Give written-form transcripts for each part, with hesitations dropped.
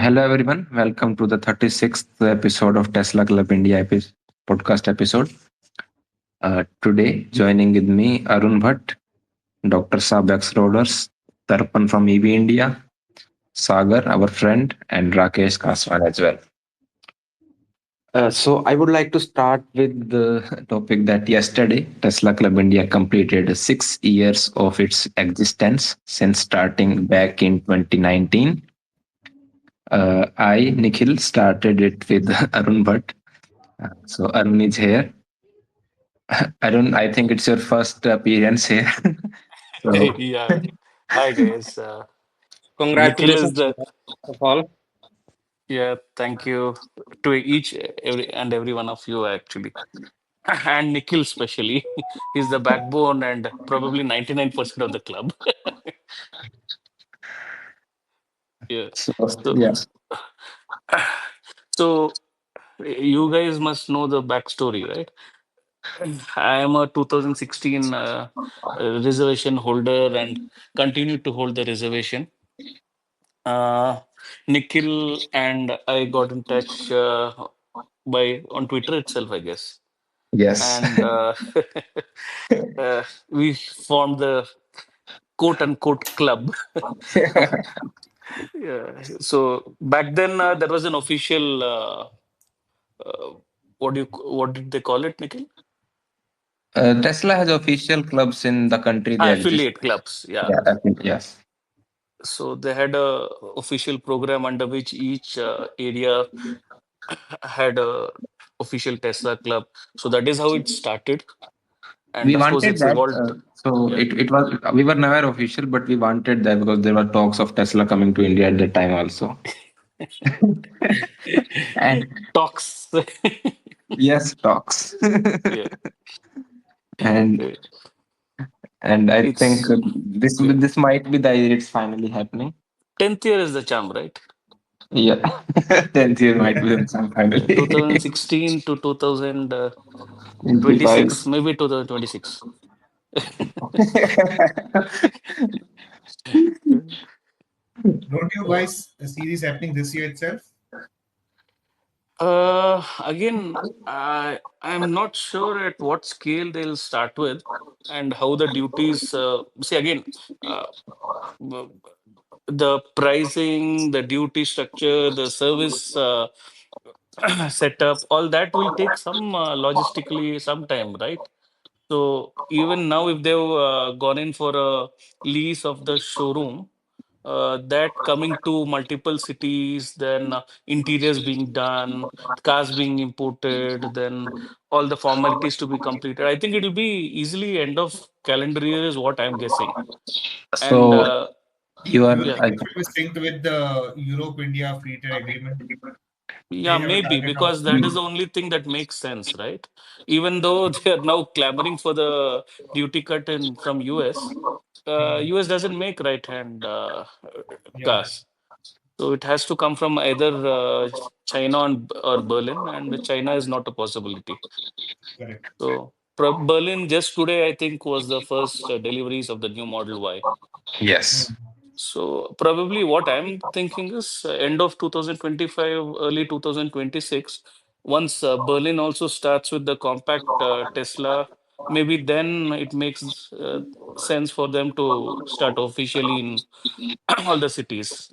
Hello, everyone. Welcome to the 36th episode of Tesla Club India podcast episode. Today, joining with me, Arun Bhatt, Dr. Sabex Roders, Tarpan from EV India, Sagar, our friend, and Rakesh Kaswal as well. So, I would like to start with the topic that yesterday, Tesla Club India completed 6 years of its existence since starting back in 2019. I, Nikhil, started it with Arun Bhatt. So Arun is here. I think it's your first appearance here. So Yeah. Hi, guys. Nikhil is Congratulations, the, first of all. yeah, thank you to every one of you, actually. And Nikhil, especially. He's the backbone and probably 99% of the club. Yeah. so So, yeah. so you guys must know the backstory, right? I am a 2016 reservation holder and continue to hold the reservation. Uh, Nikhil and I got in touch by on Twitter itself, I guess, Yes. and we formed the quote unquote club. Yeah. So back then there was an official uh, what did they call it, Nikhil? Tesla has official clubs in the country they exist. Affiliate clubs. Yeah. Yeah, I think yes. So they had a official program under which each area had a official Tesla club. So that is how it started, and We of course wanted it's that. evolved. So Yeah. it was we were never official, but we wanted that because there were talks of Tesla coming to India at that time also. And Talks. yes, talks. Yeah. and Uh, and I think It's yeah. this might be the year it's finally happening. 10th year is the charm, right? Yeah, 10th year might Yeah. be the time finally. 2016 to 25. 2026, maybe 2026. Don't you guys see this happening this year itself? Again, I'm not sure at what scale they'll start with and how the duties. See, again, uh, w- the pricing, the duty structure, the service setup, all that will take some logistically some time, right? So even now, if they've gone in for a lease of the showroom, that coming to multiple cities, then interiors being done, cars being imported, then all the formalities to be completed. I think it will be easily end of calendar year is what I'm guessing. And So you Do are, you yeah, think it will be synced with the Europe-India free trade agreement? yeah, They have a maybe target of because that is the only thing that makes sense, right? Even though they are now clamoring for the duty cut in from US, Mhm. US doesn't make right-hand Yeah, cars. So it has to come from either China or Berlin, and China is not a possibility. correct. So Berlin just today, I think, was the first deliveries of the new Model Y. yes. Mhm. So probably what I'm thinking is end of 2025, early 2026. Once Berlin also starts with the compact Tesla, maybe then it makes sense for them to start officially in all the cities.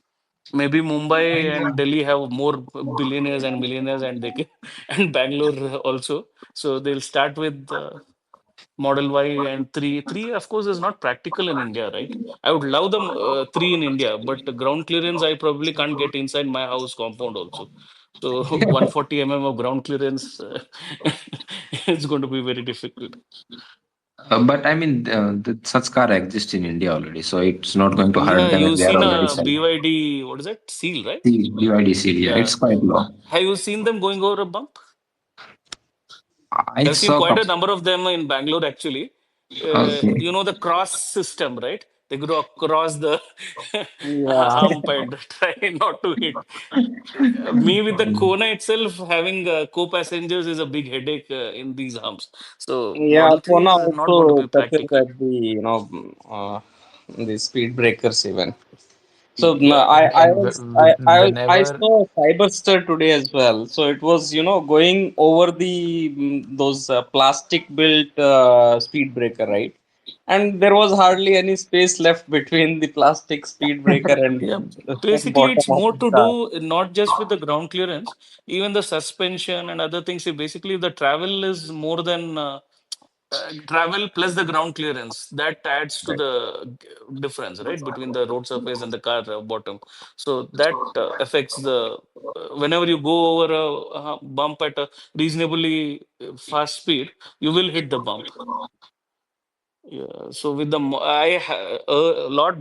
Maybe And Mumbai and Delhi have more billionaires and millionaires, and they can, and Bangalore also. So they'll start with Model Y and three. Three, of course, is not practical in India, right? I would love them three in India, but the ground clearance I probably can't get inside my house compound also. So 140 of ground clearance, it's going to be very difficult. But I mean, such car exists in India already, so it's not going to hurt Yeah, them if you've they are seen already a selling. BYD, what is that? Seal, right? See, BYD seal, yeah, Yeah. it's quite low. Have you seen them going over a bump? I I've seen saw. quite a number of them in Bangalore actually. Okay. You know the cross system, right? They go across the Yeah, hump and try not to hit. Me with the Kona itself having co-passengers is a big headache in these humps. So yeah. Model 3 Kona is not going to also be touches practical. at the the speed breakers even. So Yeah. I And was I whenever, saw Cyberster today as well. So it was going over the those plastic built speed breaker, right? And there was hardly any space left between the plastic speed breaker and Yeah, the basically, bottom it's of more the to car. do not just with the ground clearance, even the suspension and other things. Basically, the travel is more than travel plus the ground clearance. That adds to the difference, right, between the road surface and the car bottom. So that affects the whenever you go over a bump at a reasonably fast speed, you will hit the bump. Yeah, so with the a lot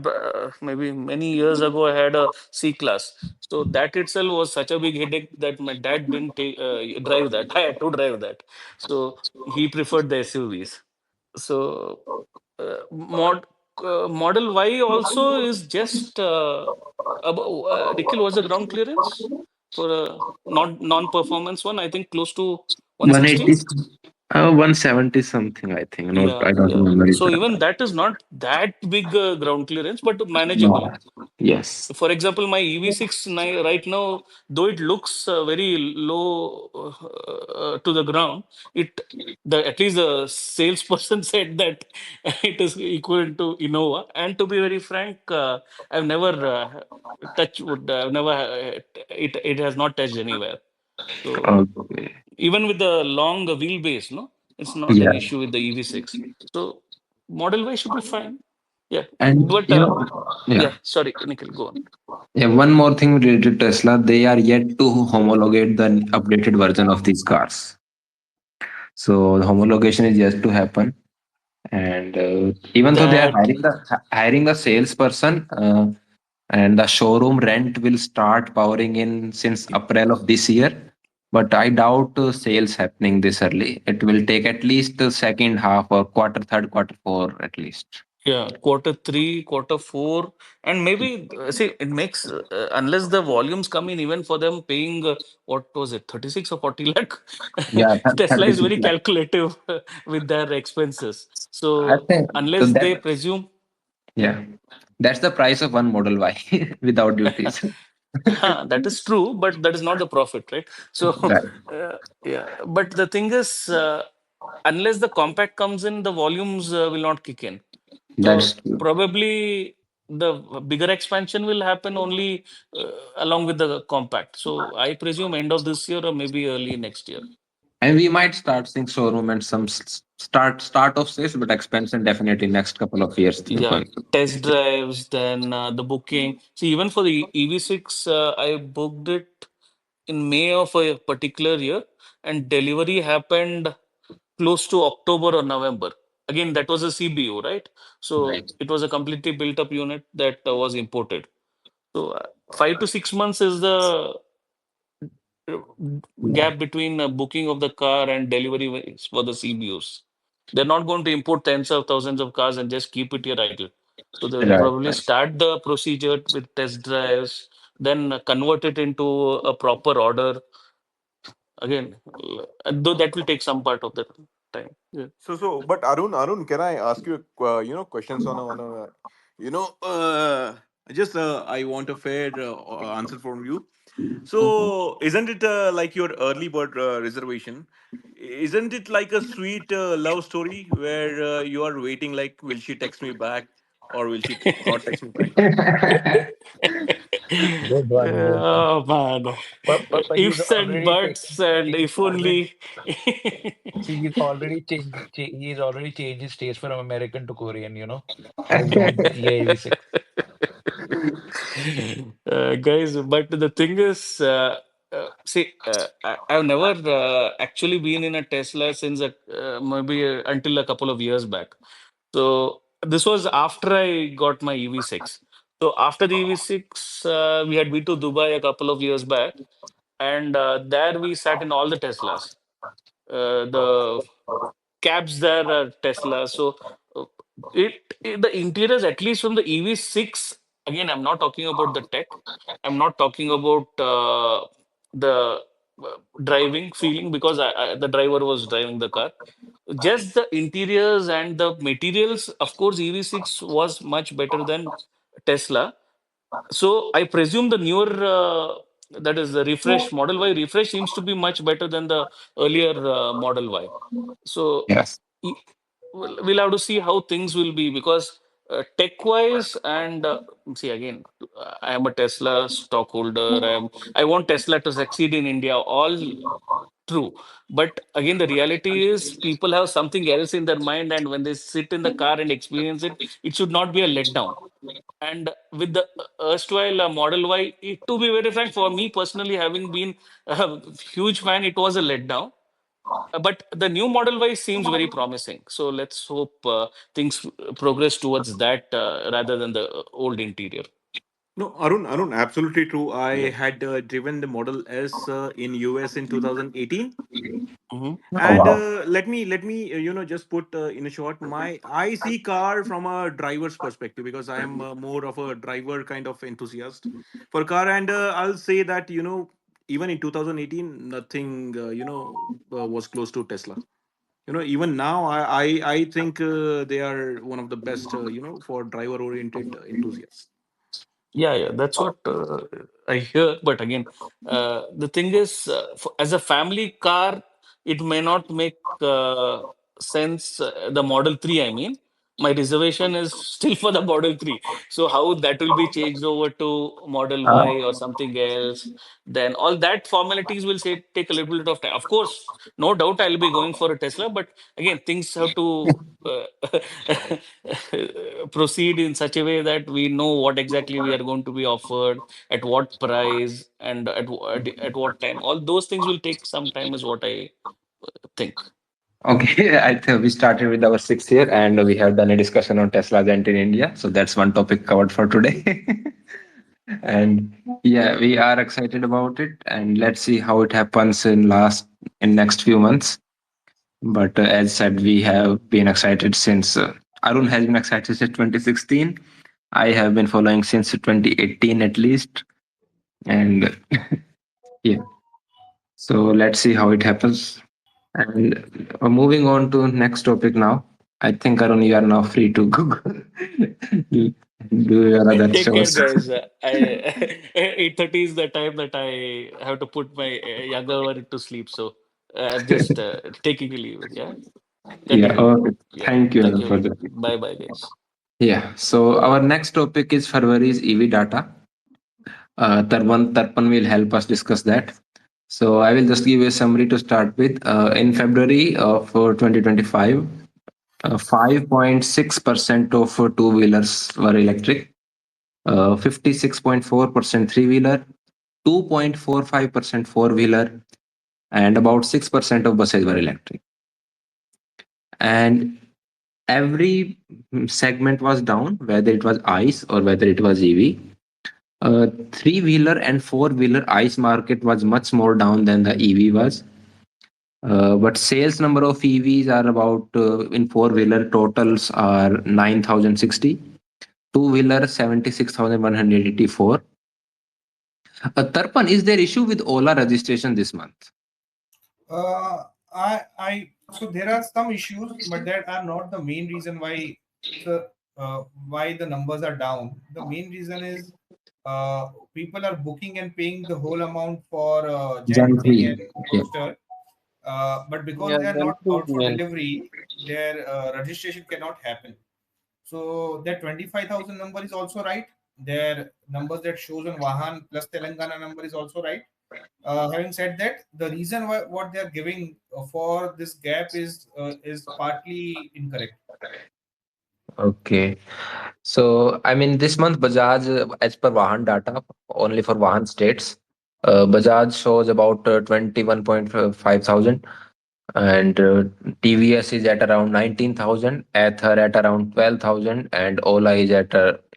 maybe many years ago I had a C class. So that itself was such a big headache that my dad didn't drive that. I had to drive that. So he preferred the SUVs. So Model Y also is just about Nikhil, was the ground clearance for a non-performance one? I think close to 160. 180, 170 something, I think. Not, Yeah, I don't yeah. remember it. So even that is not that big ground clearance, but manageable. No. Yes. For example, my EV6 right now, though it looks very low to the ground, it the at least the salesperson said that it is equivalent to Innova. And to be very frank, I've never touched wood. I've never it has not touched anywhere. So Okay. even with the long wheelbase, no, it's not an Yeah. issue with the EV6. So Model Y should be fine. Yeah, And but yeah. yeah, sorry, Nikhil, go on. Yeah, one more thing related to Tesla, they are yet to homologate the updated version of these cars. So the homologation is yet to happen. And even though they are That hiring the salesperson, and the showroom rent will start powering in since April of this year. But I doubt sales happening this early. It will take at least the second half or quarter third, quarter four at least. yeah, quarter 3, quarter 4, and maybe see it makes unless the volumes come in, even for them paying what was it, 36 or 40 lakh. Yeah, Tesla is 36 very lakh. calculative with their expenses. I So think so unless they that, presume, yeah, that's the price of one Model Y without duties. that is true, but that is not the profit, right? So Right. yeah, but the thing is, unless the compact comes in, the volumes will not kick in. That's So true. probably the bigger expansion will happen only along with the compact. So I presume end of this year or maybe early next year. And we might start seeing showroom and some start of sales, but expansion definitely next couple of years they're Yeah, going to. test drives, then the booking. See, even for the EV6, I booked it in May of a particular year, and delivery happened close to October or November. Again, that was a CBU, right? So Right. it was a completely built up unit that was imported. So 5 to 6 months is the uh, Yeah. gap between booking of the car and delivery for the CBUs. They're not going to import tens of thousands of cars and just keep it here idle. So they will Right. probably Right. start the procedure with test drives, then convert it into a proper order. Again, though that will take some part of the time. Yeah. But Arun, can I ask you, questions you know, uh, just I want a fair answer from you. Mhm. So, isn't it like your early bird reservation? Isn't it like a sweet love story where you are waiting, like, will she text me back or will she not text me back? good one, good one. Oh man, But he's ifs and already buts and he's if already only. see he's already changed his taste from American to Korean, by going to EIV6. Guys, but the thing is, see, I've never actually been in a Tesla since maybe until a couple of years back. So this was after I got my EV6. So after the EV6, we had been to Dubai a couple of years back, and there we sat in all the Teslas. The cabs there are Tesla. So uh, the interiors, at least from the EV6, again, I'm not talking about the tech. I'm not talking about the driving feeling because the driver was driving the car. Just the interiors and the materials, of course, EV6 was much better than Tesla. So I presume the newer, that is the refresh, Model Y refresh seems to be much better than the earlier Model Y. So Yes. e- we'll have to see how things will be, because tech-wise and see again, I am a Tesla stockholder. I want Tesla to succeed in India. All true, but again, the reality is people have something else in their mind, and when they sit in the car and experience it, it should not be a letdown. And with the erstwhile Model Y, to be very frank, for me personally, having been a huge fan, it was a letdown. But the new Model Y seems very promising. So let's hope things progress towards that rather than the old interior. No, Arun, absolutely true. I Yeah. had driven the Model S in US in 2018. Hmm. Oh, And wow. let me just put in a short, my I see car from a driver's perspective, because I am more of a driver kind of enthusiast for car. And I'll say that even in 2018 nothing was close to Tesla. Even now I think they are one of the best for driver oriented enthusiasts. Yeah, that's what I hear. But again, the thing is, as a family car, it may not make sense. The Model 3, I mean, my reservation is still for the Model 3. So, how that will be changed over to Model Uh, Y or something else, then all that formalities will say take a little bit of time. Of course, no doubt I'll be going for a Tesla, but again, things have to proceed in such a way that we know what exactly we are going to be offered, at what price, and at what time. All those things will take some time, is what I think. okay, I think we started with our 6th year and we have done a discussion on Tesla's entry in India. So that's one topic covered for today. And yeah, we are excited about it, and let's see how it happens in next few months. But as said, we have been excited since Arun has been excited since 2016. I have been following since 2018 at least, and yeah. So let's see how it happens. And moving on to next topic now. I think Arun, you are now free to go do your other Take care, shows. guys. 8:30 is the time that I have to put my younger one to sleep. So I'm just taking a leave. Yeah, Yeah. continue. Okay. Yeah, Thank you, thank Arun, you. for that. Bye, bye, guys. Yeah. So our next topic is February's EV data. Tarpan will help us discuss that. So I will just give you a summary to start with. In February of 2025, 5.6% of two-wheelers were electric, 56.4% three-wheeler, 2.45% four-wheeler, and about 6% of buses were electric. And every segment was down, whether it was ICE or whether it was EV. Three-wheeler and four-wheeler ICE market was much more down than the EV was. But sales number of EVs are about in four-wheeler totals are 9,060, two-wheeler 76,184. Tarpan, is there issue with Ola registration this month? So there are some issues, but that are not the main reason so, why the numbers are down. The main reason is people are booking and paying the whole amount for Gen Gen 3 and 3. Yeah. Roadster, but because Yeah, they are then not to out for delivery, their registration cannot happen. So that 25,000 number is also right. Their numbers that shows on Vahan plus Telangana number is also right. Having said that, the reason why what they are giving for this gap is partly incorrect. Okay. So, I mean, this month Bajaj, as per Vahan data, only for Vahan states, Bajaj shows about 21.5 thousand, and TVS is at around 19,000, Ather at around 12,000, and Ola is at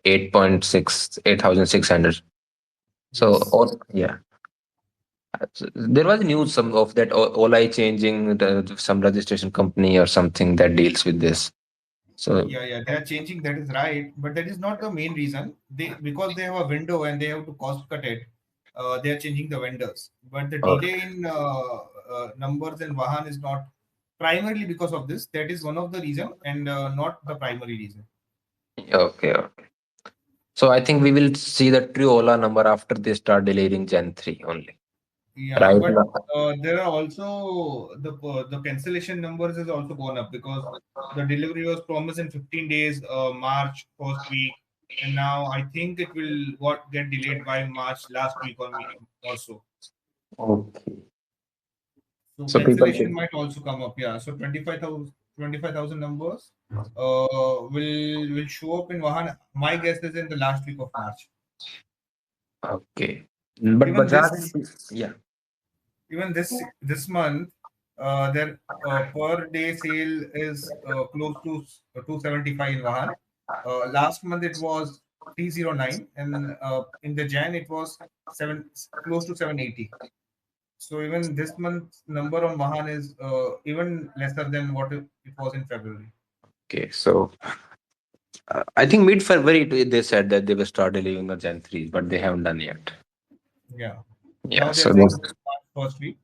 8,600. So, Yes. yeah. So there was news some of that Ola is changing some registration company or something that deals with this. So, Yeah, they are changing. That is right, but that is not the main reason. They because they have a window and they have to cost cut it. They are changing the vendors, but the okay. delay in numbers in Vahan is not primarily because of this. That is one of the reason and not the primary reason. Okay. So I think we will see the true Ola number after they start delivering Gen 3 only. Yeah, Right but now. there are also the cancellation numbers has also gone up because the delivery was promised in 15 days, March first week, and now I think it will what get delayed by March last week or so. Okay. So So people cancellation think, might also come up. Yeah, so 25,000 numbers will show up in Vahan. My guess is in the last week of March. okay. But Even Bajaj, this yeah. even this month, their per day sale is close to 275 in Vahan. Last month it was 309, and in the Jan it was close to 780. So even this month's number on Vahan is even lesser than what it was in February. Okay. So I think mid February they said that they will start delivering the Gen 3, but they haven't done yet. Yeah. Yeah. Now they are So saying that's March first week.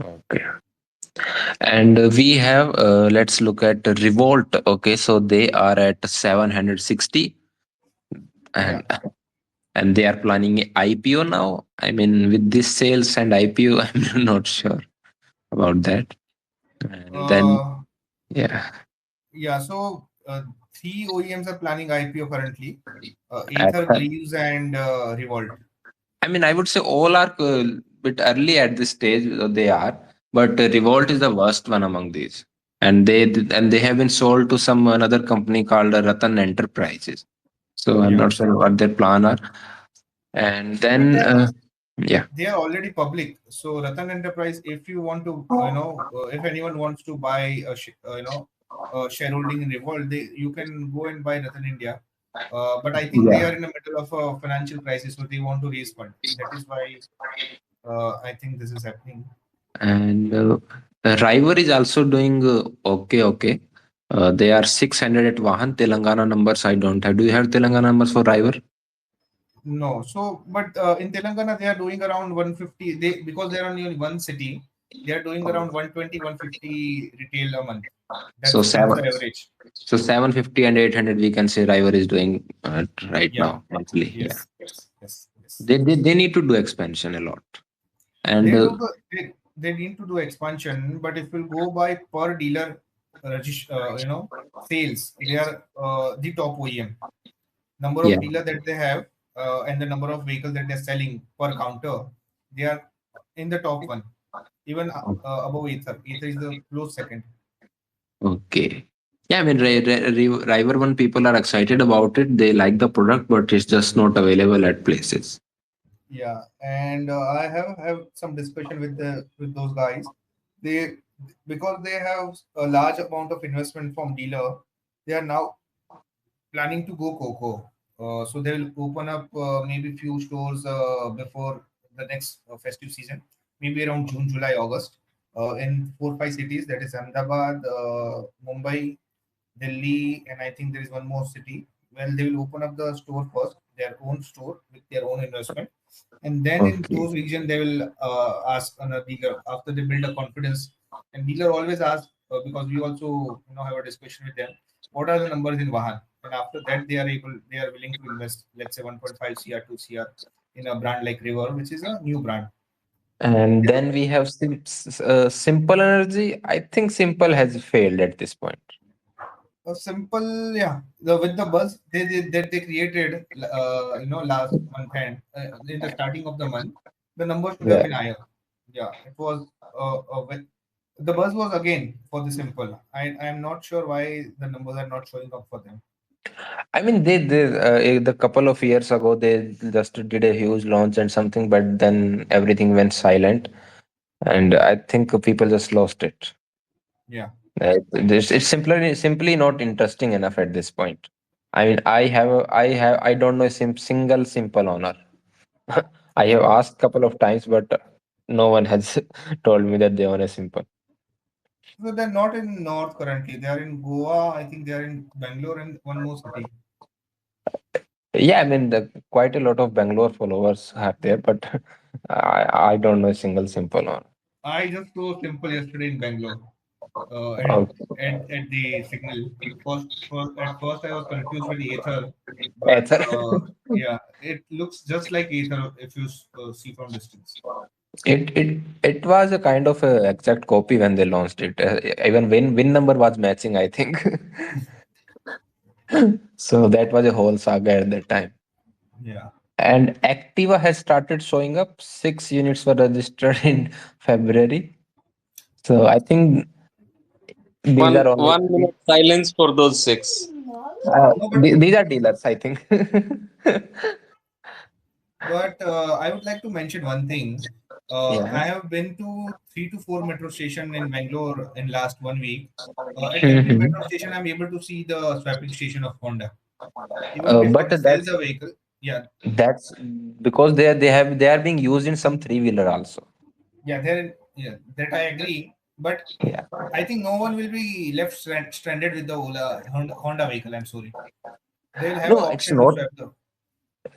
okay. And we have, let's look at Revolt. Okay. So they are at 760, Yeah. and and they are planning IPO now. I mean, with this sales and IPO, I'm not sure about that. And then, Uh, yeah, yeah. So three OEMs are planning IPO currently. at, Ather, Greaves, and Revolt. I mean, I would say all are a bit early at this stage. They are, but Revolt is the worst one among these, and they have been sold to some another company called Ratan Enterprises. So I'm Yeah. not sure what their plan are. And But then, yeah, they are already public. So Ratan Enterprise, if you want to, if anyone wants to buy shareholding in Revolt, you can go and buy Ratan India. But I think they yeah. are in the middle of a financial crisis, so they want to raise fund. That is why I think this is happening. And River is also doing okay, okay. They are 600 at Vahan. Telangana numbers I don't have. Do you have Telangana numbers for River? No, so but in Telangana they are doing around 150. They because they are only in one city, they are doing around 120, 150 retail a month. So That's the seven, average. so 750 and 800 we can say River is doing right Yeah. now monthly. Yeah, Yes. Yes. Yes. they need to do expansion a lot. And They need to do expansion, but if we go by per dealer, sales, they are the top OEM. Number yeah, of dealer that they have and the number of vehicles that they're selling per counter, they are in the top one, even above Ether. Ether is the close second. okay. Yeah, I mean, River one people are excited about it. They like the product, but it's just not available at places. Yeah, and I have some discussion with those guys. They because they have a large amount of investment from dealer, they are now planning to go Coco. So they will open up maybe few stores before the next festive season, maybe around June, July, August, in 4 5 cities. That is Ahmedabad, Mumbai, Delhi, and I think there is one more city. Well, they will open up the store first, their own store with their own investment, and then in Okay. those regions they will ask another dealer after they build a confidence. And dealer always ask because we also have a discussion with them. What are the numbers in Vahan? And after that they are willing to invest, let's say 1.5 cr 2 cr in a brand like River, which is a new brand. And then we have Simple Energy. I think Simple has failed at this point. A simple, yeah. With the buzz that they created, last month and in the starting of the month, the number should have Yeah. been higher. Yeah, it was. The buzz was again for the simple. I am not sure why the numbers are not showing up for them. I mean, the couple of years ago they just did a huge launch and something, but then everything went silent, and I think people just lost it. Yeah. It's simply not interesting enough at this point. I mean, I don't know a single Simple owner. I have asked couple of times, but no one has told me that they own a Simple. So they're not in North currently. They are in Goa. I think they are in Bangalore and one more city. Yeah, I mean, quite a lot of Bangalore followers have there, but I don't know a single Simple owner. I just saw Simple yesterday in Bangalore. uh, at, Okay. at the signal. At first I was confused with Ether. but Ether. yeah, it looks just like Ether if you see from distance. It was a kind of a exact copy when they launched it. Even win number was matching, I think. So that was a whole saga at that time. Yeah. And Activa has started showing up. 6 units were registered in February. So I think these are only 1 minute silence for those six. No, but these are dealers, I think. I would like to mention one thing. Yeah. I have been to 3 to 4 metro station in Bangalore in last 1 week. At every Mhm. metro station, I'm able to see the swapping station of Honda. Even before But they sell the vehicle, yeah, that's because they are being used in some three wheeler also. yeah, yeah, that I agree. But Yeah. I think no one will be left stranded with the Honda vehicle. I'm sorry, they will have an No, it's option to not. swap the.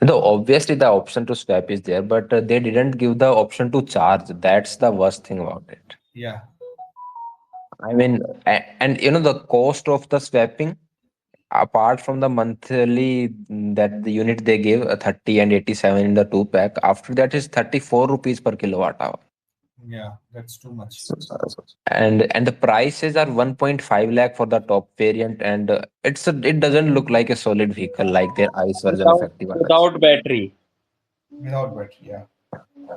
No, obviously the option to swap is there, but they didn't give the option to charge. That's the worst thing about it. Yeah, I mean, and you know the cost of the swapping, apart from the monthly that the unit they give, 30 and 87 in the two pack. After that is 34 rupees per kilowatt hour. yeah, that's too much. And the prices are 1.5 lakh for the top variant, and it doesn't look like a solid vehicle like their ICE version of Activa does. Without battery. Without battery, yeah.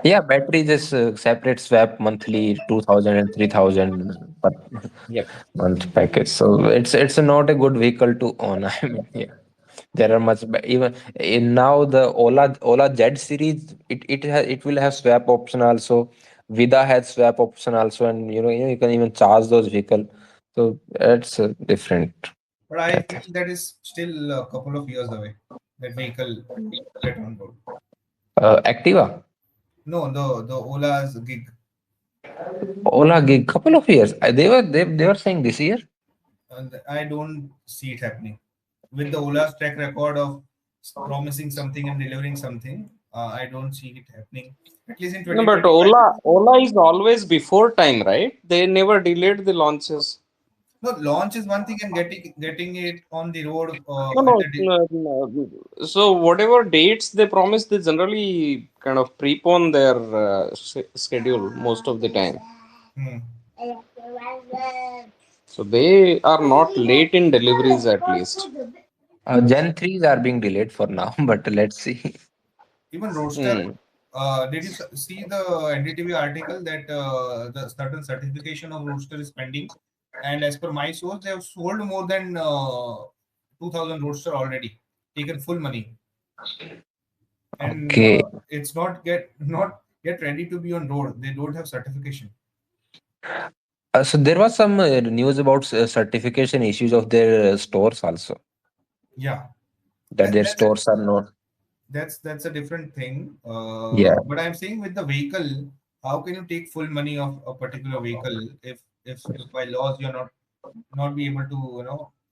Yeah, battery just separate swap monthly 2000 and 3000 per Yep. month package. So it's not a good vehicle to own. I mean, yeah, there are even in now the Ola Z series. It will have swap option also. Vida has swap option also, and you can even charge those vehicle. So it's different. But I I feel think. that is still a couple of years away. That vehicle to get on road. Activa, No, the Ola's gig. Ola gig, couple of years. They were saying this year. And I don't see it happening. With the Ola's track record of promising something and delivering something, I don't see it happening. At least in No, but 2025. Ola is always before time, right? They never delayed the launches. No, launch is one thing, and getting it on the road No, at no, the. no. So whatever dates they promise, they generally kind of prepone their schedule most of the time. Hmm. So they are not late in deliveries at least. Gen 3s are being delayed for now, but let's see. Even Roadster. Hmm. Did you see the NDTV article that the certain certification of Roadster is pending? And as per my source, they have sold more than 2,000 Roadster already, taken full money, and Okay. it's not yet ready to be on road. They don't have certification. So there was some news about certification issues of their stores also, Yeah, that that, their that's a stores are not. that's a different thing. Yeah. But I'm saying with the vehicle, how can you take full money of a particular vehicle if by laws you're not be able to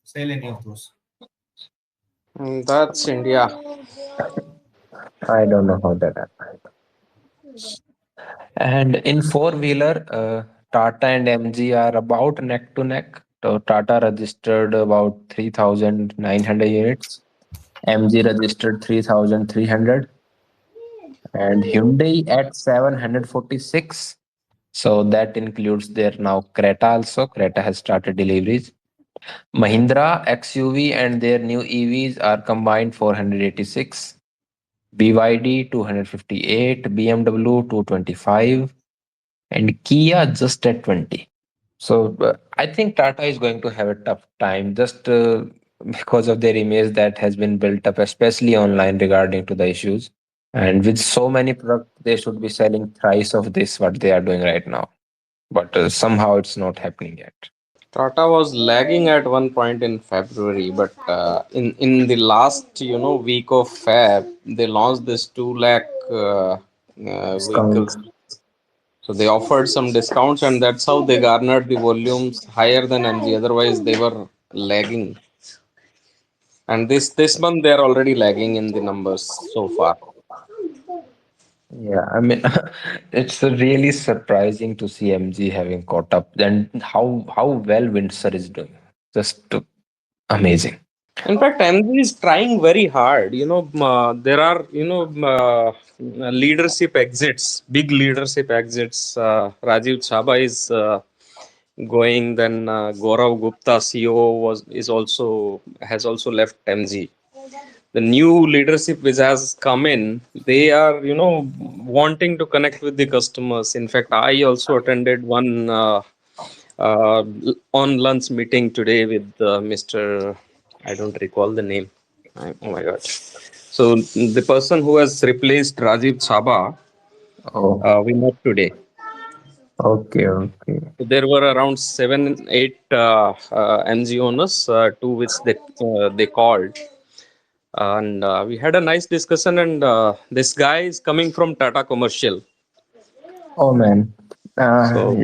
sell any of those. That's India. I don't know how that happened. And in four wheeler, Tata and MG are about neck to neck. So Tata registered about 3,900 units. MG registered 3,300, and Hyundai at 746. So that includes their now Creta also. Creta has started deliveries. Mahindra XUV and their new EVs are combined 486. BYD 258, BMW 225, and Kia just at 20. So I think Tata is going to have a tough time just because of their image that has been built up, especially online regarding to the issues. And with so many products, they should be selling thrice of this what they are doing right now. But somehow it's not happening yet. Tata was lagging at one point in February, but in the last week of Feb, they launched this 2 lakh Discount. vehicles. So they offered some discounts, and that's how they garnered the volumes higher than MG. Otherwise, they were lagging. And this month, they are already lagging in the numbers so far. Yeah, I mean, it's really surprising to see MG having caught up and how well Windsor is doing. Just amazing. In fact, MG is trying very hard. There are leadership exits, big leadership exits. Rajiv Chhabra is going. Then Gaurav Gupta, CEO, was is also has also left MG. The new leadership which has come in, they are wanting to connect with the customers. In fact, I also attended one uh, on lunch meeting today with Mr. I don't recall the name. Oh my god. So the person who has replaced Rajiv Chhabra, Oh, we met today. okay, okay. So there were around 7, 8 MG owners, to which they called, and we had a nice discussion. And this guy is coming from Tata Commercial. Oh man. So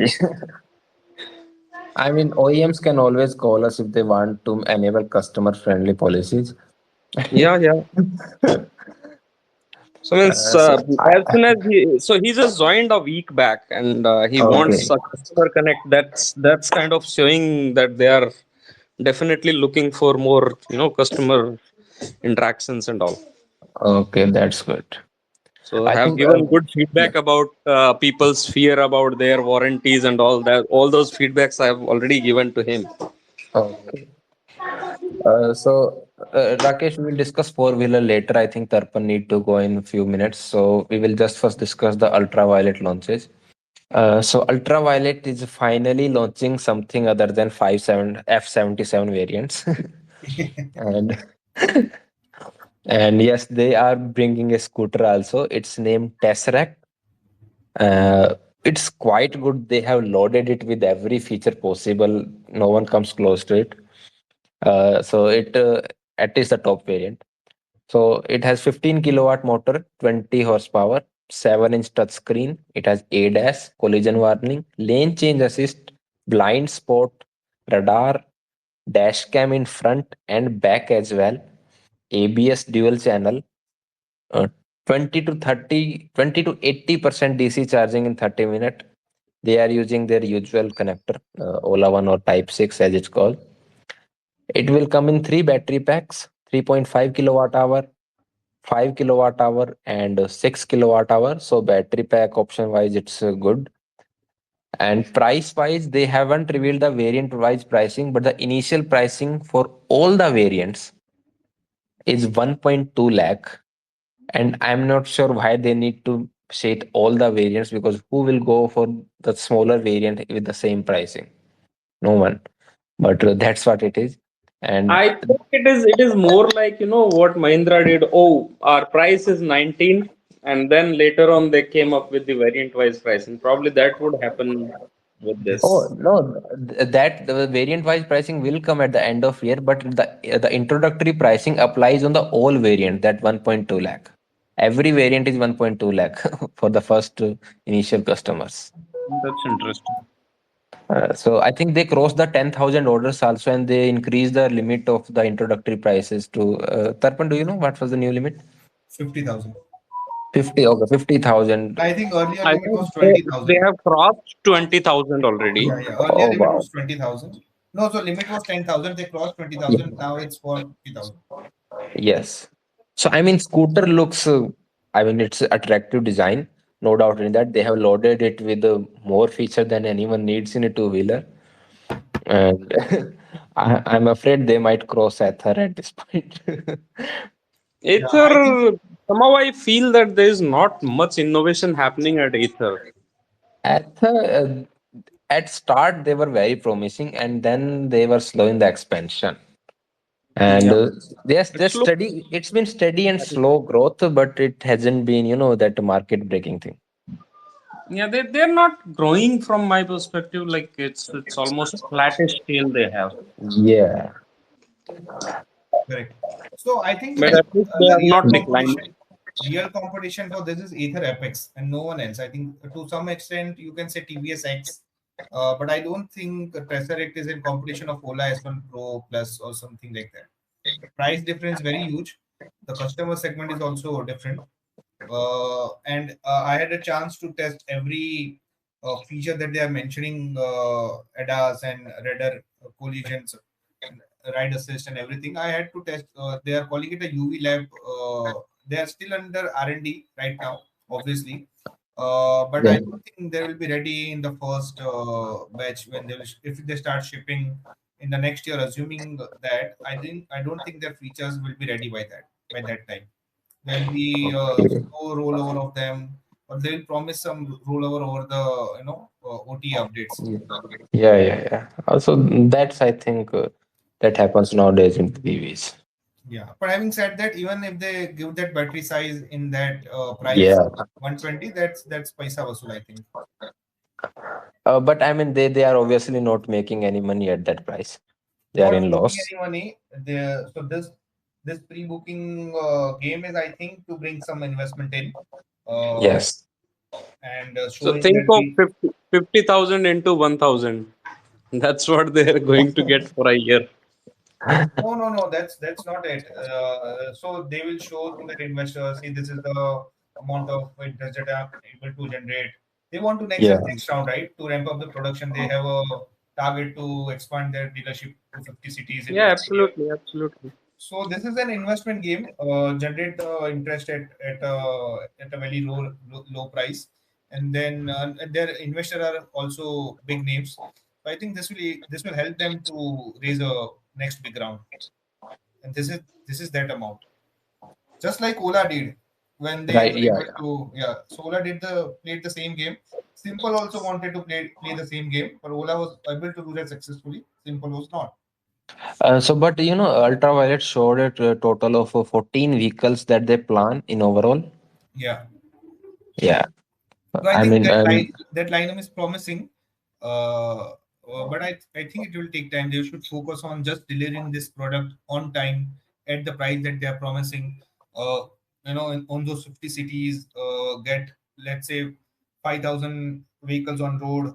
I mean, OEMs can always call us if they want to enable customer-friendly policies. yeah, yeah. So means So as soon as he just joined a week back, and he okay, wants a customer connect. That's kind of showing that they are definitely looking for more customer interactions and all. okay, that's good. So I have think, given good yeah, feedback about people's fear about their warranties and all that. All those feedbacks I have already given to him. okay. Rakesh, we will discuss four-wheeler later. I think Tarpan need to go in a few minutes. So we will just first discuss the ultraviolet launches. So ultraviolet is finally launching something other than 57 F77 variants, and and yes, they are bringing a scooter also. It's named Tesseract. It's quite good. They have loaded it with every feature possible. No one comes close to it. It is the top variant. So it has 15 kilowatt motor, 20 horsepower, 7-inch touchscreen. It has ADAS, collision warning, lane change assist, blind spot, radar, dash cam in front and back as well, ABS dual channel, uh, 20 to 80% DC charging in 30 minutes. They are using their usual connector, Ola 1 or Type 6 as it's called. It will come in three battery packs, 3.5 kilowatt hour, 5 kilowatt hour, and 6 kilowatt hour. So battery pack option wise, it's good. And price wise, they haven't revealed the variant wise pricing, but the initial pricing for all the variants is 1.2 lakh. And I'm not sure why they need to say it all the variants, because who will go for the smaller variant with the same pricing? No one. But that's what it is. And I think it is more like what Mahindra did. Oh, our price is 19, and then later on they came up with the variant wise pricing. Probably that would happen with oh this. no, that the variant wise pricing will come at the end of year, but the introductory pricing applies on the all variant, that 1.2 lakh. Every variant is 1.2 lakh for the first initial customers. That's interesting. So I think they crossed the 10,000 orders also, and they increased the limit of the introductory prices to Tarpan, do you know what was the new limit? 50,000. 50, okay, 50,000. I think earlier I limit think was they 20,000. have crossed 20,000 already. Yeah, yeah. Earlier Oh limit wow. was 20,000. No, so limit was 10,000. They crossed Yeah. 20,000. Now it's for 50,000. Yes. So I mean, scooter looks. I mean, it's attractive design, no doubt in that. They have loaded it with more feature than anyone needs in a two-wheeler, and I'm afraid they might cross Ether at this point. Yeah, I think Aether, somehow I feel that there is not much innovation happening at Aether. Ether, at start they were very promising, and then they were slow in the expansion. And Yeah, yes, they're it's look. steady. It's been steady and slow growth, but it hasn't been, that market breaking thing. Yeah, they're not growing from my perspective. Like it's almost flattish scale they have, Yeah. correct. So I think but at least they the are not declining. real competition for this is Ether Apex and no one else. I think to some extent you can say TVS X, but I don't think Tesseract is in competition of Ola S1 Pro Plus or something like that. Price difference very huge. The customer segment is also different. And I had a chance to test every feature that they are mentioning, ADAS and radar collisions. ride assist and everything. I had to test. They are calling it a UV lab. They are still under R&D right now, obviously. But Yeah. I don't think they will be ready in the first batch when they will, if they start shipping in the next year. Assuming that, I don't think their features will be ready by that time. There'll be a Okay. slow rollover of them, or they'll promise some rollover over the OT updates. Yeah, yeah. Also, that's I think that happens nowadays in TVs. Yeah, but having said that, even if they give that battery size in that price Yeah. 120, that's paisa vasool, I think. But I mean, they are obviously not making any money at that price. They are Not in making loss. any money. So this pre-booking game is, I think, to bring some investment in, uh, Yes. and So showing think that of we 50,000 into 1,000. That's what they are going to get for a year. no, that's not it. So they will show to their investors, see, this is the amount of interest that I'm able to generate. They want to Yeah. next round, right? To ramp up the production, they have a target to expand their dealership to 50 cities in Yeah, next year. absolutely, absolutely. So this is an investment game. Generate the interest at a very low price, and then their investors are also big names. So I think this will help them to raise a next big round, and this is that amount. Just like Ola did when they Right. were Yeah. able to, yeah. So Ola played the same game. Simple also wanted to play the same game, but Ola was able to do that successfully. Simple was not. So, but Ultraviolet showed a total of 14 vehicles that they plan in overall. Yeah. Yeah. So I I think mean, that lineup is promising, but I think it will take time. They should focus on just delivering this product on time at the price that they are promising. Uh, on those 50 cities, get, let's say, 5,000 vehicles on road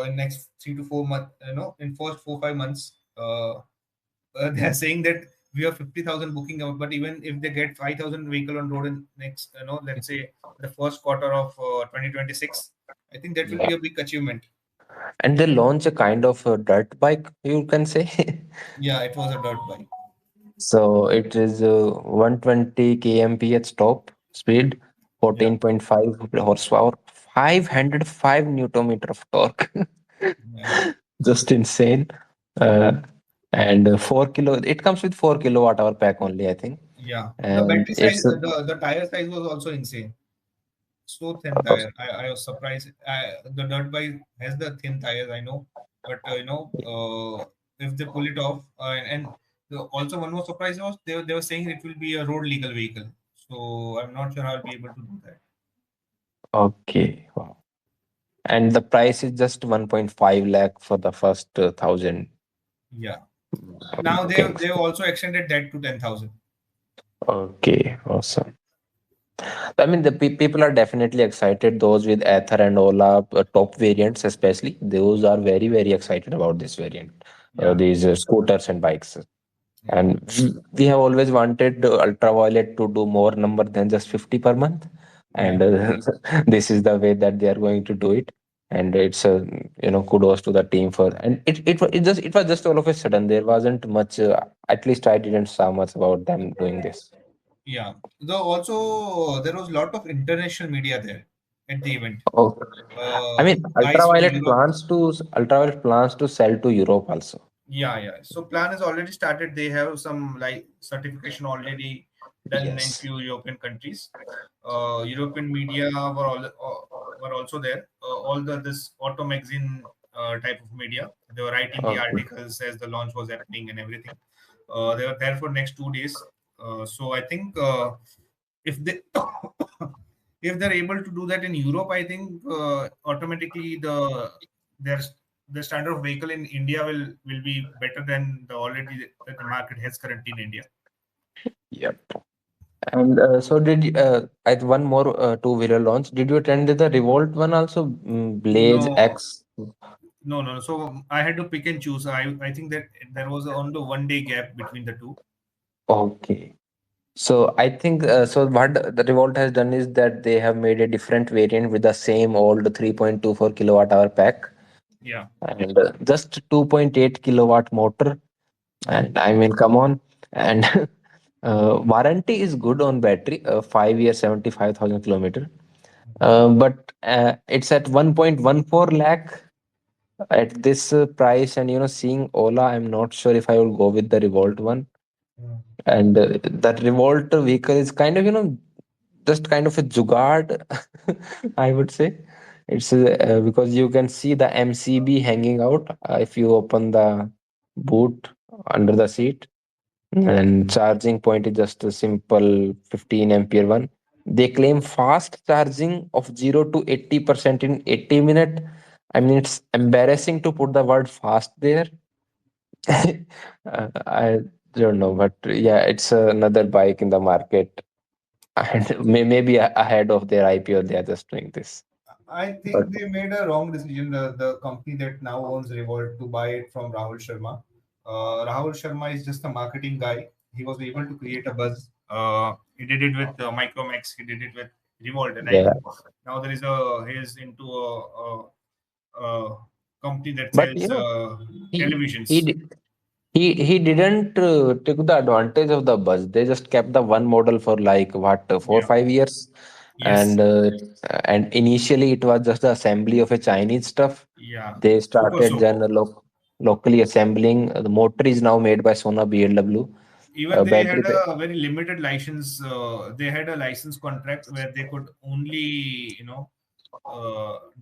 in next 3 to 4 months. In first 4 5 months. They are saying that we have 50,000 booking out, but even if they get 5,000 vehicle on road in next, let's say the first quarter of 2026, I think that will yeah. be a big achievement. And they launch a kind of a dirt bike, you can say. Yeah, it was a dirt bike. So it is 120 kmph top speed, Yeah, 14.5 horsepower, 505 newton meter of torque. yeah, Just insane. Uh, and 4 kilo. It comes with 4 kilowatt hour pack only, I think. yeah. The And battery size, it's the tire size was also insane. So thin tire. I was surprised. The dirt bike has the thin tires, I know, but if they pull it off, also one more surprise was they were saying it will be a road legal vehicle. So I'm not sure I'll be able to do that. okay. Wow. And the price is just 1.5 lakh for the first 1,000. Yeah. Now Okay. they've also extended that to 10,000. Okay. Awesome. I mean, the people are definitely excited. Those with Ather and Ola top variants, especially, those are very, very excited about this variant. Yeah, These scooters and bikes. yeah, And we have always wanted Ultraviolet to do more number than just 50 per month. yeah, And this is the way that they are going to do it. And it's kudos to the team for, and it was just all of a sudden. There wasn't much. At least I didn't saw much about them doing this. yeah. Though also there was a lot of international media there at the event. Oh, I mean, Guys from Europe. Ultraviolet plans to sell to Europe also. Yeah, yeah. So plan is already started. They have some like certification already done in Yes. few European countries. European media were also there. All the this auto magazine type of media. They were writing the Okay. articles as the launch was happening and everything. They were there for next 2 days. So I think if they if they're able to do that in Europe, I think automatically their the standard of vehicle in India will be better than the already that the market has currently in India. Yep. And so at one more two-wheeler launch, did you attend the Revolt one also? Blaze No, X. no. So I had to pick and choose. I think that there was only 1 day gap between the two. Okay. So I think so. What the Revolt has done is that they have made a different variant with the same old 3.24 kilowatt hour pack Yeah, and just 2.8 kilowatt motor And I mean, come on. And warranty is good on battery, 5 years, 75,000 kilometer. But it's at 1.14 lakh at this price. And seeing Ola, I'm not sure if I will go with the Revolt one. Mm. And that Revolt vehicle is kind of, just kind of a jugaad, I would say. It's because you can see the MCB hanging out if you open the boot under the seat, and charging point is just a simple 15 ampere one. They claim fast charging of 0 to 80% in 80 minutes. I mean, it's embarrassing to put the word fast there. I don't know, but yeah, it's another bike in the market, and maybe ahead of their IPO, they are just doing this. I But think they made a wrong decision. The company that now owns Revolt to buy it from Rahul Sharma. Rahul Sharma is just a marketing guy. He was able to create a buzz. He did it with Micromax. He did it with Revolt, and I yeah, think now there is a he is into a company that but sells he he televisions. di- he didn't take the advantage of the buzz. They just kept the one model for like what, four Yeah. 5 years, Yes. and initially it was just the assembly of a Chinese stuff. Yeah. They Super started then Soco. locally assembling. The motor is now made by Sona BLW. Even they had Battery. a very limited license. They had a license contract where they could only,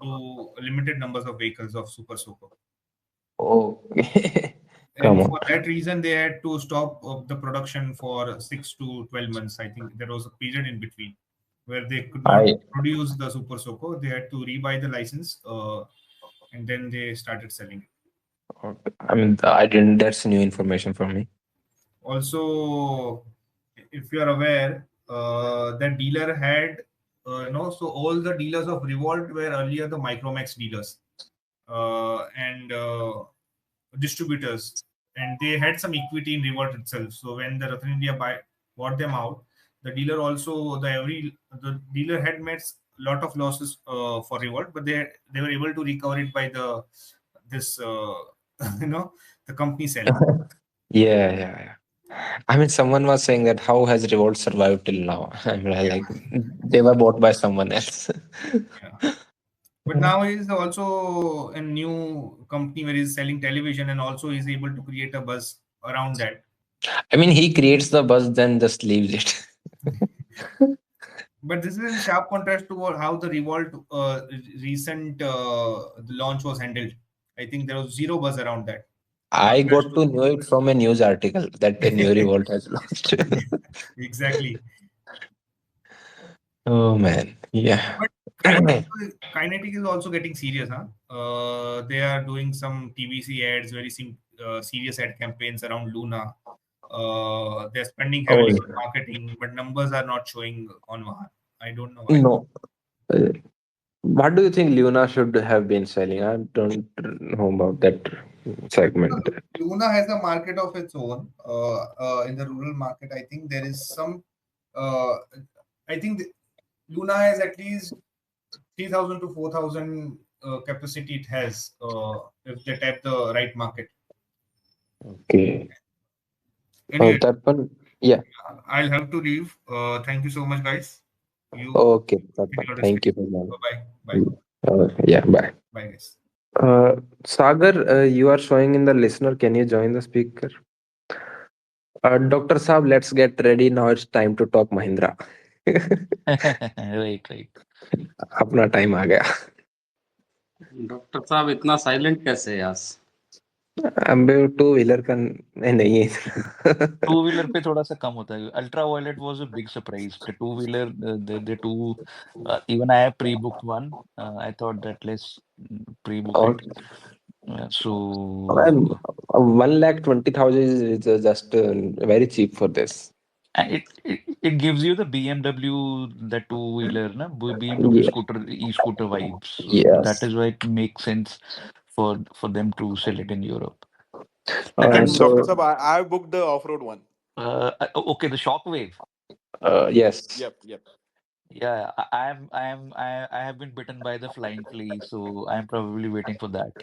do limited numbers of vehicles of Super Soco. Okay. Come And on. for that reason, they had to stop the production for 6 to 12 months. I think there was a period in between where they could not I produce the Super Soco. They had to rebuy the license, and then they started selling it. I mean, I didn't. That's new information for me. Also, if you are aware, that dealer had, so all the dealers of Revolt were earlier the Micromax dealers, and distributors, and they had some equity in Revolt itself. So when the Ratan India bought them out, the dealer also the dealer had made lot of losses for Revolt, but they were able to recover it by the this you know the company selling. Yeah, yeah, yeah. I mean, someone was saying that how has Revolt survived till now? I'm like, they were bought by someone else. Yeah. But now he's also a new company where he's selling television and also he's able to create a buzz around that. I mean, he creates the buzz, then just leaves it. But this is in sharp contrast to how the Revolt recent the launch was handled. I think there was zero buzz around that. I Compared got to know it from a news article that a new to Revolt has launched. exactly. Oh man, yeah. But Kinetic is also getting serious, huh? They are doing some TVC ads, very serious ad campaigns around Luna. They're spending Oh heavily on yeah. marketing, but numbers are not showing on Vahan. I don't know why. No. Uh, What do you think Luna should have been selling? I don't know about that segment. Luna has a market of its own. In the rural market, I think there is some. Uh, I think Luna has at least 3,000 to 4,000 capacity. It has if they tap the right market. Okay. Anyway, That one, yeah. I'll have to leave. Thank you so much, guys. You Okay, that did one. your Thank you discussion. for that. Bye bye. Bye. Yeah, bye. Bye, guys. Sagar, you are showing in the listener. Can you join the speaker? Dr. Saab, let's get ready. Now it's time to talk Mahindra. Right, right. अपना time आ गया. Doctor साहब इतना silent कैसे यार? अब two wheeler का नहीं है. टू व्हीलर पे थोड़ा सा कम होता है. Ultra violet was a big surprise. The two wheeler, the two, even I have pre booked one. I thought that let's pre book और it. So 1,20,000 is just very cheap for this. it gives you the BMW, the two-wheeler, na? BMW Yeah. scooter, e-scooter vibes. So that Yes. is why it makes sense for them to sell it in Europe. And And Dr. So Sab, I booked the off-road one. okay, the Shockwave. yes. Yep, yep. Yeah, I have been bitten by the flying flea, so I'm probably waiting for that.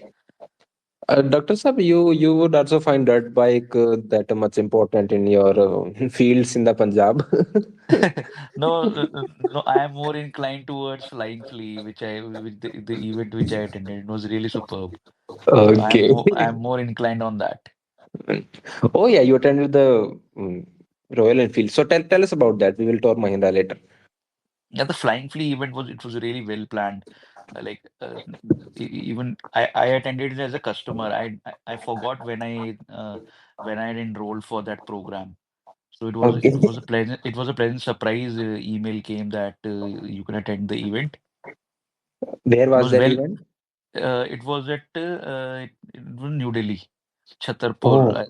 Dr. Sab, you would also find dirt bike that much important in your fields in the Punjab. No, no, I am more inclined towards flying flea, which the event which I attended. It was really superb. So Okay. I'm more inclined on that. Oh yeah, you attended the Royal Enfield. So tell us about that. We will talk Mahindra later. Yeah, the flying flea event was really well planned. Like even I attended it as a customer. I forgot when I had enrolled for that program. So Okay. it was a pleasant surprise. Email came that you can attend the event. Where It was was that well. event? It was at it was New Delhi, Chhatarpur, Oh,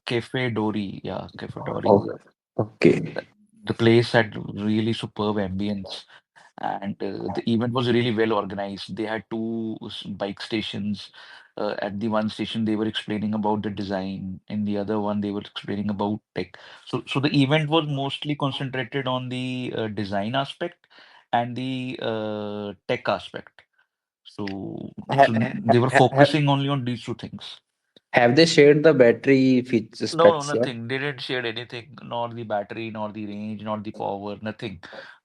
Cafe Dory. Yeah, Cafe Dory. okay. Okay. The, the place had really superb ambience, and the event was really well organized. They had two bike stations. At the one station, they were explaining about the design, and the other one, they were explaining about tech. So the event was mostly concentrated on the design aspect and the tech aspect. So they were focusing only on these two things. Have they shared the battery feature No, no, specs yet? nothing. They didn't share anything, nor the battery, nor the range, nor the power, nothing.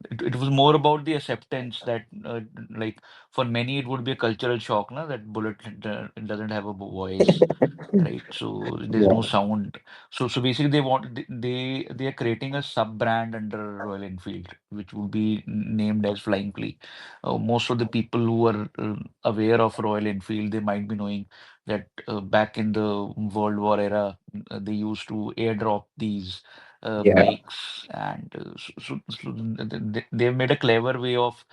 It was more about the acceptance that, like, for many, it would be a cultural shock, na, that bullet it doesn't have a voice, right? So there's no Yeah. sound. So basically, they are creating a sub brand under Royal Enfield, which would be named as Flying Flea. Most of the people who are aware of Royal Enfield, they might be knowing that back in the World War era, they used to airdrop these Yeah. bikes, and they've made a clever way of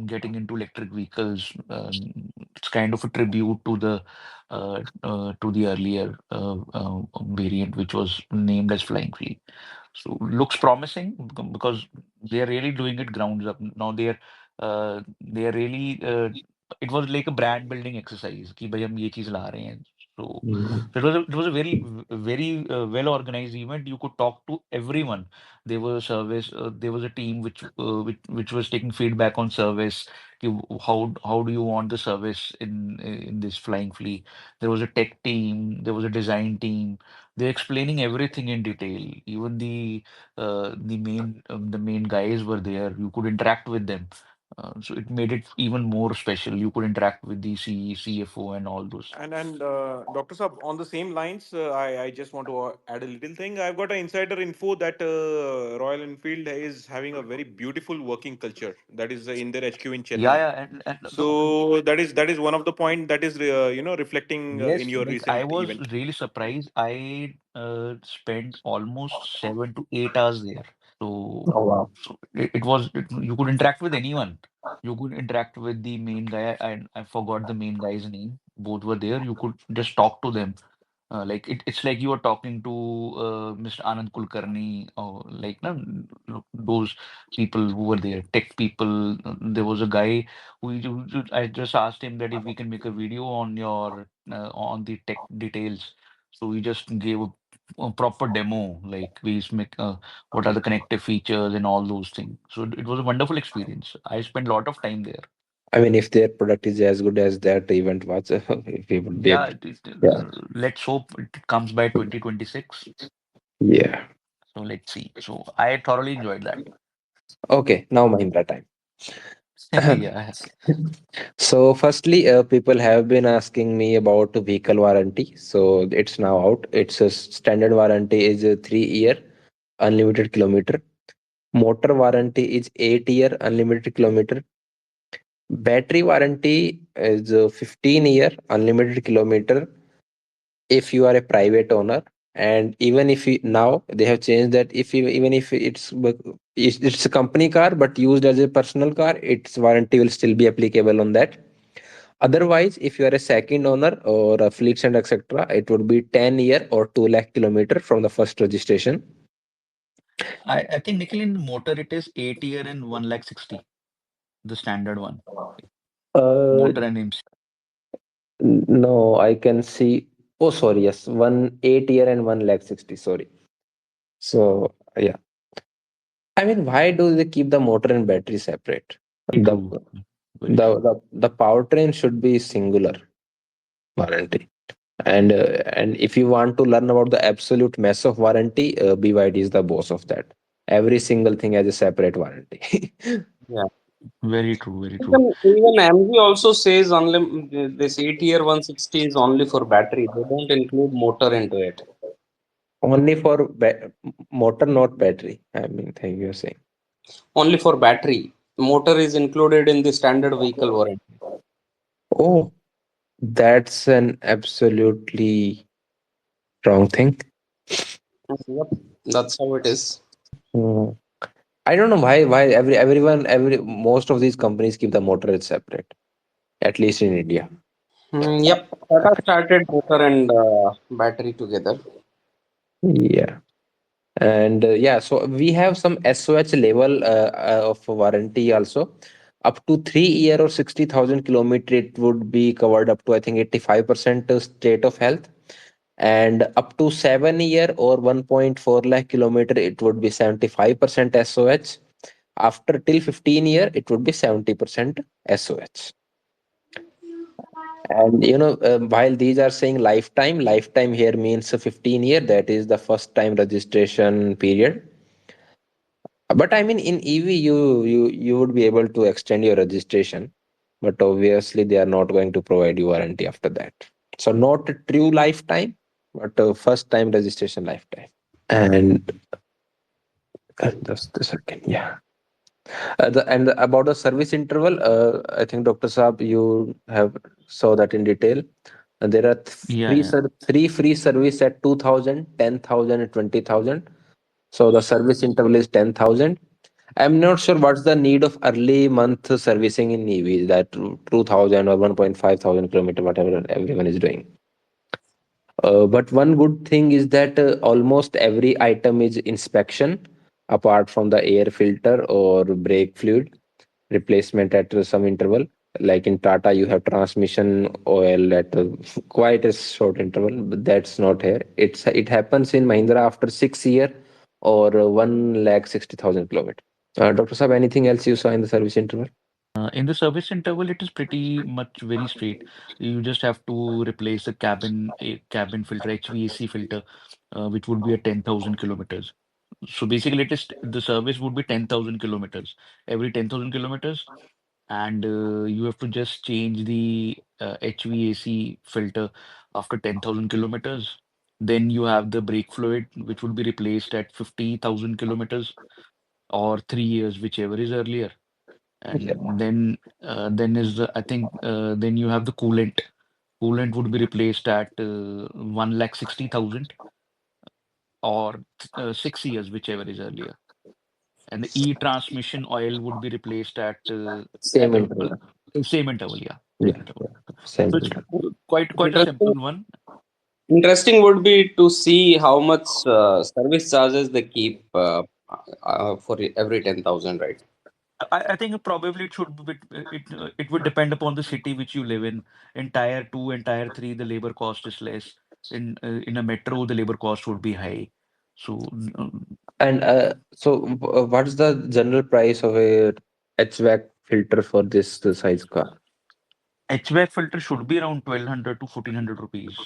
getting into electric vehicles. It's kind of a tribute to the earlier variant, which was named as Flying Flea. So looks promising because they are really doing it grounds up. Now they are really it was like a brand building exercise कि भाई हम ये चीज ला रहे हैं. So Mm. it was a very well organized event. You could talk to everyone. There was a service. There was a team which was taking feedback on service. How do you want the service in this flying flea? There was a tech team. There was a design team. They're explaining everything in detail. Even the main guys were there. You could interact with them. So it made it even more special. You could interact with the CFO and all those. And Dr. Saab, on the same lines, I just want to add a little thing. I've got an insider info that Royal Enfield is having a very beautiful working culture that is in their HQ in Yeah, Chennai. yeah, and So that is one of the point that is reflecting in yes, your like I recent was event. really surprised. I spent almost 7 to 8 hours there. Oh wow. You could interact with anyone. You could interact with the main guy. I forgot the main guy's name. Both were there. You could just talk to them. Like it's like you are talking to Mr. Anand Kulkarni or like no, those people who were there, tech people. There was a guy I just asked him that if we can make a video on your on the tech details. So we just gave a proper demo, like we just make what are the connective features and all those things. So it was a wonderful experience. I spent a lot of time there. I mean, if their product is as good as that event was, we would be able. Yeah, Yeah. let's hope it comes by 2026. Yeah. So let's see. So I thoroughly enjoyed that. Okay. Now Mahindra time. Yeah. So, firstly, people have been asking me about vehicle warranty. So it's now out. It's a standard warranty is a 3 year unlimited kilometer. Motor warranty is 8 year unlimited kilometer. Battery warranty is 15 year unlimited kilometer if you are a private owner. And even if you, now they have changed that if you, even if it's a company car but used as a personal car, its warranty will still be applicable on that. Otherwise, if you are a second owner or a fleets and etc., it would be 10 year or 2 lakh kilometer from the first registration. I think Nikhil in motor it is 8 year and 1 lakh 60, the standard one. Uh, Motor and MC. no, I can see. Oh, sorry. Yes, 1 8 year and 1 lakh 60. Sorry. So yeah, I mean, why do they keep the motor and battery separate? Very The true. Very the true. the, the powertrain should be singular warranty. And if you want to learn about the absolute mess of warranty, BYD is the boss of that. Every single thing has a separate warranty. Yeah. Very true, very true. Even MG also says only this 8 year 160 is only for battery. They don't include motor into it. Only for motor, not battery. I mean, thing you're saying. Only for battery. Motor is included in the standard vehicle warranty. Oh, that's an absolutely wrong thing. Yep. That's how it is. Hmm. I don't know why every most of these companies keep the motor separate, at least in India. Yep. Tata started motor and battery together. Yeah. And yeah, so we have some SOH level of warranty also. Up to 3 year or 60,000 kilometer, it would be covered up to I think 85% state of health. And up to 7 year or 1.4 lakh kilometer, it would be 75% SOH. After till 15 year, it would be 70% SOH. And while these are saying lifetime, lifetime here means a 15 year. That is the first time registration period. But I mean, in EV, you would be able to extend your registration, but obviously they are not going to provide you warranty after that. So not a true lifetime, but a first time registration lifetime. And just a second, yeah. About the service interval, I think Dr. Saab, you have saw that in detail. There are Yeah, yeah. three free service at 2,000, 10,000, and 20,000. So the service interval is 10,000. I'm not sure what's the need of early month servicing in EV, that 2,000 or 1.5 thousand kilometer, whatever everyone is doing. But one good thing is that almost every item is inspection, apart from the air filter or brake fluid replacement at some interval. Like in Tata, you have transmission oil at quite a short interval, but that's not here. It happens in Mahindra after 6 year or 1,60,000 kilometer. Dr. Saab, anything else you saw in the service interval? In the service interval, it is pretty much very straight. You just have to replace a cabin filter, HVAC filter, which would be at 10,000 kilometers. So basically, the service would be 10,000 kilometers. Every 10,000 kilometers, and you have to just change the HVAC filter after 10,000 kilometers. Then you have the brake fluid, which would be replaced at 50,000 kilometers or 3 years, whichever is earlier. Yeah, And then is the I think then you have the coolant. Coolant would be replaced at 1,60,000 or 6 years, whichever is earlier. And the e-transmission oil would be replaced same at a interval. same interval, yeah, same Yeah, interval. yeah, same So it's interval. quite a simple Interesting. one. Interesting would be to see how much service charges they keep for every 10,000, right? I think probably it should be it would depend upon the city which you live in. In tier two and tier three, the labor cost is less. In a metro, the labor cost would be high. So And what's the general price of a HVAC filter for this size car? HVAC filter should be around 1,200 to 1,400 rupees,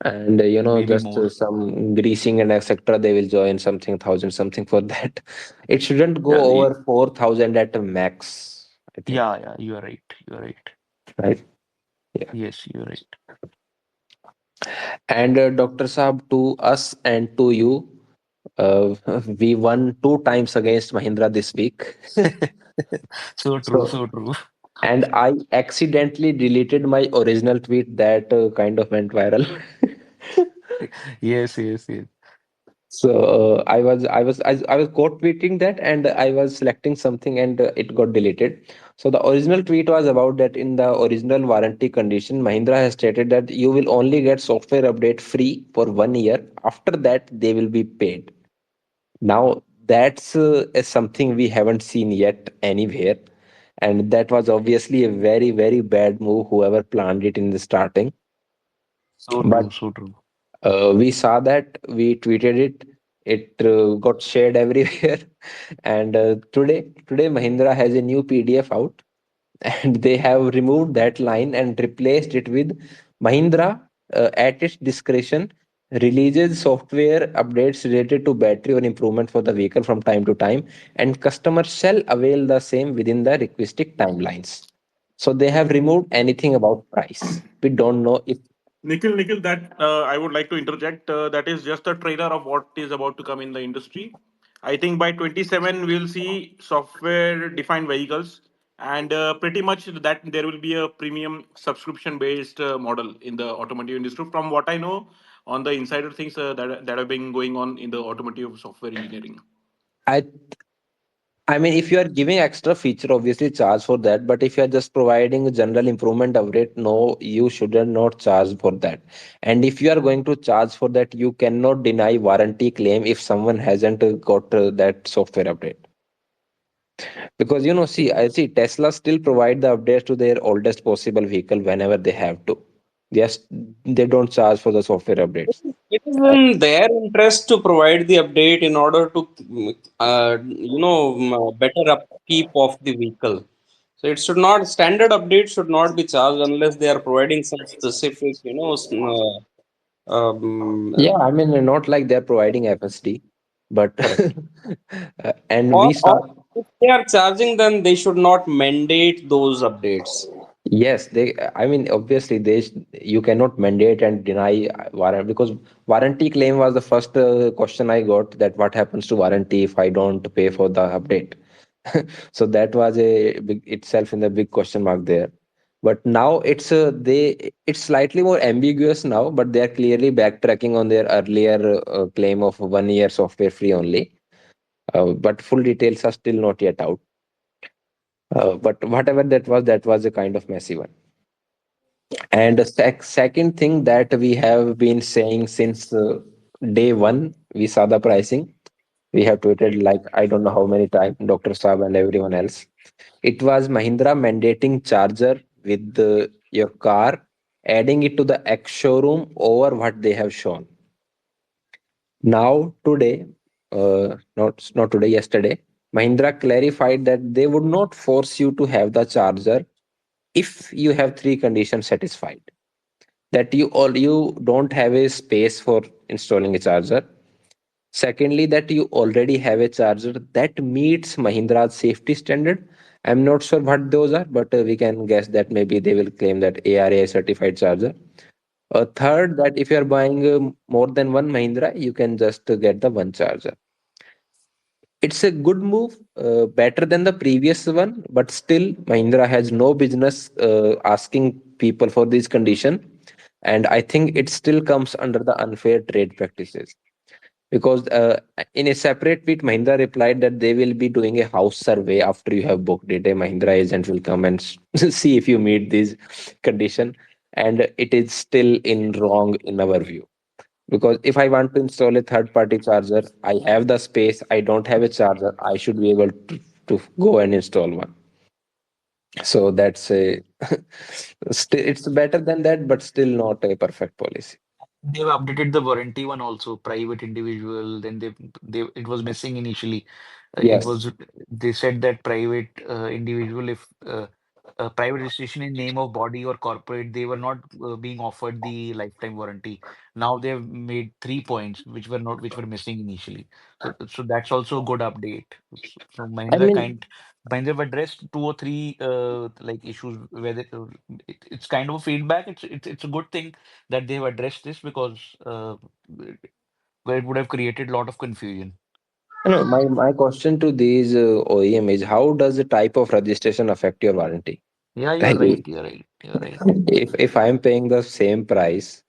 And maybe just more. some greasing and etc. They will join something thousand something for that. It shouldn't go Yeah, over 4,000 at a max, I think. yeah, you are right. You are right. Right? Yeah. Yes, you are right. And Dr. Saab, to us and to you, uh, we won two times against Mahindra this week. So true, So, so true. and I accidentally deleted my original tweet that kind of went viral. Yes, yes, yes. So I was quote tweeting that, and I was selecting something, and it got deleted. So the original tweet was about that in the original warranty condition, Mahindra has stated that you will only get software update free for 1 year. After that, they will be paid. Now that's is something we haven't seen yet anywhere, and that was obviously a very bad move. Whoever planned it in the starting, So but true, so true. we saw that, we tweeted it, it got shared everywhere. And today Mahindra has a new PDF out, and they have removed that line and replaced it with Mahindra. at its discretion, releases software updates related to battery or improvement for the vehicle from time to time, and customers shall avail the same within the requested timelines. So they have removed anything about price. We don't know if. Nikhil, that I would like to interject. That is just a trailer of what is about to come in the industry. I think by 27 we'll see software-defined vehicles, and pretty much that there will be a premium subscription-based model in the automotive industry. From what I know, on the insider things that have been going on in the automotive software engineering. I I mean, if you are giving extra feature, obviously charge for that. But if you are just providing a general improvement upgrade, no, you should not charge for that. And if you are going to charge for that, you cannot deny warranty claim if someone hasn't got that software update. Because see, I see Tesla still provide the updates to their oldest possible vehicle whenever they have to. Yes, they don't charge for the software updates. It is in their interest to provide the update in order to, better upkeep of the vehicle. So it should not standard update should not be charged unless they are providing some specific, Yeah, I mean, not like they're providing FSD, but correct. and we Or start. if they are charging, then they should not mandate those updates. Yes, they. I mean, obviously, you cannot mandate and deny warranty because warranty claim was the first question I got. That what happens to warranty if I don't pay for the update? So that was a big itself in the big question mark there. But now it's slightly more ambiguous now, but they are clearly backtracking on their earlier claim of 1 year software free only. But full details are still not yet out. But whatever that was a kind of messy one. And the second thing that we have been saying since day one, we saw the pricing. We have tweeted like I don't know how many times, Dr. Saab and everyone else. It was Mahindra mandating charger with your car, adding it to the X showroom over what they have shown. Now today, not today, yesterday, Mahindra clarified that they would not force you to have the charger if you have three conditions satisfied, that you don't have a space for installing a charger. Secondly, that you already have a charger that meets Mahindra's safety standard. I'm not sure what those are, but we can guess that maybe they will claim that ARA certified charger. Third, that if you are buying more than one Mahindra, you can just get the one charger. It's a good move, better than the previous one, but still Mahindra has no business asking people for this condition, and I think it still comes under the unfair trade practices. Because in a separate tweet, Mahindra replied that they will be doing a house survey after you have booked it. A Mahindra agent will come and see if you meet this condition, and it is still in wrong in our view. Because if I want to install a third party charger, I have the space, I don't have a charger, I should be able to go and install one. So that's a it's better than that, but still not a perfect policy. They've updated the warranty one also, private individual. Then they it was missing initially. It Yes. was they said that private individual, if private registration in name of body or corporate, they were not being offered the lifetime warranty. Now they've made 3 points which were missing initially. So that's also a good update. So I mean, Mahindra have addressed two or three like issues where it's kind of a feedback. It's a good thing that they've addressed this because where it would have created a lot of confusion. no, my question to these OEM is how does the type of registration affect your warranty? Yeah, you're Like right. You're right. You're right. if I'm paying the same price,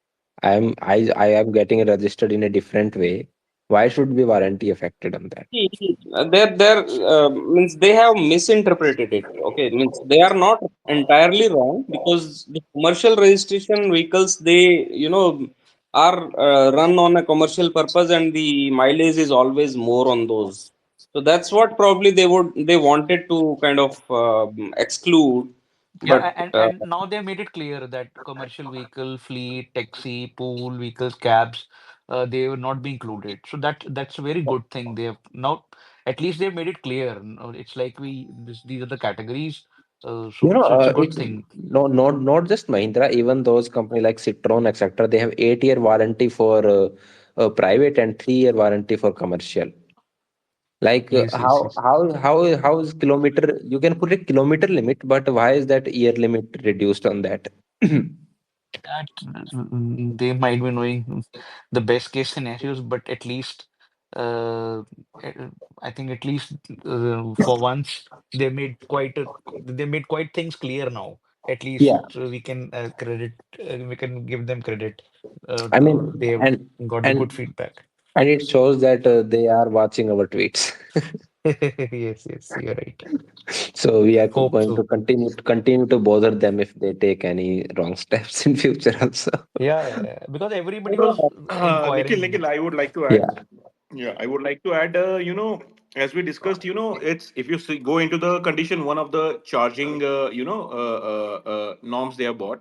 I am getting it registered in a different way. Why should be warranty affected on that? See, they're means they have misinterpreted it. Okay, means they are not entirely wrong because the commercial registration vehicles they are run on a commercial purpose and the mileage is always more on those. So that's what probably they wanted to kind of exclude, Yeah, but and now they made it clear that commercial vehicle, fleet, taxi, pool vehicles, cabs, they will not be included. So that's a very good thing. They have now at least they've made it clear. It's like these are the categories. So it's a good It thing. no, not just Mahindra, even those company like Citron, etc. They have 8 year warranty for private and 3 year warranty for commercial. Like Yes, yes, yes. how is kilometer? You can put a kilometer limit, but why is that year limit reduced on that? That they might be knowing the best case scenarios, but at least uh, uh, I think at least for once they made quite things clear now. At Yeah, least we can we can give them credit. I mean, They have and got the good and feedback. and it shows that they are watching our tweets. Yes, yes, you're right. So we are Hope going to so. continue to bother them if they take any wrong steps in future also. Yeah, yeah, yeah. Because everybody was Nikhil, inquiring. I would like to add. Yeah, Yeah, I would like to add. As we discussed, it's if you see, go into the condition one of the charging, norms they have bought.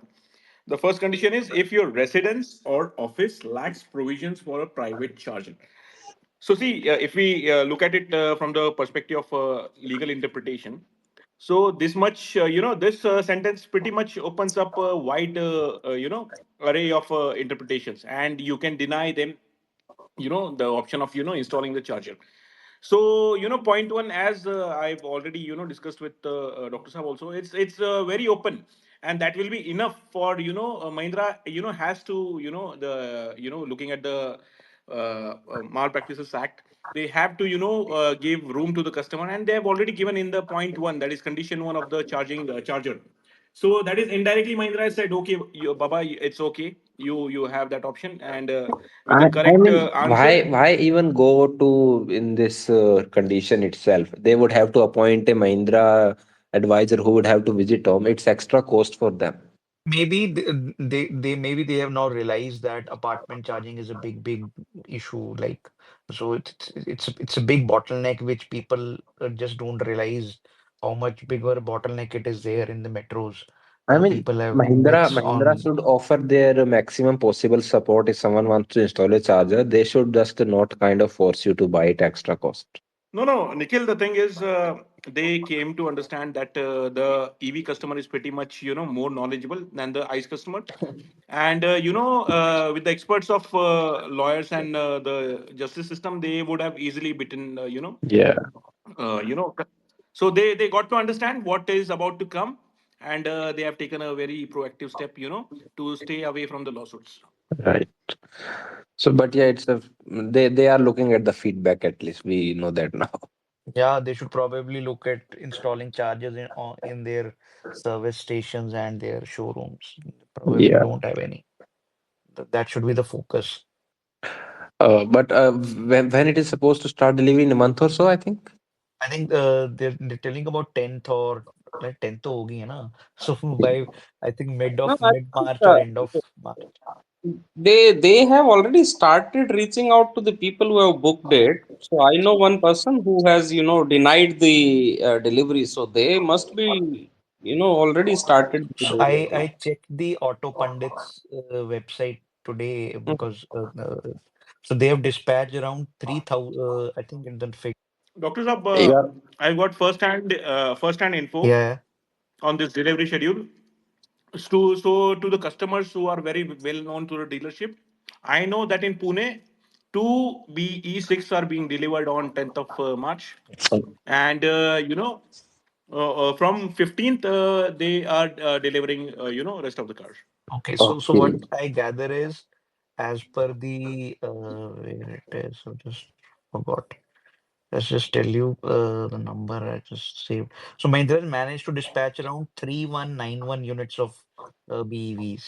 The first condition is if your residence or office lacks provisions for a private charging. So, see, if we look at it from the perspective of legal interpretation, so this much, this sentence pretty much opens up a wide, array of interpretations, and you can deny them, the option of, installing the charger. So, point one, as I've already, discussed with Dr. Saab also, it's very open, and that will be enough for, Mahindra, has to, the, looking at the Malpractices Act, they have to, give room to the customer, and they have already given in the point one, that is condition one of the charging charger. So that is indirectly Mahindra has said, okay, Baba, it's okay. You have that option, and with the I correct mean, answer. why even go to in this condition itself? They would have to appoint a Mahindra advisor who would have to visit home. It's extra cost for them. Maybe they maybe they have now realized that apartment charging is a big issue. Like, so it's a big bottleneck which people just don't realize how much bigger bottleneck it is there in the metros. I mean, People have Mahindra myths Mahindra on. should offer their maximum possible support if someone wants to install a charger. They should just not kind of force you to buy it extra cost. No, no, Nikhil. The thing is, they came to understand that the EV customer is pretty much, more knowledgeable than the ICE customer, and with the experts of lawyers and the justice system, they would have easily beaten, Yeah, uh, you know. So they got to understand what is about to come, and they have taken a very proactive step, to stay away from the lawsuits. right. So, but yeah, it's a they are looking at the feedback at least. We know that now. Yeah, they should probably look at installing chargers in their service stations and their showrooms. Probably Yeah. don't have any. That should be the focus. But when it is supposed to start delivery in a month or so, I think. I think they're telling about 10th or like 10th to hogi hai na. So by I think No, I mid think March or end of March. they have already started reaching out to the people who have booked it. So I know one person who has denied the delivery. So they must be already started the So delivery. I checked the Auto Pundits website today because so they have dispatched around 3,000 I think in the figure. Doctor Saab, Yeah. I've got first hand info Yeah. on this delivery schedule. So to the customers who are very well known to the dealership, I know that in Pune, two BE6 are being delivered on 10th of March, and from 15th they are delivering rest of the cars. Okay, so what Okay. I gather is as per the where it is, I just forgot. Let's just tell you the number I just saved. So Mahindra has managed to dispatch around 3191 units of BEVs.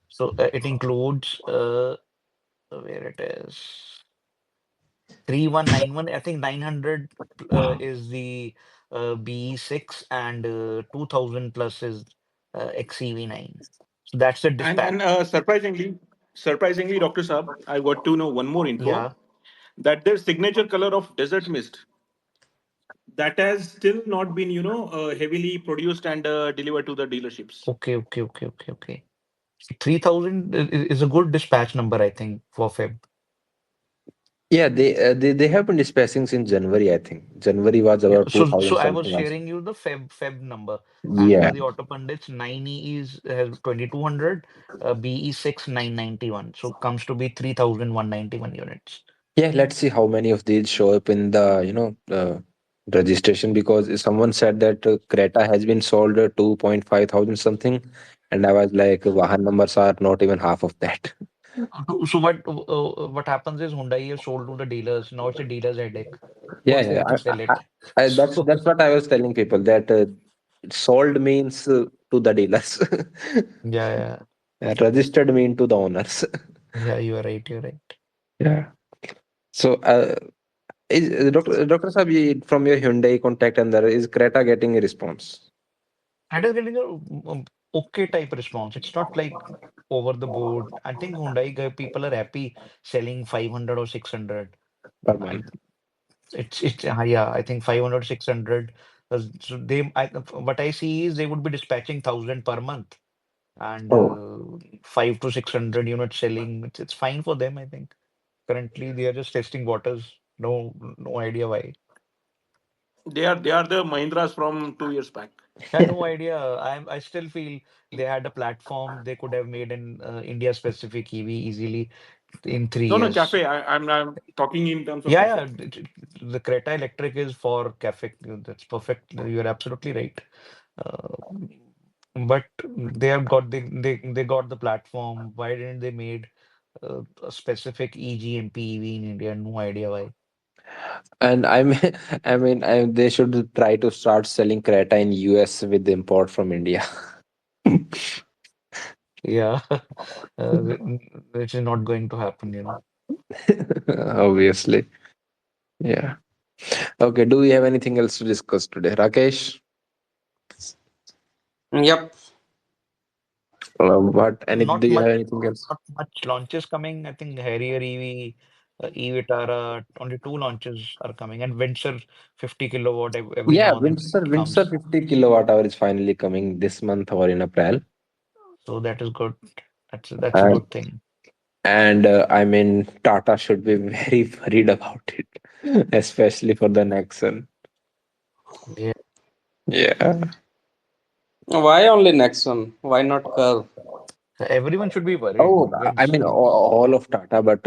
So it includes where it is 3191. I think 900 is the BE6 and 2000 plus is XEV9. So that's the And dispatch. surprisingly, Doctor Saab, I got to know one more info Yeah. that their signature color of desert mist that has still not been heavily produced and delivered to the dealerships. Okay. 3000 is a good dispatch number, I think, for Feb. Yeah, they have been dispatching since January, I think. January was Yeah, about so 2000 I was something last. sharing you the Feb number. As per Yeah. the auto pundits, 9E is has 2200, BE 6 991. So comes to be 3191 units. Yeah, let's see how many of these show up in the, registration, because someone said that Creta has been sold 2.5 thousand something, and I was like, Vahan numbers are not even half of that. So what happens is Hyundai is sold to the dealers. Now it's a dealer's headache. Yeah, Who's yeah. there to sell it? That's So that's what I was telling people, that sold means to the dealers. yeah, yeah, Registered mean to the owners. yeah, you are right. You're right. Yeah. So, Dr. Saab, from your Hyundai contact, and there is Creta getting a response That is getting a okay type response. It's not like over the board. I think people are happy selling 500 or 600. per I month? it's yeah, I think 500 600. So what I see is they would be dispatching 1,000 per month and Oh, 5 to 600 units selling. It's fine for them, I think. Currently, they are just testing waters. No idea why. They are the Mahindras from 2 years back. Yeah, no idea. I still feel they had a platform they could have made an India specific EV easily in three No, no, years. cafe. I'm talking in terms of Yeah, cafe. yeah. The Creta Electric is for cafe. That's perfect. You're absolutely right. Uh, but they have got they got the platform. Why didn't they made a specific EGMP EV in India? No idea why. and I mean, they should try to start selling Creta in US with import from India. Yeah, which is not going to happen, you know. Obviously. Yeah. Okay. Do we have anything else to discuss today, Rakesh? Yep. What? Any? Not Do you much, have anything else? not much launches coming. I think Harrier EV, EV Tara, only two launches are coming, and Windsor 50 kilowatt every Yeah, now and then it Windsor comes. 50 kilowatt hour is finally coming this month or in April. So that is good. That's a good thing. And Tata should be very worried about it, especially for the next one. Yeah, Yeah. Why only next one? Why not Curve? so everyone should be worried. Oh, all of Tata, but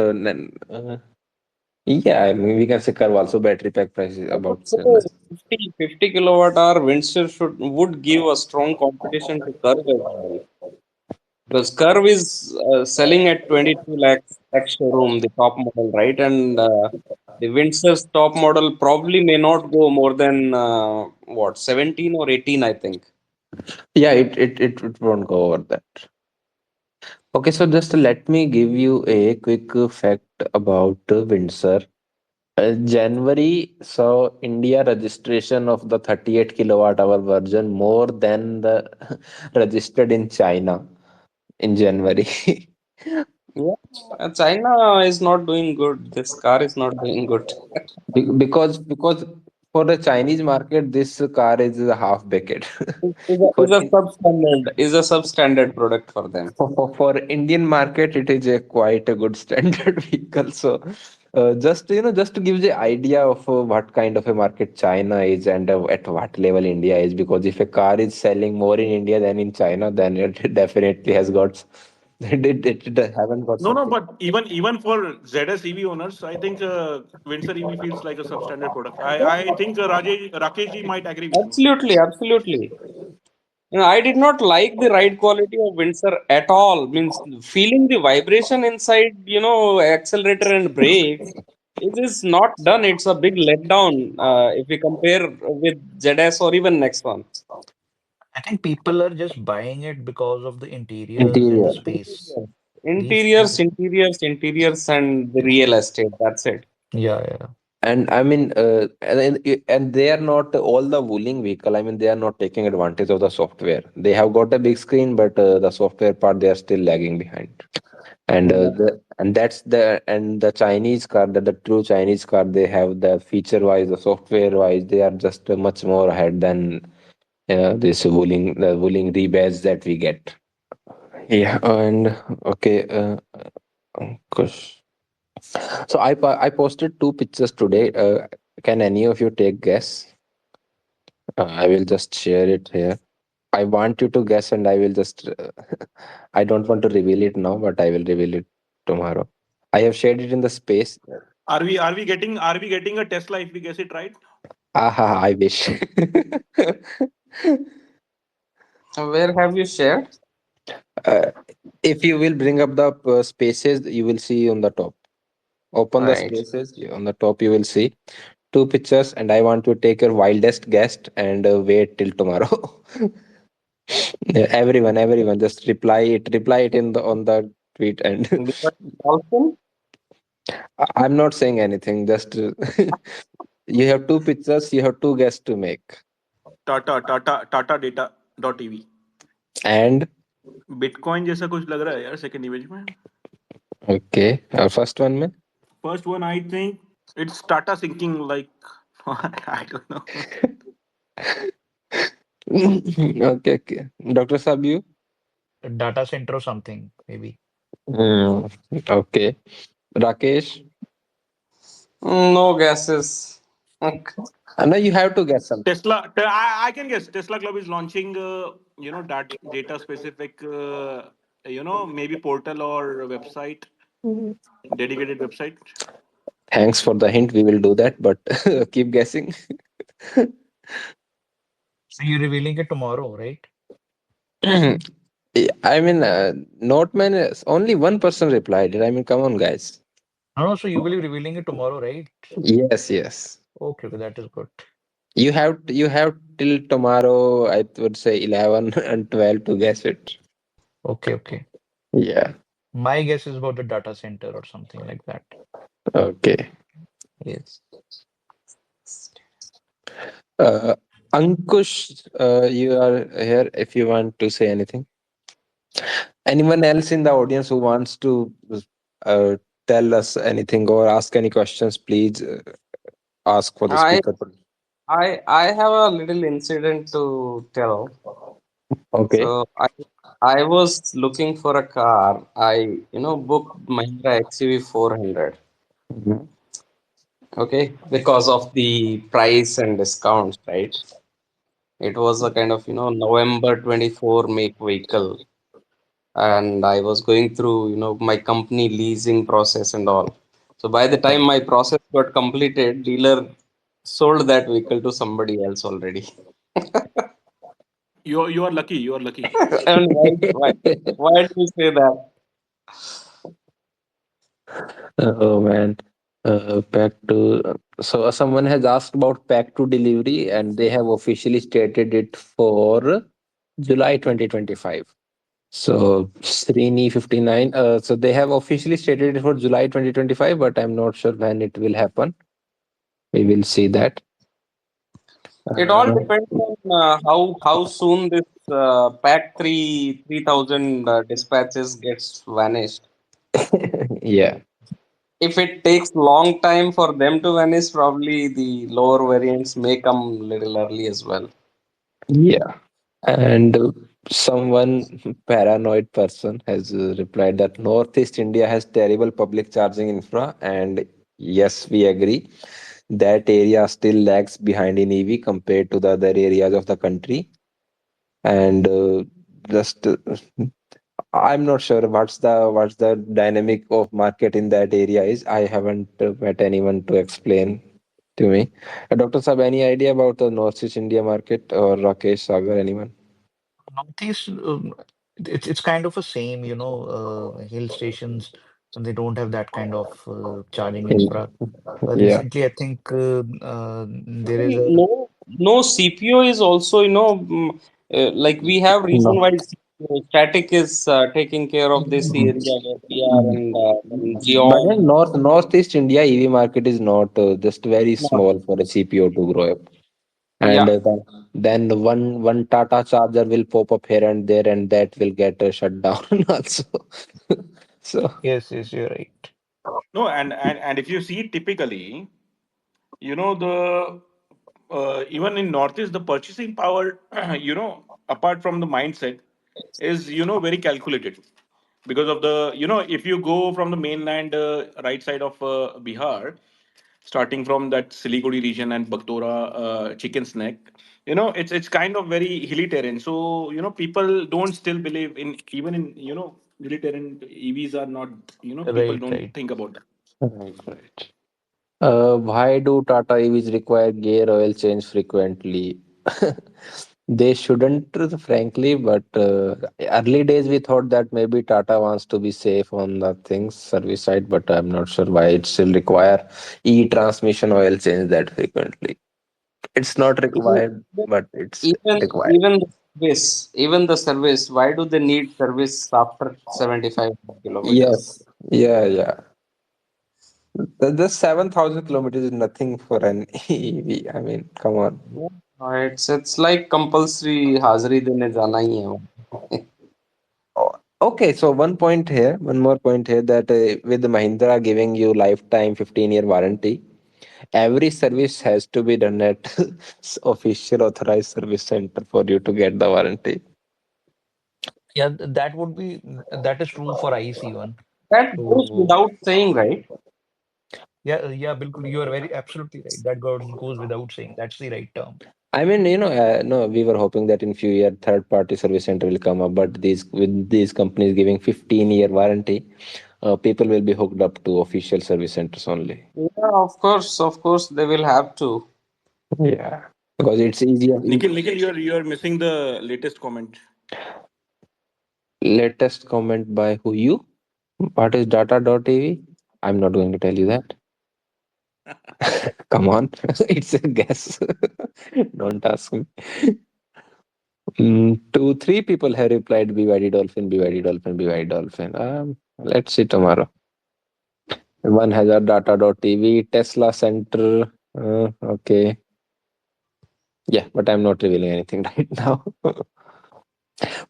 yeah, we can say Curve also battery pack price is I would about say 50 kilowatt hour Windsor would give a strong competition to Curve as well. Because Curve is selling at 22 lakhs ex showroom, the top model, right? And the Windsor's top model probably may not go more than what, 17 or 18, I think. yeah, it won't go over that. Okay, so just let me give you a quick fact about Windsor. January saw India registration of the 38 kilowatt hour version more than the registered in China in January. Yeah, China is not doing good. This car is not doing good. Because for the Chinese market, this car is a half baked. Is for a substandard product for them. for Indian market, it is a quite a good standard vehicle. So, just to give the idea of what kind of a market China is and at what level India is, because if a car is selling more in India than in China, then it definitely has got it haven't got No, no, something. but even for ZS EV owners, I think Windsor EV feels like a substandard product. I think Rakesh ji might agree with me. Absolutely, absolutely. I did not like the ride quality of Windsor at all. Means feeling the vibration inside, accelerator and brakes. It is not done. It's a big letdown if we compare with ZS or even next one. I think people are just buying it because of the interiors and the Interior. space. Interiors, interiors, interiors, and the real estate. That's it. Yeah, yeah. And and they are not all the Wuling vehicle. I mean, they are not taking advantage of the software. They have got a big screen, but the software part they are still lagging behind. And Yeah. the Chinese car, the true Chinese car, they have the feature wise, the software wise, they are just much more ahead than the Wuling rebadge that we get. Yeah, and okay, Kush. So I posted two pictures today. Can any of you take guess? I will just share it here. I want you to guess, and I will just. I don't want to reveal it now, but I will reveal it tomorrow. I have shared it in the space. Are we getting a Tesla if we guess it right? Aha, I wish. Where have you shared? uh, if you will bring up the spaces, you will see on the top. Open the Right. spaces on the top. You will see two pictures, and I want to take your wildest guess and wait till tomorrow. Yeah, everyone, just reply it in the on the tweet, and Because dolphin? I'm not saying anything. Just you have two pictures, you have two guests to make, Tata Data .ev. and bitcoin जैसा कुछ लग रहा है यार second image में. okay, first one, man. First one, I think it's Tata sinking like I don't know. Okay. Doctor Sab, you? A data center or something, maybe. Mm, okay. Rakesh, No guesses. Okay. no, you have to guess something. I can guess. Tesla Club is launching, that data specific, maybe portal or website, dedicated website. Thanks for the hint. We will do that, but keep guessing. So you're revealing it tomorrow, right? I mean, Noteman, only one person replied it. I mean, come on, guys. No, no, so you will be revealing it tomorrow, right? Yes. Okay, okay, that is good. You have till tomorrow. I would say 11 and 12 to guess it. Okay, okay. Yeah. My guess is about the data center or something like that. Okay. Yes. Uh, Ankush, you are here. If you want to say anything. Anyone else in the audience who wants to uh, tell us anything or ask any questions, please ask for the I speaker. I have a little incident to tell. Okay. So I was looking for a car. I booked Mahindra XUV 400. Mhm. Okay, because of the price and discounts, right? It was a kind of November 24 make vehicle, and I was going through my company leasing process and all. So by the time my process got completed, dealer sold that vehicle to somebody else already. You are lucky. You are lucky. And why do you say that? Oh man. Pack to so someone has asked about pack to delivery, and they have officially stated it for July 2025. So Srini 59. So they have officially stated it for July 2025, but I'm not sure when it will happen. We will see that. It all Uh, depends on how soon this pack 3000 dispatches gets vanished. yeah. If it takes long time for them to vanish, probably the lower variants may come little early as well. Yeah. And someone paranoid person has replied that Northeast India has terrible public charging infra, and yes, we agree. That area still lags behind in EV compared to the other areas of the country. And just I'm not sure what's the dynamic of market in that area is. I haven't met anyone to explain to me. Dr. Saab, any idea about the Northeast India market, or Rakesh, Sagar, anyone? Northeast, it's kind of a same, hill stations, and they don't have that kind of charging infra. Yeah. Recently, I think there is a No CPO is also like we have region No. wide CPO. Static is taking care of this area where we are, Mm. and then But in Geom. Northeast India, EV market is not just very small for a CPO to grow up. And Yeah, then one Tata charger will pop up here and there, and that will get shut down also. So yes, yes, you're right. No, and if you see typically, the even in Northeast, the purchasing power, apart from the mindset, is very calculated. because of the, if you go from the mainland right side of Bihar, starting from that Siliguri region and Baktora chicken's neck, it's kind of very hilly terrain. So people don't still believe in, even in hilly terrain, EVs are not, people Right, don't right. think about that. Right, right. Why do Tata EVs require gear oil change frequently? They shouldn't, frankly, but early days we thought that maybe Tata wants to be safe on the things service side, but I'm not sure why it still require e-transmission oil change that frequently. It's not required, but it's Even required. even the even the service, why do they need service after 75 kilometers? Yes. Yeah, yeah. The 7,000 kilometers is nothing for an EV. I mean, come on. It's like compulsory हाजिरी देने जाना ही है वहाँ। Oh, okay, so one more point here that with Mahindra giving you lifetime 15-year warranty, every service has to be done at official authorized service center for you to get the warranty. Yeah, that would be that is true for IC one. That goes So without saying, right? yeah, yeah, Bilkul, you are very absolutely right. That goes without saying. That's the right term. I mean, no, we were hoping that in few years third-party service center will come up, but these companies giving 15-year warranty, people will be hooked up to official service centers only. Yeah, of course, they will have to. Yeah, because it's easier. Nikhil, you're missing the latest comment. Latest comment by who you? What is data.tv? I'm not going to tell you that. Come on, it's a guess. Don't ask me. Two, three people have replied BYD Dolphin, BYD Dolphin, BYD Dolphin. Let's see tomorrow. One has a data.tv, Tesla Center. Okay. Yeah, but I'm not revealing anything right now.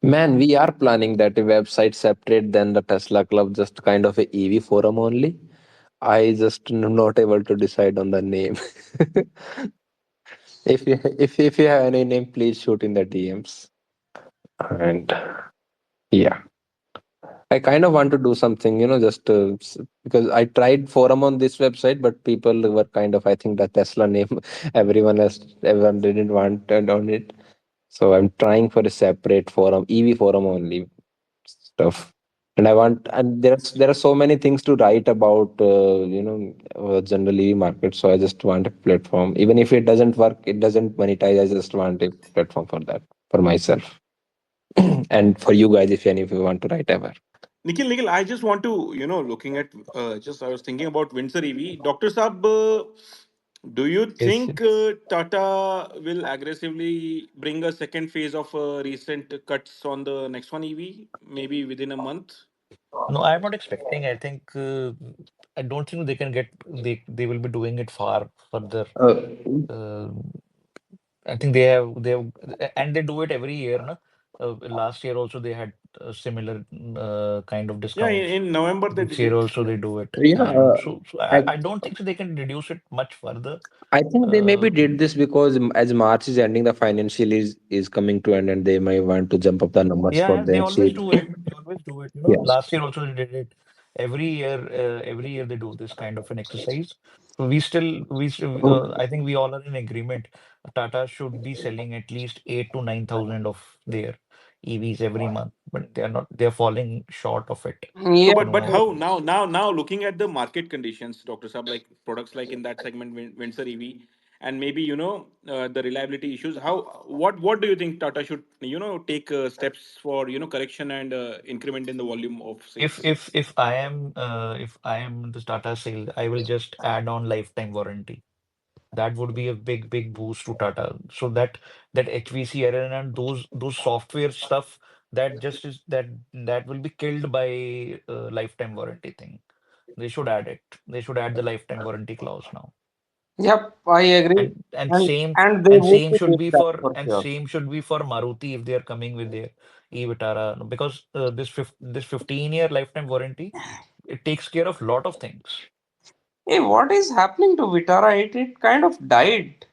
Man, we are planning that a website separate than the Tesla Club, just kind of a EV forum only. I just not able to decide on the name. If you have any name, please shoot in the DMs. And yeah, I kind of want to do something, just because I tried forum on this website, but people were kind of, I think the Tesla name, everyone didn't want it on it. So I'm trying for a separate forum, EV forum only stuff. And I want, and there are so many things to write about, general EV market. So I just want a platform. Even if it doesn't work, it doesn't monetize. I just want a platform for that, for myself, and for you guys if you want to write ever. Nikhil, I just want to, looking at, just I was thinking about Windsor EV. Dr. Saab, do you Yes, think yes. Tata will aggressively bring a second phase of recent cuts on the next one EV, maybe within a month? No, I'm not expecting. I think I don't think they can get they will be doing it far further. Uh, Uh, I think they have and they do it every year, no? Last year also they had similar kind of Yeah, discounts. in November they This did year it. also Yeah. they do it, yeah, and so I, I don't think so they can reduce it much further. I think they maybe Uh, did this because as March is ending, the financial is coming to end, and they might want to jump up the numbers Yeah, for yeah, they their always seat. do it. They always do it. You know, Yes. last year also they did it. Every year they do this kind of an exercise. So we still, I think we all are in agreement. Tata should be selling at least 8 to 9,000 of their EVs every month, but they are not. They are falling short of it. So, Yeah, I but don't know. how now looking at the market conditions, Doctor Saab, like products like in that segment, Windsor EV, and maybe the reliability issues. What do you think Tata should take steps for correction and increment in the volume of sales? If I am the Tata sale, I will just add on lifetime warranty. That would be a big boost to Tata. So that HVC error and those software stuff that just is that will be killed by lifetime warranty thing. They should add it. They should add the lifetime warranty clause now. yep, I agree. And And same and they and would same be should doing be that for for and sure. same should be for Maruti if they are coming with their e-Vitara because this 15-year lifetime warranty it takes care of lot of things. Hey, what is happening to Vitara? It kind of died,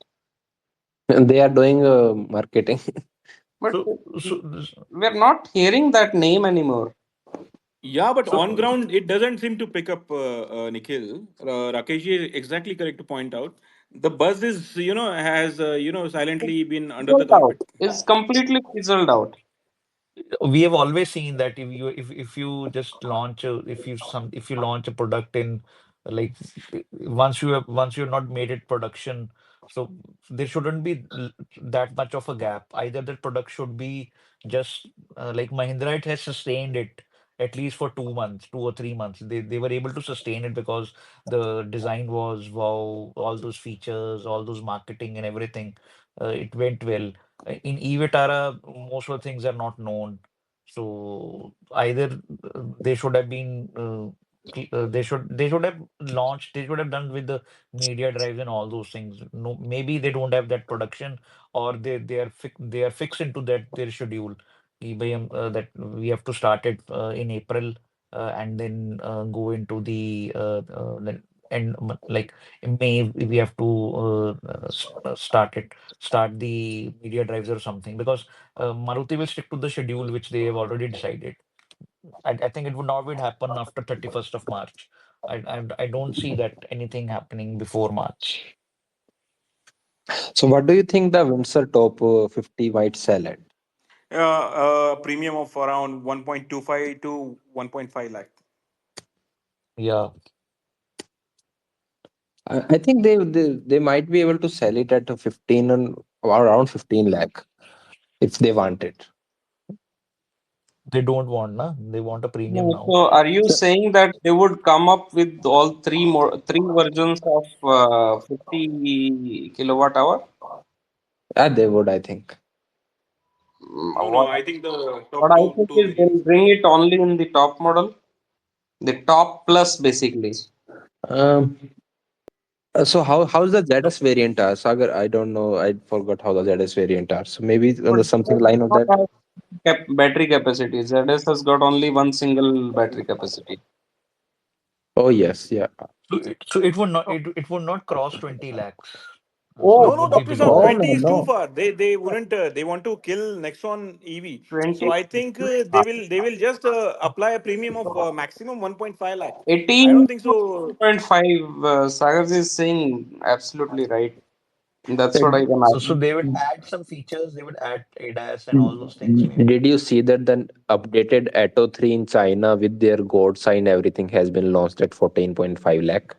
They are doing marketing. but So so we're not hearing that name anymore. Yeah, but on So ground, it doesn't seem to pick up, Nikhil. Rakesh is exactly correct to point out. The buzz is, has, silently been under the Fizzled out. carpet. It's completely fizzled out. we have always seen that if you just launch if you launch a product in like once you've not made it production, so there shouldn't be that much of a gap. Either the product should be just like Mahindra, it has sustained it at least for 2 months, 2 or 3 months. They were able to sustain it because the design was wow, all those features, all those marketing and everything. It went well. In eVitara, most of the things are not known. So either they should have been they should have launched, they should have done with the media drives and all those things. No, maybe they don't have that production, or they are fixed into that their schedule. That we have to start it in April, and then go into the then like in May we have to start the media drives or something, because Maruti will stick to the schedule which they have already decided. I think it would not would happen after 31st of March. I don't see that anything happening before March. So, what do you think the Windsor Top 50 might sell at? Premium of around 1.25 to 1.5 lakh. Yeah, I think they might be able to sell it at a 15 and around 15 lakh if they want it. they don't want, na? They want a premium No, now. so are you So, saying that they would come up with all three versions of 50 kilowatt hour? they would, I think. No, no, What I think the what top I two think two is they'll variants. bring it only in the top model, the top plus basically. Um, so how's the ZS variant are? Sagar, I don't know. I forgot how the ZS variant are. So maybe on But the ZS something line does of not that. have battery capacity. ZS has got only one single battery capacity. Oh yes, yeah. So it would not cross 20 lakhs. So Oh, it No, no, would be Doctor below Saab, Oh that. 20 no is too no. far. They wouldn't. They want to kill Nexon EV. So 20, I think they will just apply a premium of maximum 1.5 lakh. I 18 don't think to so. 1.5. Sagar is saying absolutely right. That's what I can So argue. they would add some features. They would add ADAS and all those things, maybe. Did you see that the updated Atto 3 in China with their gold sign everything has been launched at 14.5 lakh?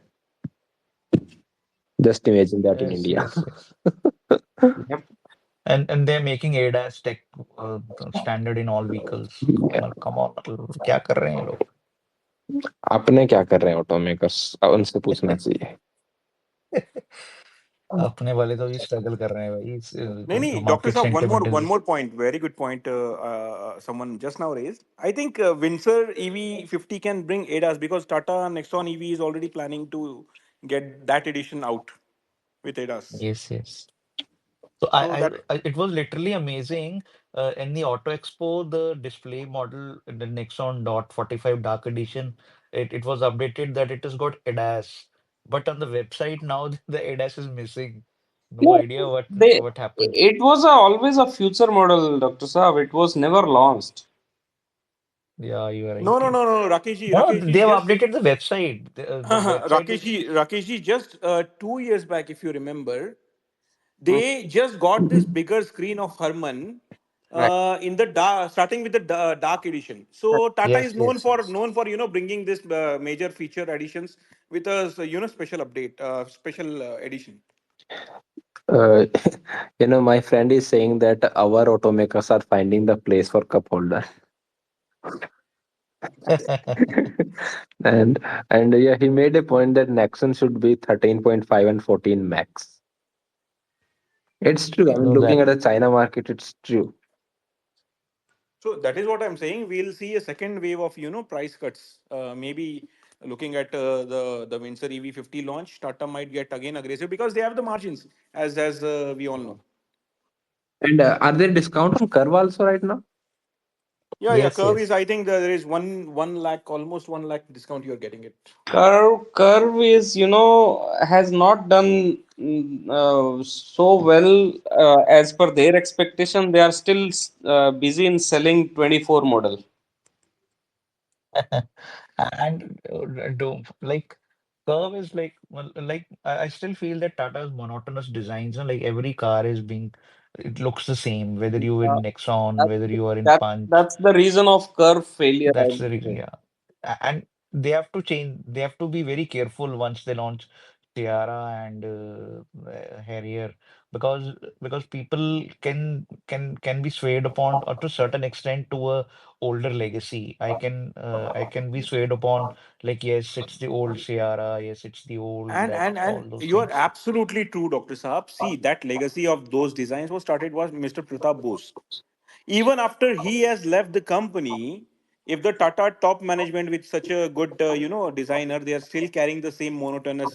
Just imagine that in Yes, India. yes, yes. Yep. And they're making ADAS tech standard in all vehicles. Yeah. Come on, मतलब क्या कर रहे हैं ये लोग? अपने क्या कर रहे हैं ऑटो मेकर्स उनसे पूछना चाहिए. अपने वाले तो भी स्ट्रगल कर रहे हैं भाई. No, no, Doctor Market Saab, sentiment one is more point. Very good point. Someone just now raised. I think Windsor EV50 can bring ADAS because Tata Nexon EV is already planning to get that edition out with ADAS. yes, yes. So So that it was literally amazing. In the Auto Expo, the display model, the Nexon Dot 45 Dark Edition, it was updated that it has got ADAS. But on the website now, the ADAS is missing. No No, idea what they. what happened. It was always a future model, Dr. Saab. It was never launched. Yeah, you are right. no, no, Yeah. no, no, Rakeshji, No, they Rakeshji, have just updated the website. The website is Rakeshji, just 2 years back, if you remember, Hmm. they just got this bigger screen of Herman Right. in the dark, starting with the dark edition. So Tata yes, is yes, yes. known for bringing this major feature additions with a special update, special edition. Uh, my friend is saying that our automakers are finding the place for cup holder. and and yeah, he made a point that Nexon should be 13.5 and 14 max. It's true. I mean, No, looking that at the China market, it's true. So that is what I'm saying. We'll see a second wave of price cuts. Maybe looking at the Windsor EV50 launch, Tata might get again aggressive because they have the margins, as we all know. And are there discount on Curve also right now? Yeah, yeah. yes, Curve yes. is. I think there is one lakh, almost 1 lakh discount. You're getting it. Curve is, has not done so well as per their expectation. They are still busy in selling 24 model. And do like curve is like well, like I still feel that Tata's monotonous designs, like every car is being, it looks the same, whether you Uh, in Nexon, that, whether you are in that Punch. that's the reason of curve failure, I That's would the reason, say. yeah. And they have to change, they have to be very careful once they launch Tiara and Harrier, because people can be swayed upon to a certain extent to a older legacy. I can be swayed upon, like, yes, it's the old Sierra, yes, it's the old that, all And those you are things. absolutely true, Dr. Saab. See, that legacy of those designs was started was Mr. Pratap Bose. Even after he has left the company, if the Tata top management with such a good, designer, they are still carrying the same monotonous,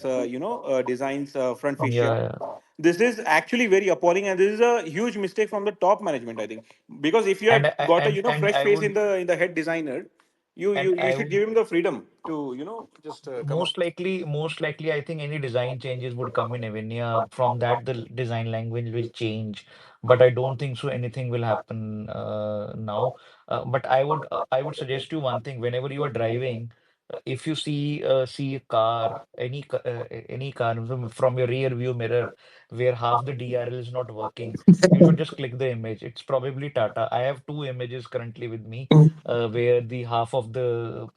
designs, front fascia. Yeah, yeah. This is actually very appalling, and this is a huge mistake from the top management, I think. Because if you have And I, got a and fresh I face would in the head designer, you and you you I should would give him the freedom to just come up. most likely, I think any design changes would come in Avinia. From that, the design language will change. But I don't think so. Anything will happen now. But I would suggest you one thing. Whenever you are driving, if you see a car, any car from your rear view mirror, where half the DRL is not working, you should just click the image. It's probably Tata. I have two images currently with me, where the half of the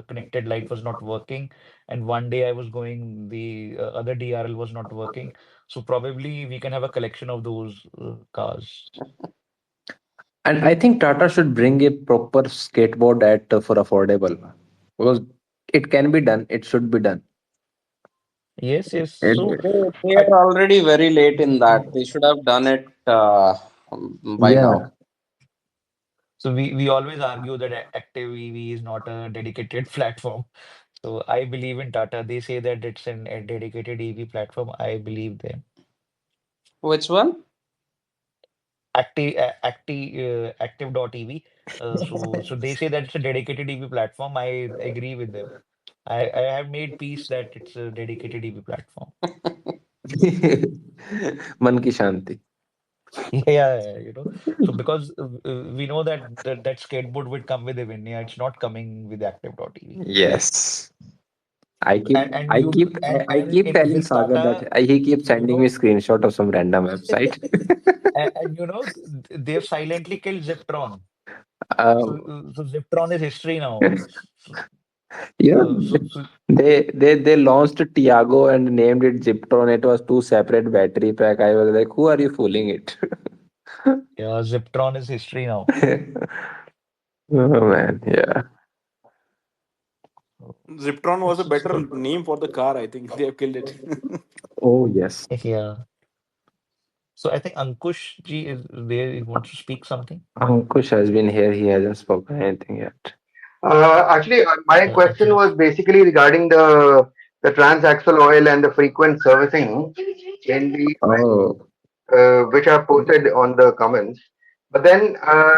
connected light was not working, and one day I was going, the other DRL was not working. So probably we can have a collection of those cars. And I think Tata should bring a proper skateboard at for affordable, because it can be done. It should be done. Yes, yes. So It, They I are already very late in that. They should have done it by yeah. now. so we always argue that active EV is not a dedicated platform. So I believe in Tata. They say that it's a dedicated EV platform. I believe them. Which one? Active.ev. So they say that it's a dedicated EV platform. I agree with them. I have made peace that it's a dedicated EV platform. मन की शांति. Yeah, yeah, So because we know that skateboard would come with Avinia, it's not coming with active.ev. Yes. I keep And I you keep I keep telling with Sagar Tata, that he keeps you sending me know, screenshot of some random website. and they've silently killed Ziptron. So, um, so Ziptron is history now. So, you know, so they launched Tiago and named it Gyptron. It was two separate battery pack. I was like, who are you fooling it? yeah, Ziptron is history now. Oh man, yeah. So, Ziptron was a better name for the car. I think they have killed it. Oh yes. yeah. So I think Ankush ji is there. He wants to speak something. Ankush has been here. He hasn't spoken anything yet. Actually, my question Okay. was basically regarding the transaxle oil and the frequent servicing in the Oh which are posted on the comments. But then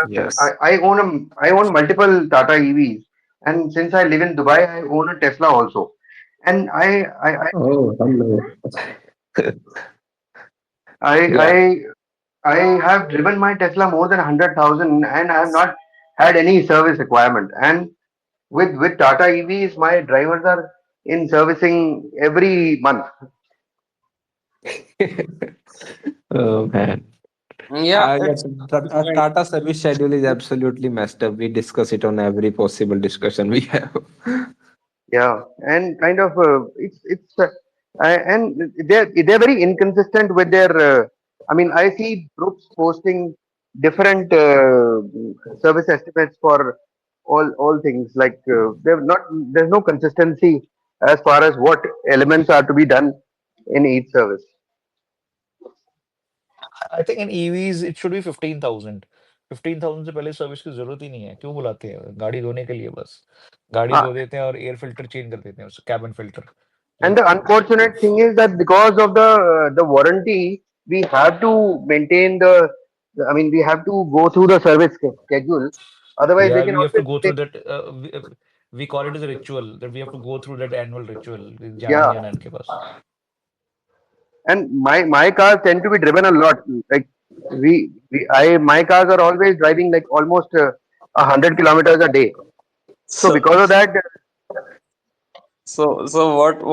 yes. I own multiple Tata EVs, and since I live in Dubai, I own a Tesla also. And Oh hello. I Yeah. I I have driven my Tesla more than 100,000, and I have not had any service requirement. And with Tata EVs, my drivers are in servicing every month. Oh man. Yeah, Yeah, it's different. Tata service schedule is absolutely messed up. We discuss it on every possible discussion we have. Yeah, and kind of and they're very inconsistent with their. I mean, I see groups posting different service estimates for all things. Like they're not. There's no consistency as far as what elements are to be done in each service. I think in EVs it should be 15,000. 15,000 से पहले service की जरूरत ही नहीं है. क्यों बुलाते हैं गाड़ी धोने के लिए बस. गाड़ी Uh, धो देते हैं और एयर फिल्टर चेंज कर देते हैं, उस cabin filter. And Like, the unfortunate thing is that because of the warranty, we have to maintain I mean, we have to go through the service schedule. Otherwise, they yeah, can we have to always go say, through that. We call it as a ritual that we have to go through that annual ritual. जाना ही yeah. जाना है इनके पास. And my cars tend to be driven a lot. Like my cars are always driving like almost 100 kilometers a day. So So because of that, so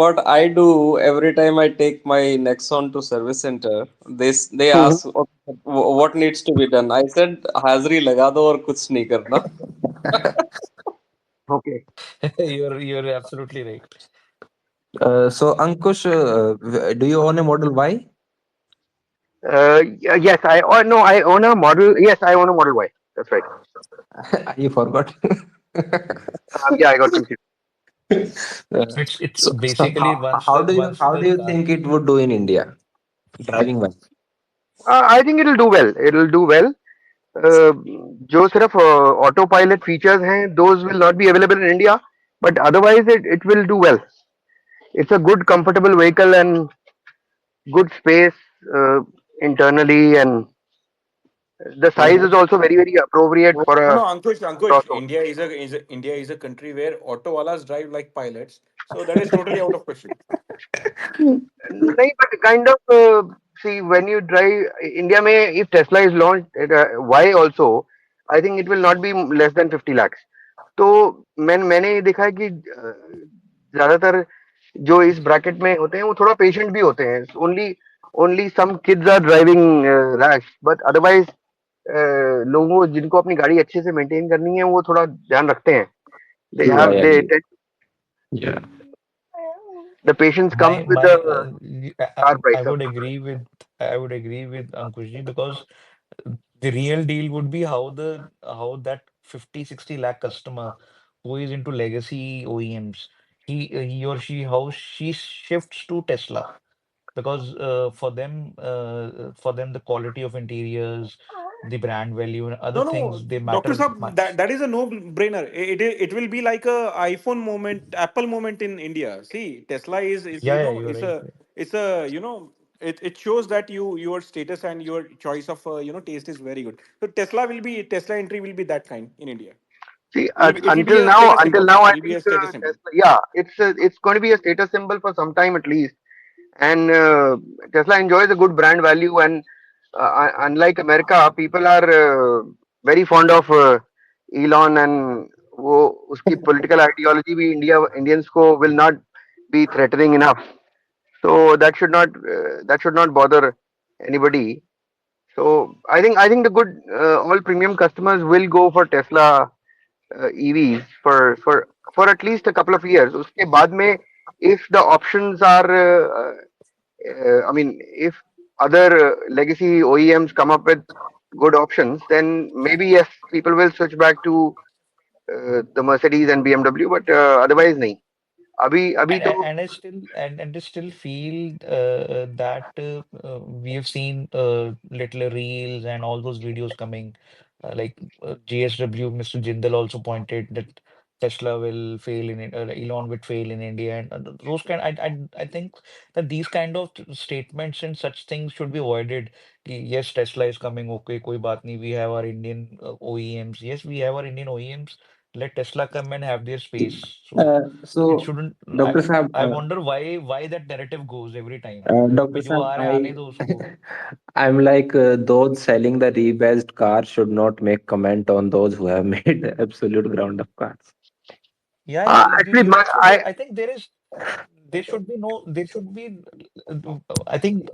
what I do every time I take my Nexon to service center, they Mhm. ask, "Okay, what needs to be done?" I said, "हाजरी लगा दो और कुछ नहीं करना." Okay. You're absolutely right. So Ankush, do you own a Model Y? Yes, no, I own a model. Yes, I own a Model Y. That's right. You forgot. Yeah, I got confused. It's So basically once how do the you car. think it would do in India driving wise? I think it'll do well. It'll do well. Uh, जो सिर्फ auto pilot features हैं those will not be available in India, but otherwise it will do well. It's a good comfortable vehicle and good space internally, and the size is also very appropriate for No, no, a Ankush. crossover. India is a country where auto walas drive like pilots, so that is totally out of question. नहीं, but kind of see when you drive India में if Tesla is launched why also I think it will not be less than 50 lakhs. तो मैंने ये देखा है कि ज्यादातर जो इस ब्रैकेट में होते हैं वो थोड़ा पेशेंट भी होते हैं. Only some kids are driving rash, but otherwise लोगों जिनको अपनी गाड़ी अच्छे से मेंटेन करनी है वो थोड़ा ध्यान रखते हैं. They True, I have they agree. Yeah. the patience comes My with the my car I price. would agree with Ankushji, because the real deal would be how that 50-60 lakh customer who is into legacy OEMs, he or she, how she shifts to Tesla, because for them the quality of interiors, the brand value and other No, no, things, they Doctor matter Saab, much. that is a no-brainer. It will be like a iPhone moment, Apple moment in India. See, Tesla is Yeah, you're right. it's a it shows that your status and your choice of taste is very good. So Tesla entry will be that kind in India. See, It will be a status until symbol. now, I It will be think a status symbol. Tesla, yeah, it's going to be a status symbol for some time at least. And Tesla enjoys a good brand value, and unlike America, people are very fond of Elon, and वो उसकी political ideology भी Indians को will not be threatening enough. So that should not bother anybody. So I think the good all premium customers will go for Tesla EVs for at least a couple of years. उसके बाद में if the options are I mean if other legacy OEMs come up with good options, then maybe yes, people will switch back to the Mercedes and BMW, but otherwise नहीं. अभी And तो I still feel that we have seen little reels and all those videos coming, like GSW, Mr. Jindal also pointed that Tesla will fail Elon would fail in India, and those kind. I think that these kind of statements and such things should be avoided. Yes, Tesla is coming. Okay, कोई बात नहीं. We have our Indian OEMs. Yes, we have our Indian OEMs. Let Tesla come and have their space. So it So shouldn't. Dr. Saab, I wonder why that narrative goes every time. Dr. कि जो Saab, आ रहे हैं आने दो उसको. I'm like those selling the rebadged car should not make comment on those who have made absolute ground up cars. Yeah, actually you should. I think there should be no, there should be, I think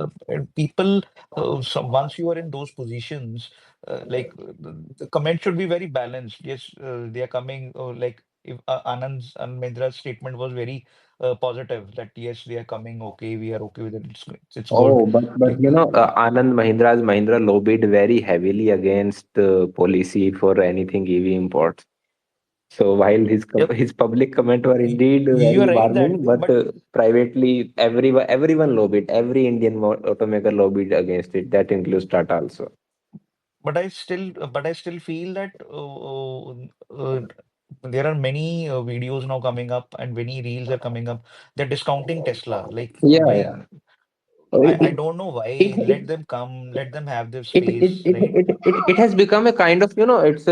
people, once you are in those positions, the comment should be very balanced. Yes, they are coming, like if Anand Midra's statement was very positive, that yes, they are coming, okay, we are okay with it, it's good. Oh, but Like, you know, Anand Mahindra's Mahindra lobbied very heavily against policy for anything EV imports. So while yep, his public comment were indeed you very are right that, warming, but but privately everyone lobbied. Every Indian automaker lobbied against it. That includes Tata also. but I still feel that there are many videos now coming up and many reels are coming up. They're discounting Tesla. Like, Yeah, why? yeah. So I don't know it, why. it, Let them come. Let them have their it, it, space, it, right? it has become a kind of, it's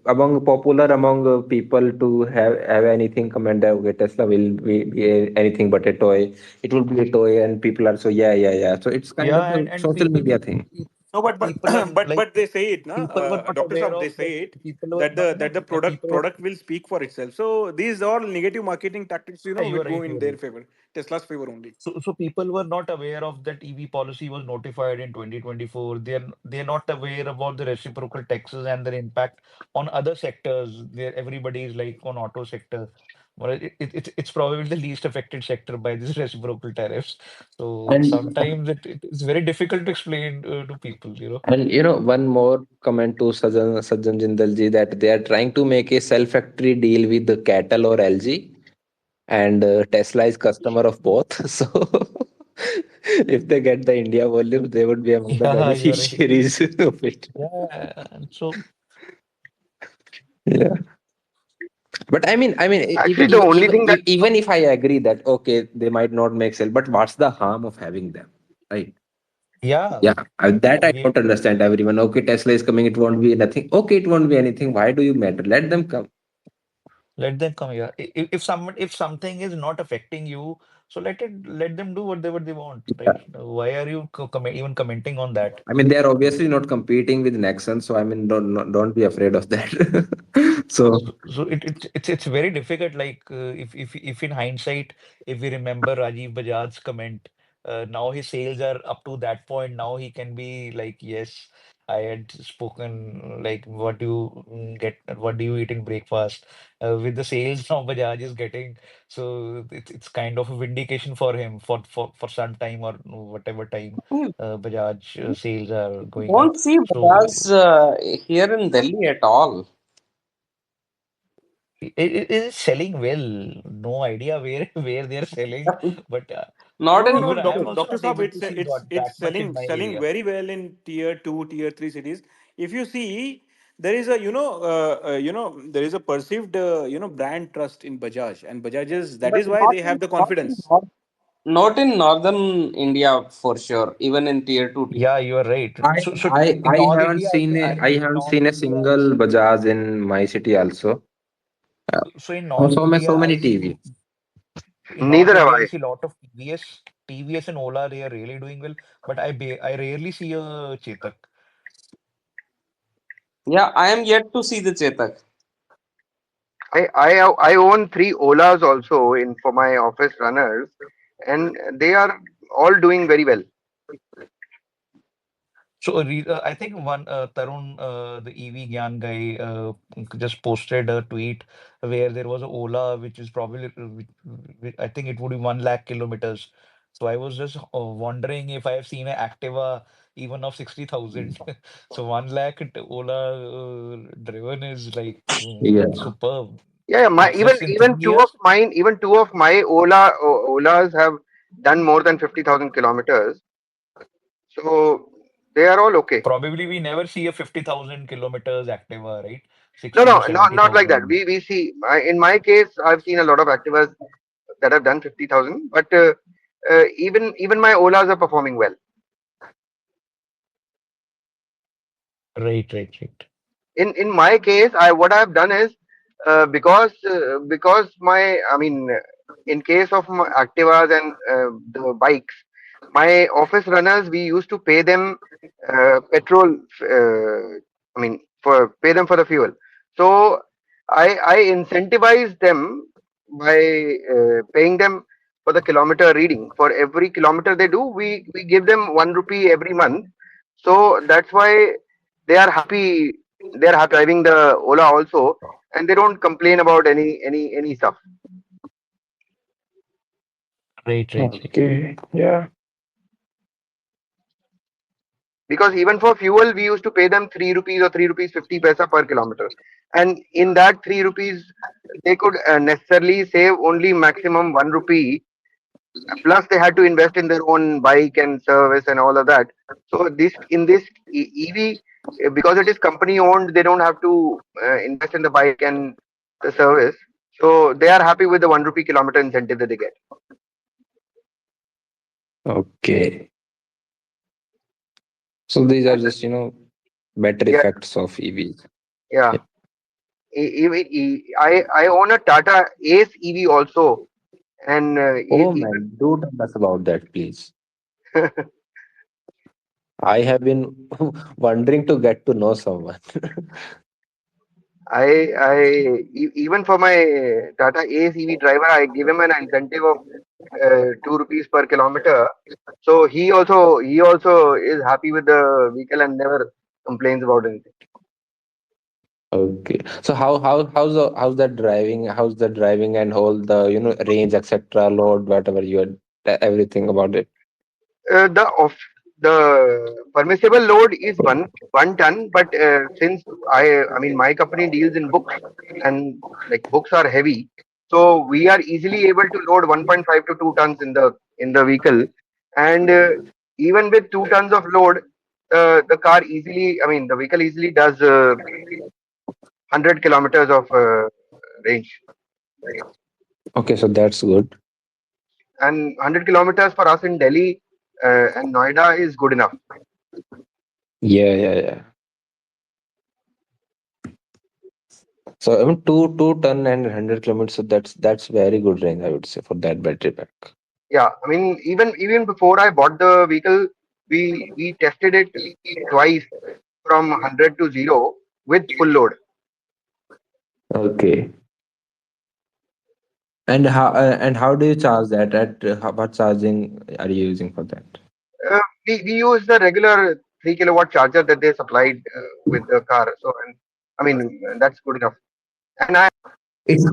among popular among people to have anything comment that okay, Tesla will be anything but a toy. It will be a toy, and people are so yeah, yeah, yeah. So it's kind Yeah, of a and social people media thing. No, but people are like but they say it, na, people were not Doctor aware Saab, they of say that. it People were that the people were. product will speak for itself. So these are negative marketing tactics, Yeah, you are will go right. You in are their right. favor, Tesla's favor only. So people were not aware of that EV policy was notified in 2024. They're not aware about the reciprocal taxes and their impact on other sectors. There everybody is like on auto sector. Well, it's probably the least affected sector by these reciprocal tariffs. So And sometimes it's very difficult to explain to people, you know. and one more comment to Sajjan Jindal ji, that they are trying to make a self-factory deal with the Cattle or LG, and Tesla is customer of both. So if they get the India volume, they would be among the Yeah, you are right. beneficiaries of it. Yeah, and so Yeah. But I mean, Actually, the only thing that even if I agree that okay, they might not make sale, but what's the harm of having them, right? yeah, Yeah, that I we don't understand. Everyone, okay, Tesla is coming, it won't be nothing. Okay, it won't be anything. Why do you matter? Let them come. let them come here. If something is not affecting you, so let them do what they want, right? Why are you even commenting on that? I mean, they are obviously not competing with Nexon, so I mean, don't be afraid of that. So So it's very difficult. Like if in hindsight, if we remember Rajiv Bajaj's comment, now his sales are up to that point. Now he can be like, yes, I had spoken. Like, what do you get? What do you eat in breakfast? With the sales now Bajaj is getting, so it's kind of a vindication for him for some time or whatever time. You Bajaj sales are going won't up. see So Bajaj here in Delhi at all. it is selling well. No idea where where they're selling, but Not in even No, I am Doctor also Doctor not Saab, able to see it's that much in selling my selling area. very well in tier two, tier three cities. If you see, there is a there is a perceived brand trust in Bajaj, and Bajaj is that but is why not they in have the not in confidence. north, not in northern India for sure. Even in tier two, tier. Yeah, you are right. I So I in I North haven't India, seen I I in haven't North seen a India I single see. Bajaj in my city also. Uh, So in North so India, many I see. TV. In North neither have India, I I. see a lot of TVS and Ola. They are really doing well, but I rarely see a Chetak. Yeah, I am yet to see the Chetak. I own three Olas also in for my office runners, and they are all doing very well. So I think one Tarun, the EV Gyan guy, just posted a tweet where there was a Ola, which is probably, I think it would be 1 lakh kilometers. So I was just wondering if I have seen an Activa even of 60,000. So 1 lakh Ola driven is like Yeah. superb. Yeah, my even Just in even 3 years. two of my Olas have done more than 50,000 kilometers. So they are all okay. Probably we never see a 50,000 kilometers Activa, right? No, 60 no, or not like that. 70,000. We see in my case, I've seen a lot of Activas that have done 50,000, but even my Olas are performing well. Right, right, right. In my case, I what I've done is because my I mean in case of my Activas and the bikes, my office runners we used to pay them petrol. I mean for pay them for the fuel. So I incentivize them by paying them for the kilometer reading. For every kilometer they do, we give them 1 rupee every month. So that's why they are happy. They are happy driving the Ola also, and they don't complain about any stuff. Right, right, right. Okay. Yeah. Because even for fuel, we used to pay them 3 rupees or 3 rupees 50 paisa per kilometer, and in that 3 rupees, they could necessarily save only maximum 1 rupee. Plus, they had to invest in their own bike and service and all of that. So this in this EV, because it is company owned, they don't have to invest in the bike and the service. So they are happy with the 1 rupee kilometer incentive that they get. Okay. So these are And just better yeah, effects of EVs. yeah. I own a Tata Ace EV also, and Oh even man, do tell us about that, please. I have been wondering to get to know someone. Even for my Tata Ace EV driver, I give him an incentive of 2 rupees per kilometer. So he also is happy with the vehicle and never complains about anything. Okay. So how's that driving? How's the driving and all the range, etc., load, whatever you had, everything about it. The permissible load is one ton, but since I mean my company deals in books, and like books are heavy, so we are easily able to load 1.5 to 2 tons in the vehicle, and even with 2 tons of load, the car easily, I mean the vehicle easily does 100 kilometers of range, Okay, so that's good. and 100 kilometers for us in Delhi and Noida is good enough. Yeah, yeah, yeah. So even two ton and 100 kilometers. So that's very good range, I would say, for that battery pack. Yeah, I mean, even before I bought the vehicle, we tested it twice from 100 to 0 with full load. Okay. And how do you charge that? What charging are you using for that? We use the regular 3 kilowatt charger that they supplied with the car. So, and I mean, that's good enough. And I It's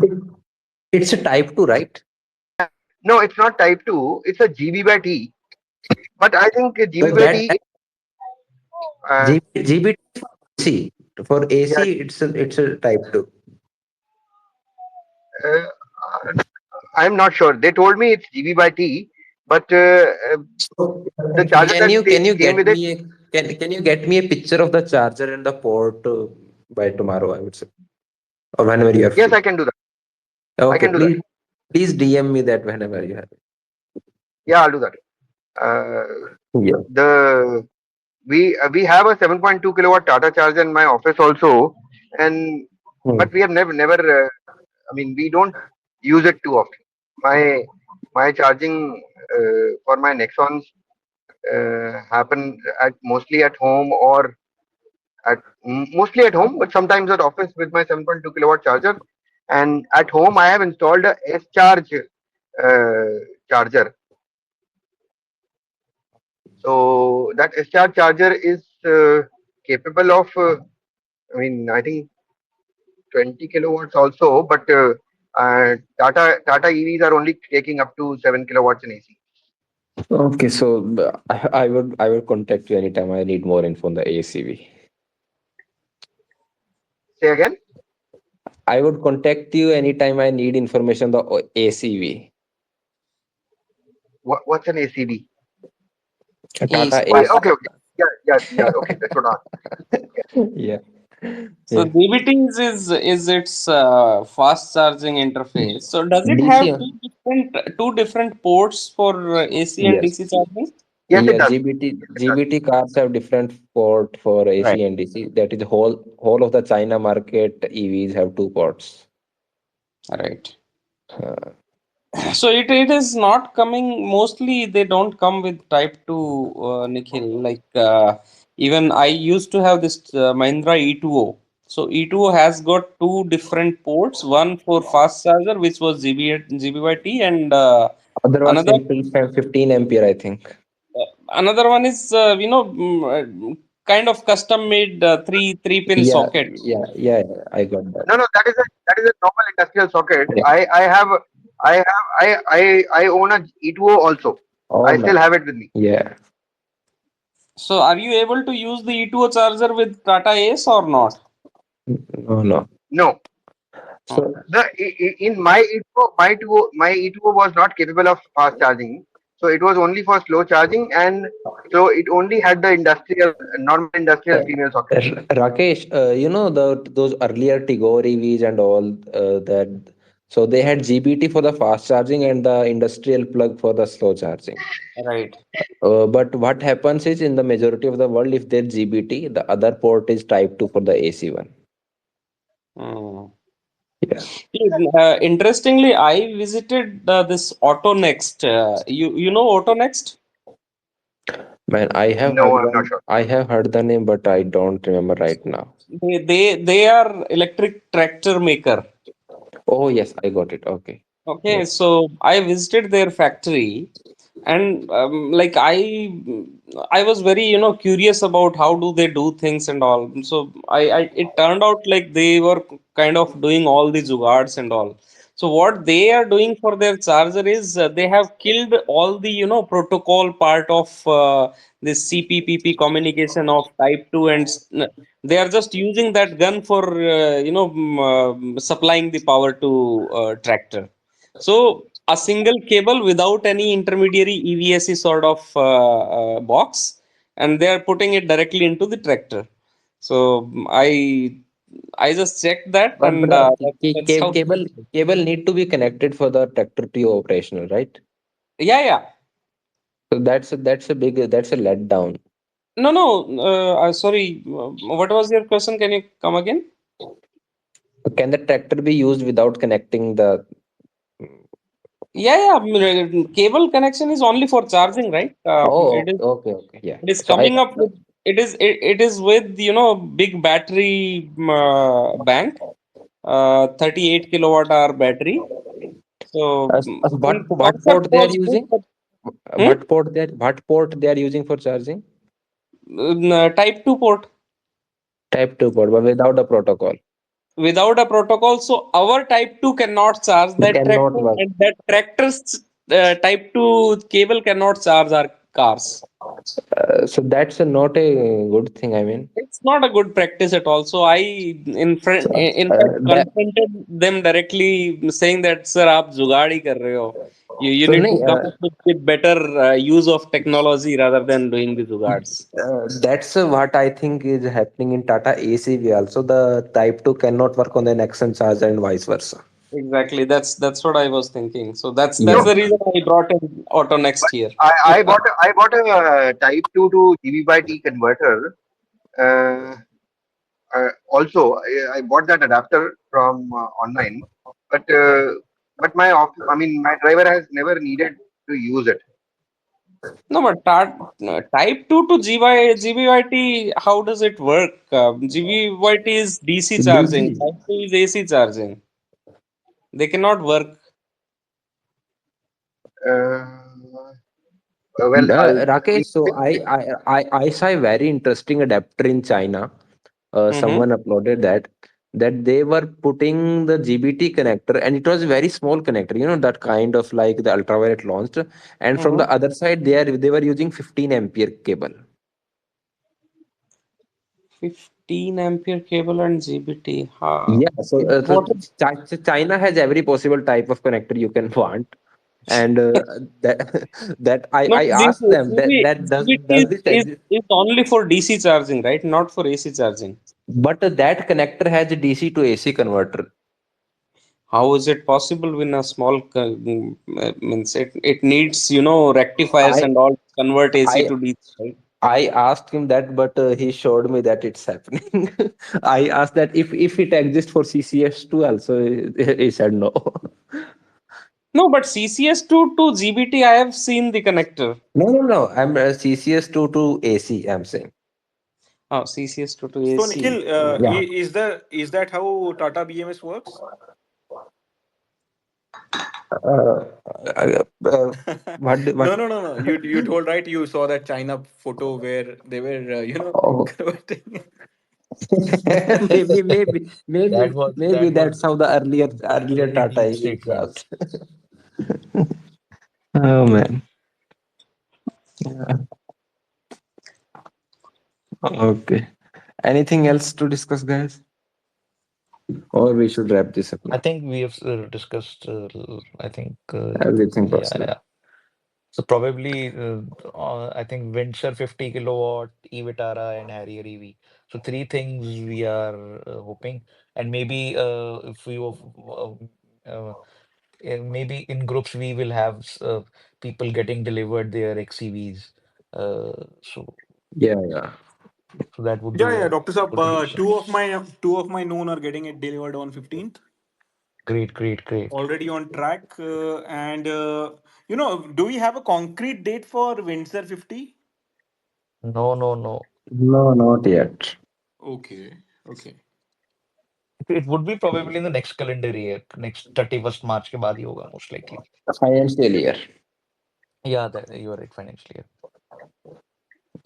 it's a type 2, right? no, it's not Type 2. It's a GB by T. But I think GB But by that T. Uh, GB AC. For yeah, AC, it's a type 2. uh, I'm not sure. They told me it's GB by T, but So the charger can that you they can you came get with it. me a can you get me a picture of the charger and the port by tomorrow, I would say, or whenever you are Yes, free. I can do that. I Okay, can do that. please DM me that whenever you have Yeah, I'll do that. Uh, it. Yeah. the we have a 7.2 kilowatt Tata charger in my office also, and Hmm. but we have never. I mean, we don't use it too often. My charging for my Nexons happen at mostly at home or mostly at home, but sometimes at office with my 7.2 kilowatt charger. And at home, I have installed a S charge charger. So that S charge charger is capable of, I mean, I think 20 kilowatts also, but Tata EVs are only taking up to 7 kilowatts in AC. Okay, so I would contact you anytime I need more info on the ACV. Say again, I would contact you anytime I need information on the ACV. what's an ACV? Tata Oh, AC. AC. okay, okay. Yeah. Okay, that's what I. Yeah. Yeah. So Yeah. DBT is its fast charging interface. So does it have DC. two different ports for AC and Yes. DC charging? Yes, it Yeah, does. It does. GBT cars have different port for Right. AC and DC. That is the whole of the China market EVs have two ports. Right. Uh, So it is not coming. Mostly they don't come with Type 2, Nikhil. Like even I used to have this Mahindra E2O. So E2O has got two different ports. One for fast charger, which was GB by T, and Other was another simple 15 ampere, I think. another one is kind of custom made three pin Yeah, socket. yeah, I got that. No, that is a normal industrial socket. Yeah. I own a E2O also. Oh I my. still have it with me. Yeah. So are you able to use the E2O charger with Tata Ace or not? No, no. No, Hmm. So in my E2O was not capable of fast charging, so it was only for slow charging, and so it only had the normal industrial female socket. Rakesh, those earlier Tigor EVs and all that. So they had GBT for the fast charging and the industrial plug for the slow charging. Right. But what happens is in the majority of the world, if there's GBT, the other port is Type 2 for the AC one. Hmm. Yeah. Interestingly, I visited this Auto Next. You know Auto Next? Man, No, I'm not sure. I have heard the name, but I don't remember right now. They are electric tractor maker. Oh yes, I got it. Okay. Okay, Yes. so I visited their factory, and like I was very curious about how do they do things and all. So I it turned out like they were kind of doing all the jugards and all. So what they are doing for their charger is they have killed all the protocol part of this CPPP communication of Type 2, and they are just using that gun for supplying the power to tractor. So a single cable without any intermediary EVSE sort of box, and they are putting it directly into the tractor. So I just checked that, But and that's how. cable need to be connected for the tractor to be operational, right? Yeah, yeah. So that's a letdown. No, no. Sorry. What was your question? Can you come again? Can the tractor be used without connecting the? Yeah, yeah. Cable connection is only for charging, right? Oh, okay, okay, yeah. It is So I coming up with it is with big battery bank, 38 kilowatt hour battery. So in what concept port they are was good, using? but hmm? What port they are using for charging? Type 2 port Type 2 port, but without a protocol. without a protocol. So our type 2 cannot charge It that cannot tractor, work. and that tractor's type 2 cable cannot charge our cars. So that's not a good thing. I mean, It's not a good practice at all. So so, in fact that confronted them directly, saying that sir, aap जुगाड़ ही कर रहे हो. You so need nahi, to come up with better use of technology rather than doing the jugards. that's what I think is happening in Tata ACV also. The Type 2 cannot work on the Nexon charger and vice versa. Exactly. That's what I was thinking. So that's Yeah. the reason I brought in Auto Next But here. I bought a Type 2 to GB by T converter. Uh, Also, I bought that adapter from online, but I mean, my driver has never needed to use it. No, but type 2 to GBYT, how does it work? GBYT is DC charging. DC. Type 2 is AC charging. They cannot work. Uh, well, I Rakesh, mean, so I saw a very interesting adapter in China. Mm-hmm. Someone uploaded that they were putting the GBT connector, and it was a very small connector, that kind of like the ultraviolet launched, and from Mm-hmm. the other side they were using 15 ampere cable. 15 ampere cable and GBT. Yeah, so, What? China has every possible type of connector you can want, and that that No, I asked them that GBT does this exist? is only for DC charging, right? Not for AC charging. But that connector has a DC to AC converter. How is it possible when a small means it needs rectifiers I and all to convert AC I to DC, right? I asked him that, but he showed me that it's happening. I asked that if it exists for CCS too, also he said no. No, but CCS2 to GBT, I have seen the connector. No, no, no. I'm CCS to AC. I'm saying. Oh, CCS2 to So AC. Nikhil, Yeah. is that how Tata BMS works? Uh, No, what? no, no, no. You told right. You saw that China photo where they were, Oh, converting. maybe That that's was how the earlier very Tata deep EV statement. was. Oh man. Yeah. Okay. Anything else to discuss, guys? Or we should wrap this up I now. think we have discussed. I think Everything yeah, possible. yeah. So probably I think Windsor 50 kilowatt, eVitara, and Harrier EV. So three things we are hoping, and maybe if we maybe in groups we will have people getting delivered their XEVs. So Yeah, yeah. that would Yeah, be yeah, a Doctor Saab. good addition. Two of my known are getting it delivered on 15th. Great, great, great. Already on track, and do we have a concrete date for Windsor 50? No, no, no. No, not yet. Okay. Okay. It would be probably in the next calendar year, next 31st March के बाद ही होगा most likely. Financial year. Yeah, that you are right, financially.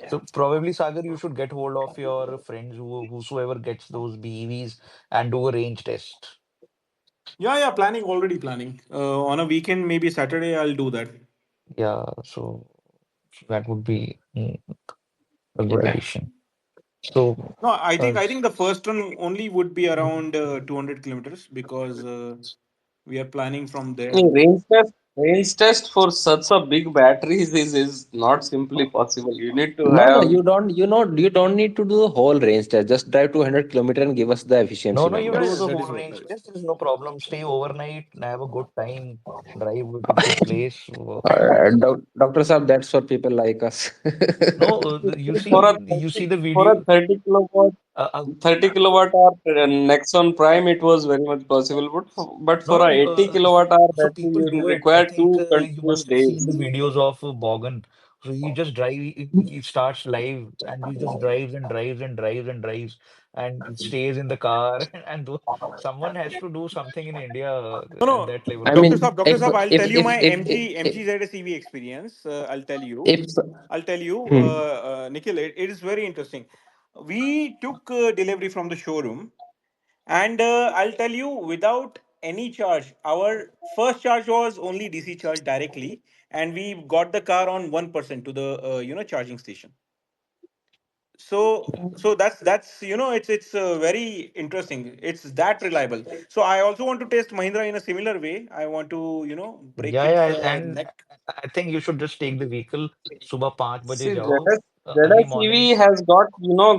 So probably Sagar, you should get hold of your friends whosoever gets those BEVs and do a range test. Yeah, yeah. Planning, already planning. On a weekend, maybe Saturday, I'll do that. Yeah, so that would be a good Yeah. addition. So, No, I think uh, I think the first one only would be around 200 kilometers because we are planning from I there. mean, range test for such a big batteries is not simply possible. You need to No, no, have. you don't need to do the whole range test. Just drive 200 kilometer and give us the no, efficiency no, you do numbers. the That whole is what. range That is. test. There's no problem. Stay overnight, have a good time, drive to good place. Doctor Saab, that's for people like us. No, For a you 30, see the for a video. 30 kilowatt Uh, uh, 30 kilowatt hour Nexon Prime, it was very much possible, but for no, a no. 80 kilowatt hour So battery, people you do it. I require think two you continuous must have seen days. the videos of Bogan. So he just drive. He starts live, and he just drives and drives and drives and drives, and stays in the car. And someone has to do something in India No, at no, that level, I right? mean, Doctor Saab, I'll tell you my MG ZS EV experience. I'll tell you. if I'll tell you, hmm. Nikhil. It is very interesting. We took delivery from the showroom, and I'll tell you, without any charge, our first charge was only DC charge directly, and we got the car on 1% to the charging station. So that's it's very interesting. It's that reliable. So I also want to test Mahindra in a similar way. I want to break Yeah, its yeah, and neck. I think you should just take the vehicle. सुबह 5 बजे See, जाओ, early ZS morning. EV has got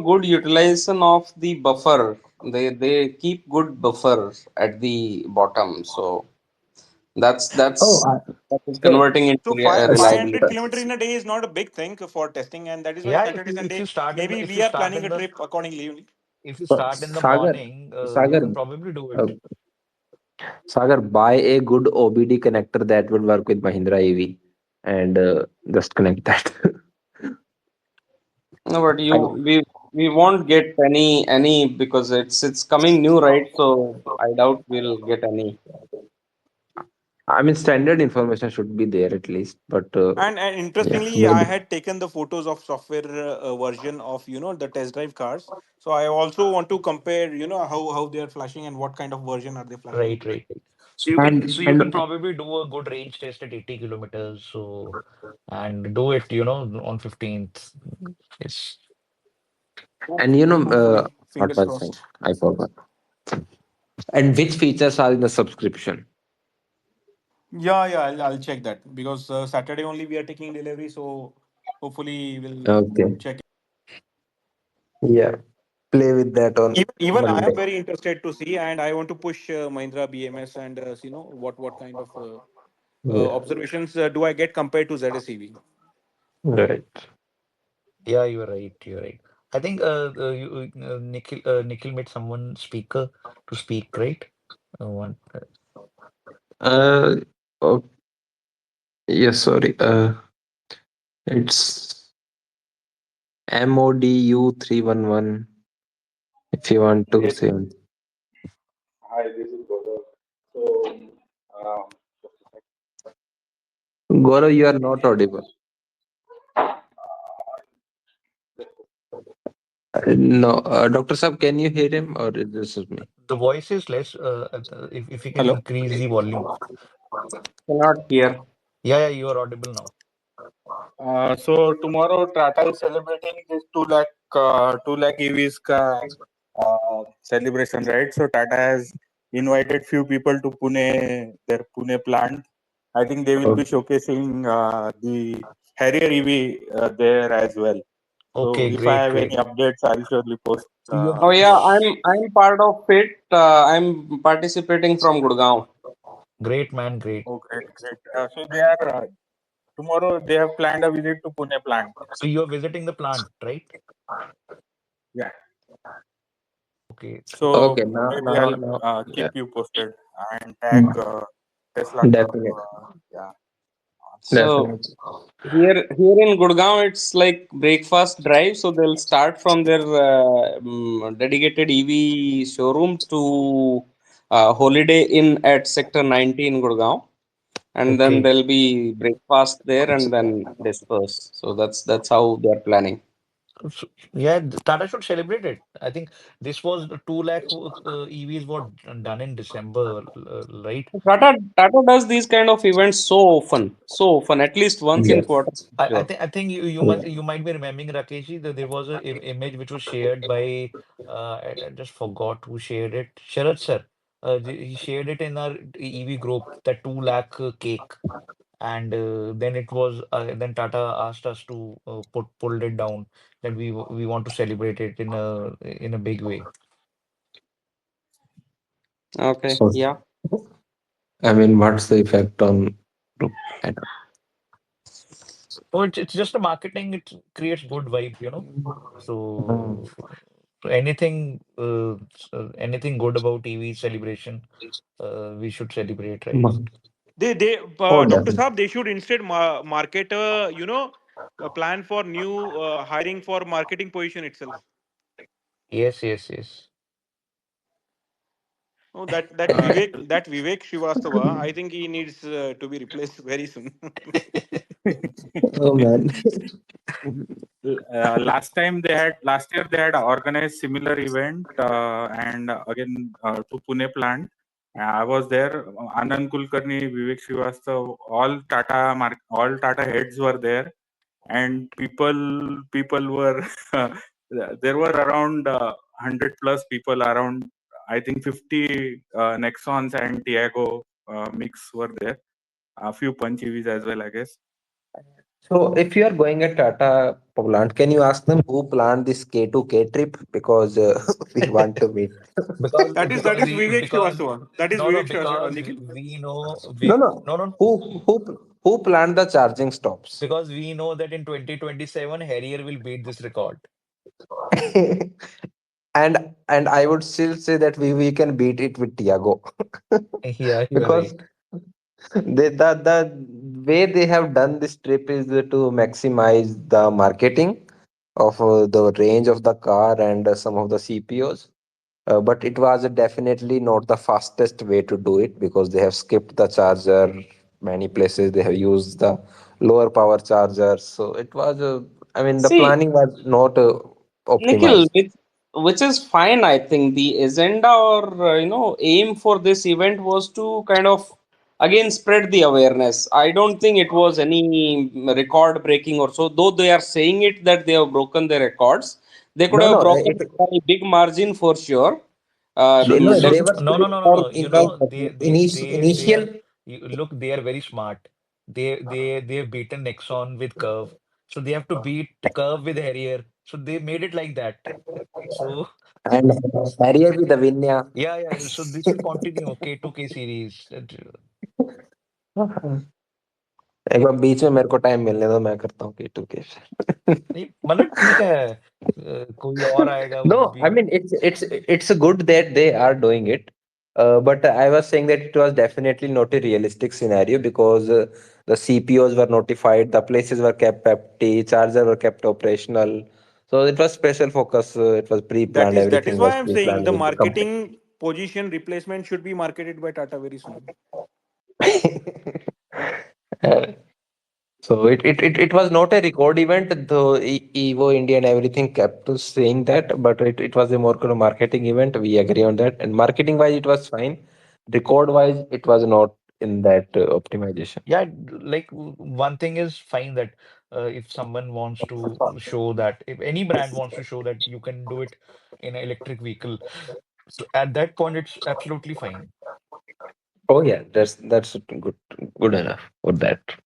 good utilization of the buffer. They keep good buffer at the bottom, so that's Oh, that's that is so converting into So five s- 500 reliability. kilometer in a day is not a big thing for testing, and that is why Yeah, Saturday if Sunday you start in the maybe if we you are start planning in a the trip accordingly. if you start in the Sagar, morning, you Sagar, can probably do uh, it. Sagar, buy a good OBD connector that would work with Mahindra EV, and just connect that. No, but I, we won't get any because it's coming new, right? So I doubt we'll get any. I mean, standard information should be there at least, but And yeah, interestingly, I maybe. had taken the photos of software version of the test drive cars. So I also want to compare how they are flashing and what kind of version are they flashing Right, into. right, right. So you can And probably do a good range test at 80 kilometers. So and do it on 15th. It's Hopefully, what fingers was I saying? crossed. I forgot. And which features are in the subscription? Yeah, yeah, I'll check that because Saturday only we are taking delivery. So hopefully we'll Okay. check. Yeah. Play with that on Even I am Monday. very interested to see, and I want to push Mahindra BMS and what kind of Yeah. observations do I get compared to ZSEV. Right. Yeah, you're right. You're right. I think Nikhil made someone speaker to speak, right? One. Uh, oh, yes, sorry. It's MODU 311 if you want to Yes. say. Hi, this is Gaurav. So, just a second. Gaurav, you are Can you not hear me? audible. No, Dr. Saab, can you hear him or is this is me? The voice is less. If you can Hello. increase the volume. Cannot hear. Yeah, yeah, you are audible now. So tomorrow Tata is celebrating this 2 lakh EVs celebration, right? So Tata has invited few people to their Pune plant. I think they will be Okay. showcasing the Harrier EV there as well. So Okay, if I great, have any great. updates, I'll surely post. So you have Oh yeah, I'm part of it. I'm participating from Gurgaon. great, man, great. Oh, great, great. So they are tomorrow. They have planned a visit to Pune plant. So you're visiting the plant, right? Yeah. Okay. So Okay. Now, maybe now, I'll now. keep Yeah. you posted and tag Tesla Club. Definitely. Yeah, So Definitely. here in Gurgaon, it's like breakfast drive. So they'll start from their dedicated EV showroom to Holiday Inn at Sector 90 in Gurgaon, and then Okay. there'll be breakfast there and then disperse. So that's how they're planning. Yeah, Tata should celebrate it. I think this was the 2 lakh EVs were done in December, right? Tata does these kind of events so often, at least once in Yes. quarter, sure. I think Yeah. you might be remembering, Rakeshji, that there was a image which was shared by I just forgot who shared it. Sharad sir. He shared it in our EV group, that 2 lakh cake. And then it was then Tata asked us to pulled it down, that we want to celebrate it in a big way. Okay, So, yeah. I mean, what's the effect on group? I don't So it's just a marketing. It creates good vibe, you know. know. So, so anything good about EV celebration, we should celebrate, right? They Oh, Dr. definitely. Saab, they should instead market a plan for new hiring for marketing position itself. Yes, yes, yes. Oh, that Vivek Srivastava, I think he needs to be replaced very soon. Oh man. last year they had organized similar event, and again to Pune plant. I was there. Anand Kulkarni, Vivek Srivastav, all Tata heads were there, and people were there were around 100 plus people, around I think 50 Nexons and Tiago mix were there. A few Punch EVs as well, I guess. So if you are going at Tata plant, can you ask them who planned this K2K trip? Because we want to meet. That is Vivek Because Srivastava. That is no, no, Vivek Srivastava, because Nikhil. we know No, we no. no, no, Who planned the charging stops? because we know that in 2027 Harrier will beat this record. And I would still say that we can beat it with Tiago. Yeah, you are Because right. the way they have done this trip is to maximize the marketing of the range of the car and some of the CPOs. But it was definitely not the fastest way to do it because they have skipped the charger. Many places they have used the lower power chargers. So it was, I mean, the See, planning was not Nikhil, optimized. which is fine. I think the agenda or aim for this event was to kind of again spread the awareness. I don't think it was any record breaking or so. Though they are saying it that they have broken the records, they could No, have no, broken by a big margin for sure. So, no, Let's they so were no, no, no, no, or no. You in know, they initial. are. Look, they are very smart. They have beaten Nexon with Curve, so they have to beat Curve with Harrier. So they made it like that. So And Harrier with the Vinya. yeah, yeah. So this will continue. K2K series. एक बार बीच में मेरे को time मिलने दो मैं करता हूँ K2K. नहीं मतलब ठीक है, कोई और आएगा वो No, I भी. mean it's good that they are doing it. But I was saying that it was definitely not a realistic scenario because the CPOs were notified, the places were kept empty, charger were kept operational. So it was special focus. It was That pre-planned. is that is Everything why was I'm saying pre-planned the with the company. marketing position replacement should be marketed by Tata very soon. Uh, So it was not a record event, though Evo India and everything kept saying that, but it was a more kind of marketing event. We agree on that. And marketing wise, it was fine. Record wise, it was not in that optimization. Yeah, like one thing is fine that if someone wants to show that, if any brand wants to show that you can do it in an electric vehicle, so at that point it's absolutely fine. Oh yeah, that's good enough for that.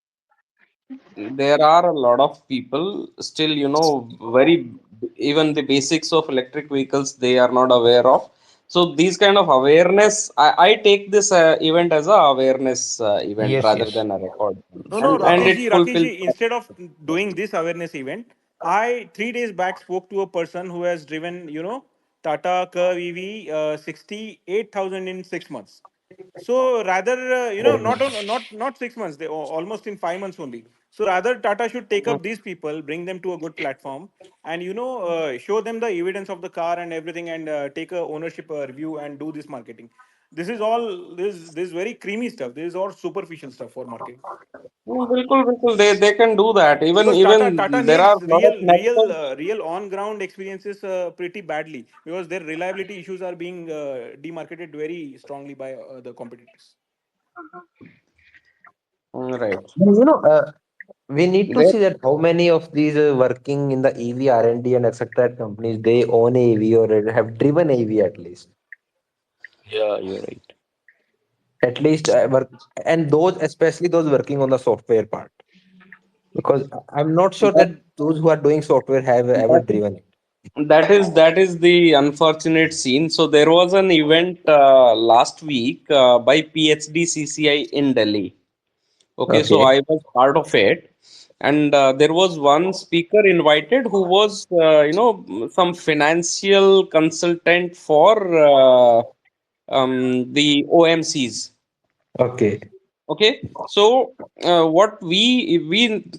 there are a lot of people still, very even the basics of electric vehicles they are not aware of. So these kind of awareness, I take this event as a awareness event Yes, rather yes. than a record, No, and no, it Rakeshji, fulfills. instead of doing this awareness event, I 3 days back spoke to a person who has driven, Tata Curve EV 68,000 in 6 months. So rather, not 6 months, they almost in 5 months only. So rather, Tata should take up these people, bring them to a good platform, and show them the evidence of the car and everything, and take a ownership review and do this marketing. This is very creamy stuff. This is all superficial stuff for marketing. बिल्कुल बिल्कुल they can do that. even Because even Tata there are needs a lot of real on ground experiences pretty badly, because their reliability issues are being demarketed very strongly by the competitors. right. You know, we need to There, see that how many of these working in the EV R&D and etc. companies they own a EV or have driven a EV at least. Yeah, you're right. At least work, and those especially those working on the software part, because I'm not sure that, that those who are doing software have ever that is driven it. that is the unfortunate scene. So there was an event last week by PhD in Delhi. Okay, so Okay. I was part of it, and there was one speaker invited who was, some financial consultant for the OMCs. Okay. Okay, so what we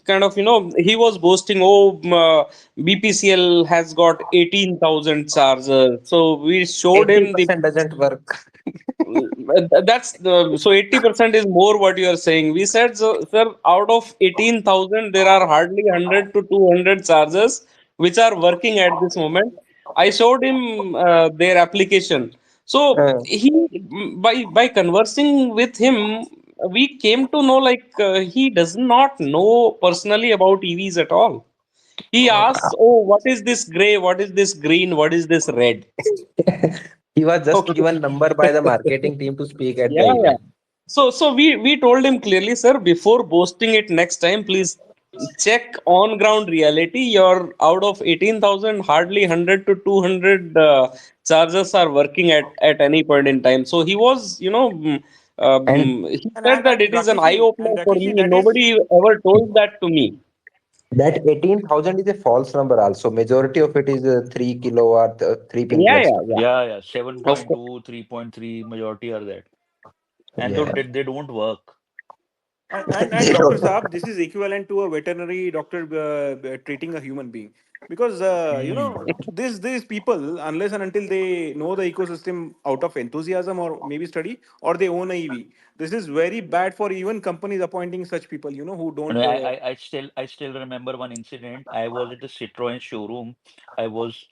kind of, he was boasting, oh, BPCL has got 18,000 chargers. So we showed him the 80% doesn't work. That's the so 80% is more what you are saying. We said, so, sir, out of 18,000, there are hardly 100 to 200 chargers which are working at this moment. I showed him their application. So Uh, he, by conversing with him, we came to know, like, he does not know personally about EVs at all. He asks, "Oh, what is this gray? What is this green? What is this red?" he was just Okay. given number by the marketing team to speak at the Yeah, yeah. event. So we told him clearly, sir, before posting it next time, please check on ground reality. Your out of 18,000, hardly 100 to 200 chargers are working at any point in time. So he was, And he And said and that and it is an eye Rakeshi opener and for Rakeshi, me. that is Nobody ever told that to me. that 18,000 is a false number also. Majority of it is 3 kilowatt, 3 pin Yeah, plus. yeah, yeah. Yeah, yeah. Of course. 7.2, 3.3 majority are that. And Yeah. they don't work. and They Dr. don't know. Saab, this is equivalent to a veterinary doctor treating a human being, because Hmm. these people, unless and until they know the ecosystem out of enthusiasm or maybe study, or they own a EV, this is very bad for even companies appointing such people, who And don't. I still remember one incident. I was at the Citroen showroom. I was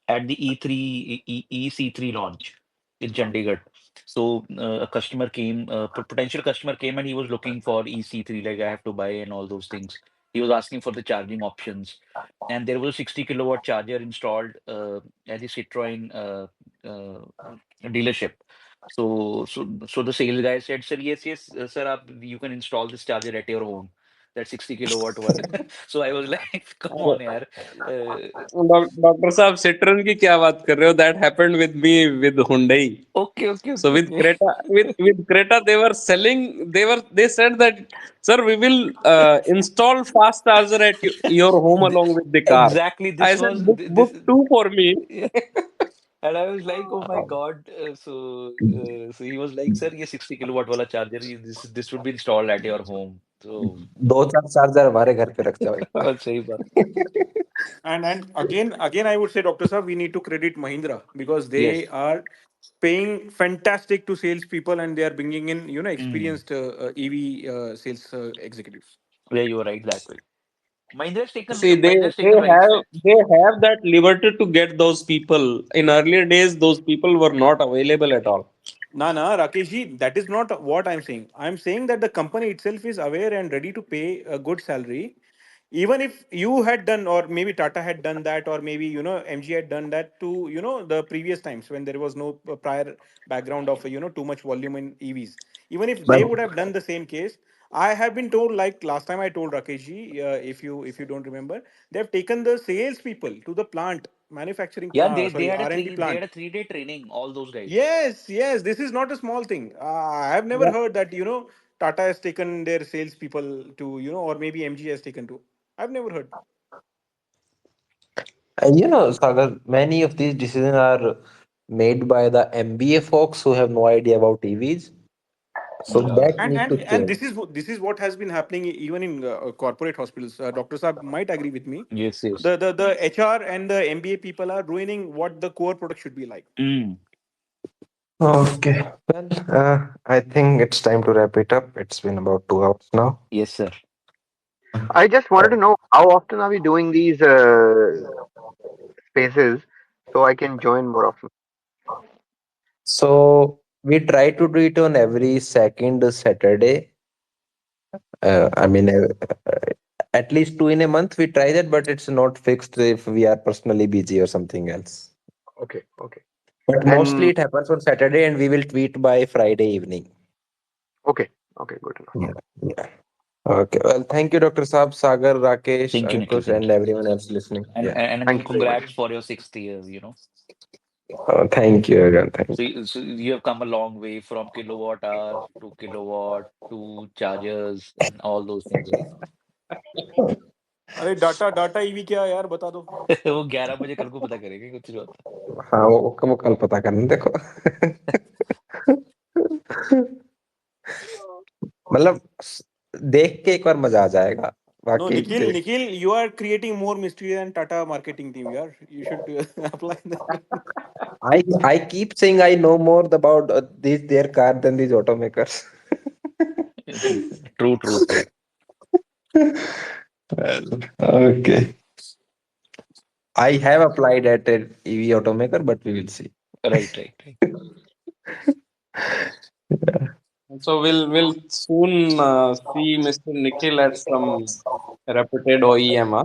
at the EC3 launch in Chandigarh. So a customer came, potential customer came, and he was looking for EC3, like I have to buy and all those things. He was asking for the charging options, and there was a 60 kilowatt charger installed at the Citroen uh, dealership. So the sales guy said, "Sir, yes, sir, you can install this charger at your home. That 60 kilowatt one." So I was like, "Come on, yaar." Doctor साहब सिट्रन की क्या बात कर रहे हो that happened with me with Hyundai Okay, okay, so okay, with okay. Creta with Creta they were selling they said that sir we will install fast charger at your home Th- along with the car. Exactly. I This said was book this. two for me. Yeah. And I was like, "Oh my God!" So he was like, "Sir, ये 60 kilowatt वाला charger, this would be installed at your home." So दो चार charger हमारे घर पे रखते हो एक बार. सही बात. And again, I would say, Dr. Saab, we need to credit Mahindra, because they Yes. are paying fantastic to salespeople, and they are bringing in Mm. experienced EV sales executives. Yeah, you were right that way. See, Mahindra's taken right steps. they have that liberty to get those people. In earlier days, those people were not available at all. Na, Rakeshji, that is not what I'm saying. I'm saying that the company itself is aware and ready to pay a good salary. Even if you had done, or maybe Tata had done that, or maybe, MG had done that to, the previous times when there was no prior background of, too much volume in EVs. Even if But they would have done the same case, I have been told, like last time I told Rakeshji, if you don't remember, they have taken the salespeople to the plant, manufacturing Yeah, plant, sorry, R&D they had plant. a 3 day training, all those guys. Yes, yes, this is not a small thing. I have never heard that, Tata has taken their salespeople to, or maybe MG has taken to. I've never heard. Sagar, many of these decisions are made by the MBA folks who have no idea about EVs. So Yeah. that need to And change. this is what has been happening even in corporate hospitals. Dr. Saab might agree with me. Yes, yes. The HR and the MBA people are ruining what the core product should be like. Mm. Okay. Well, I think it's time to wrap it up. It's been about 2 hours now. Yes, sir. I just wanted to know how often are we doing these spaces so I can join more often. So we try to do it on every second Saturday. I mean, at least two in a month. We try that, but it's not fixed if we are personally busy or something else. Okay, okay. But mostly And it happens on Saturday, and we will tweet by Friday evening. okay, okay, good enough. Yeah. Yeah. Okay. Well, thank you, Dr. Saab, Sagar, Rakesh, Thank you, Nikhil. Ankush, Thank and you. everyone else listening. Yeah. Thank And you very much. congrats for your 6th years, you know. Thank you again. Thank So, so you have come a long way from kilowatt hour to kilowatt to chargers and all those things, right? अरे data EV क्या है यार बता दो. वो 11 बजे कल को पता करेंगे कुछ नहीं होता. you. हाँ वो कल पता करना देखो. मतलब देख के एक बार मजा आ जाएगा. No, बाकी Nikhil, you are creating more mystery than Tata marketing team. Yeah, you should apply that. I keep saying I know more about this their car than these automakers. True, true, true. Well, okay. I have applied at an EV automaker, but we will see. Right, right, right. So we'll soon see Mr. Nikhil at some reputed OEM. Huh?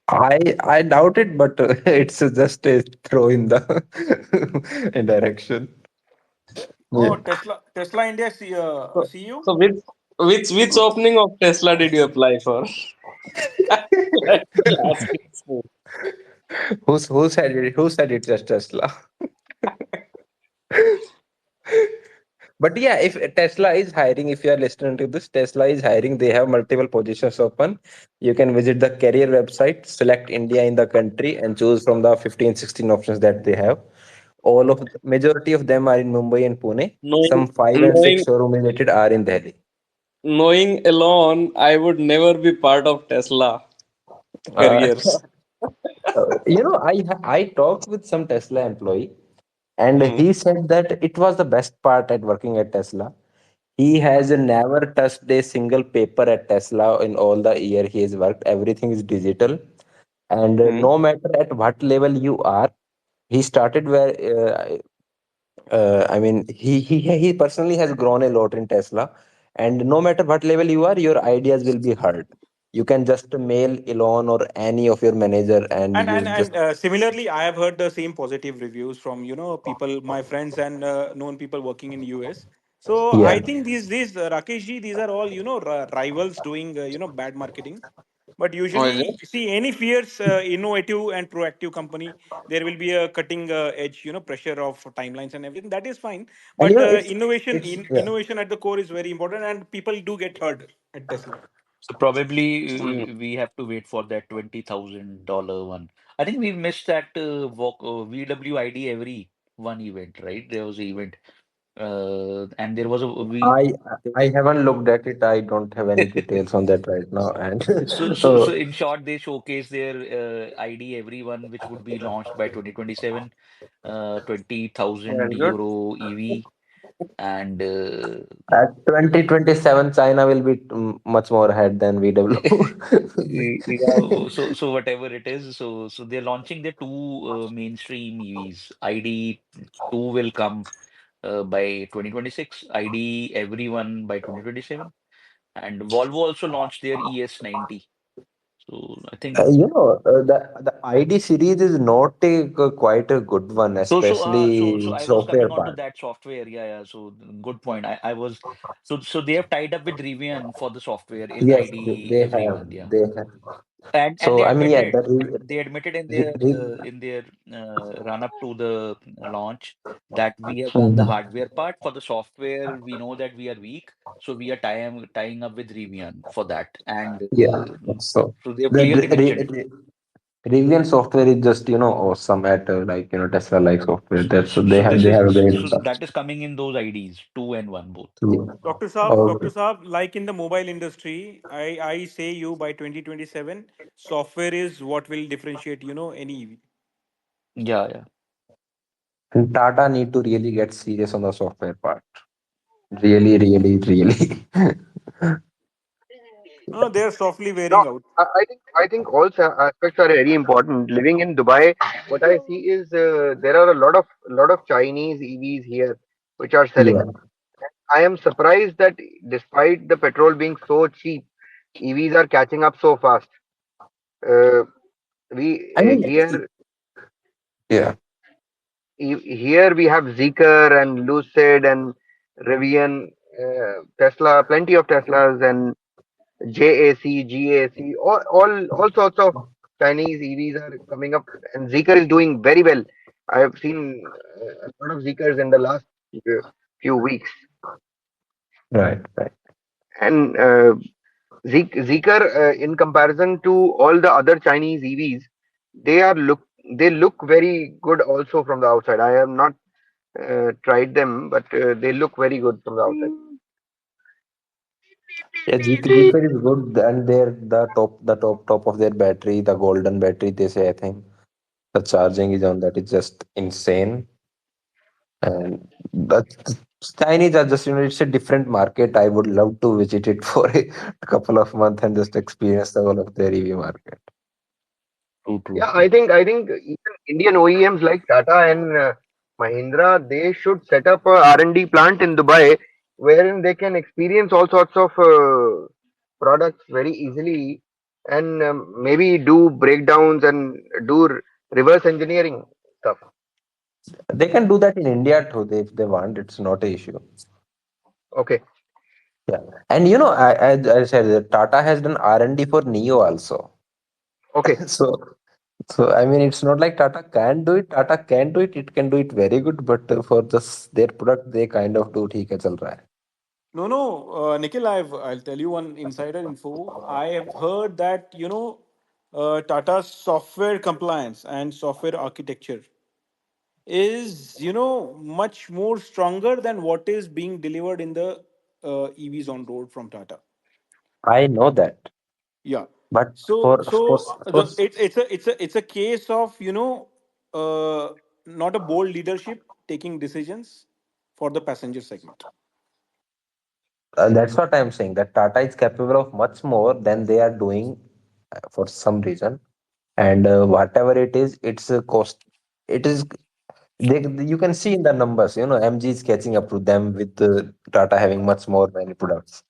I doubt it, but it's just a throw in the in direction. Oh, Yeah. Tesla India So, CEO. so which opening of Tesla did you apply for? Let me ask you so. Who said it? Who said it's just Tesla? But yeah, if Tesla is hiring, if you are listening to this, Tesla is hiring. They have multiple positions open. You can visit the career website, select India in the country, and choose from the 15, 16 options that they have. All of majority of them are in Mumbai and Pune. Knowing Some five and six knowing showroom related are in Delhi. knowing alone, I would never be part of Tesla Uh, careers. I talked with some Tesla employee, and Hmm. he said that it was the best part at working at Tesla. He has never touched a single paper at Tesla in all the year he has worked. Everything is digital, and Hmm. no matter at what level you are, he started where. I mean, he personally has grown a lot in Tesla, and no matter what level you are, your ideas will be heard. You can just mail Elon or any of your manager, and And you and just and similarly, I have heard the same positive reviews from people, my friends and known people working in US. So yeah. I think these Rakesh ji, these are all rivals doing bad marketing. But Oh, is usually, it? see any fierce, innovative and proactive company, there will be a cutting edge, pressure of timelines and everything. That is fine. And But it's yeah. innovation at the core is very important, and people do get heard at Tesla. So probably Hmm. we have to wait for that $20,000 one. I think we missed that VWID every one event, right? There was an event, and there was a we. I I haven't looked at it. I don't have any details on that right now. And So in short, they showcase their ID everyone, which would be launched by 2027, twenty thousand Very good. euro EV, and at 2027, China will be much more ahead than VW. yeah, so whatever it is, so they're launching their two mainstream EVs. ID 2 will come by 2026, ID everyone by 2027, and Volvo also launched their ES90. So I think The ID series is not quite a good one, so especially I was software coming on to part. that software. Yeah, yeah. So good point. I was so they have tied up with Rivian for the software in Yes, ID they have. everyone. Yeah. They have. And So they I mean, yeah, admitted they admitted in their run up to the launch that we have done the Mhm. hardware part. For the software we know that we are weak, so we are tying up with Rivian for that, and Yeah. So so they have the, clearly the, mentioned. Rivian software is just awesome at like Tesla like software. That's So they this is have a great so stuff. that is coming in those IDs, two and one both. Yeah. Dr. Or Saab, like in the mobile industry, I say you by 2027, software is what will differentiate, any EV. Yeah, yeah. and Tata need to really get serious on the software part. Really, really, really. No, no, they're softly No, wearing out. I think all aspects are very important. Living in Dubai, what I see is there are a lot of Chinese EVs here which are selling. Yeah. I am surprised that despite the petrol being so cheap, EVs are catching up so fast. Uh, we I mean, here yeah. here we have Zeekr and Lucid and Rivian, Tesla, plenty of Teslas and JAC, GAC, all sorts of Chinese EVs are coming up, and Zeekr is doing very well. I have seen a lot of Zeekrs in the last uh, few weeks, Right, right. and Zeekr, in comparison to all the other Chinese EVs, they look very good also from the outside. I have not tried them, but they look very good from the outside. Yeah, Jeeper is good, and they're the top of their battery, the golden battery. They say, I think the charging is on that is just insane. And the Chinese are just, it's a different market. I would love to visit it for a couple of months and just experience the whole of their EV market. True, true, Yeah, true. I think even Indian OEMs like Tata and Mahindra, they should set up a R&D plant in Dubai wherein they can experience all sorts of products very easily and maybe do breakdowns and do reverse engineering stuff. They can do that in India too, if they want. It's not an issue. Okay, Yeah, and I said that Tata has done R&D for Neo also. okay. So, I mean, it's not like Tata can do it. Tata can do it. It can do it very good, but for just their product, they kind of do. ठीक है चल रहा है. No, no, Nikhil, I'll tell you one insider info. I have heard that, Tata's software compliance and software architecture is, much more stronger than what is being delivered in the EVs on road from Tata. I know that, Yeah. but So for for so for it's a case of not a bold leadership taking decisions for the passenger segment. that's what I'm saying. That Tata is capable of much more than they are doing for some reason, and whatever it is, it's a cost. It is you can see in the numbers. MG is catching up to them with Tata having much more many products.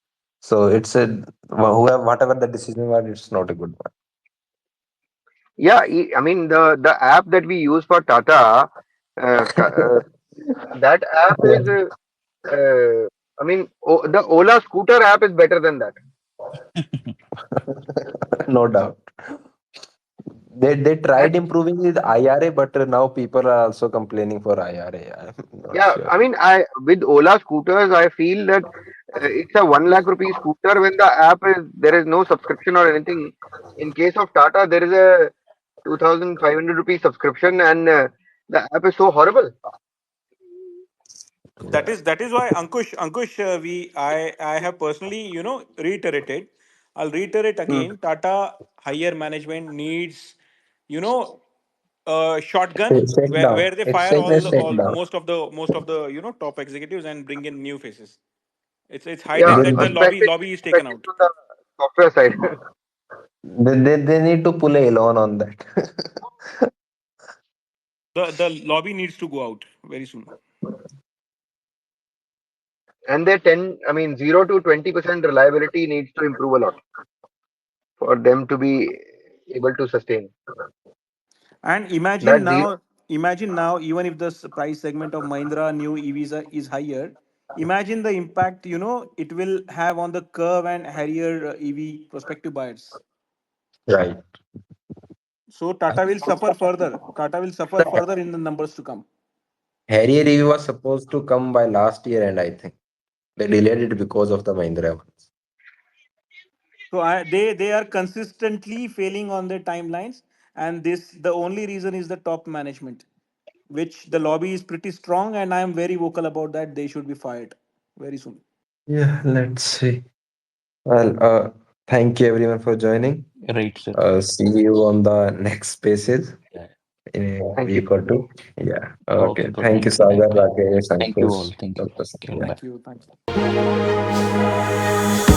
So it's a whoever whatever the decision was, it's not a good one. Yeah, I mean the app that we use for Tata, that app is, I mean, the Ola scooter app is better than that. No doubt. They tried improving with IRA, but now people are also complaining for IRA. I'm not Yeah, sure. I mean, I with Ola scooters, I feel that it's a 1 lakh rupee scooter when the app is there is no subscription or anything. In case of Tata, there is a 2,500 rupee subscription, and the app is so horrible. That Yeah. is that is why Ankush, I have personally reiterated. I'll reiterate Hmm. again. Tata higher management needs you know a shotgun Shake where down. they It's fire saying a shake all down. most of the top executives and bring in new faces. It's high Yeah, time They, that the lobby is taken especially out. on the software side. they need to pull a loan on that. The lobby needs to go out very soon. And their 10, I mean, 0 to 20% reliability needs to improve a lot for them to be able to sustain. And That zero, imagine now, even if the price segment of Mahindra new EVs is higher, imagine the impact it will have on the Curve and Harrier EV prospective buyers. Right. So Tata will suffer further. Tata will suffer further in the numbers to come. Harrier review was supposed to come by last year, and I think they delayed it because of the Mahindra ones. So they are consistently failing on their timelines. and this the only reason is the top management, which the lobby is pretty strong, and I am very vocal about that. They should be fired very soon. Yeah, let's see. Well, thank you everyone for joining. Right, sir. See you on the next spaces Yeah. in a Thank you. week or two. Yeah. Okay, Okay. bro. Thank you, Thank you. Sagar, Thank you. Rakesh, Thank you Ankush, all. Thank you. Dr. Okay, Satya. bye. Thank you. Thank you.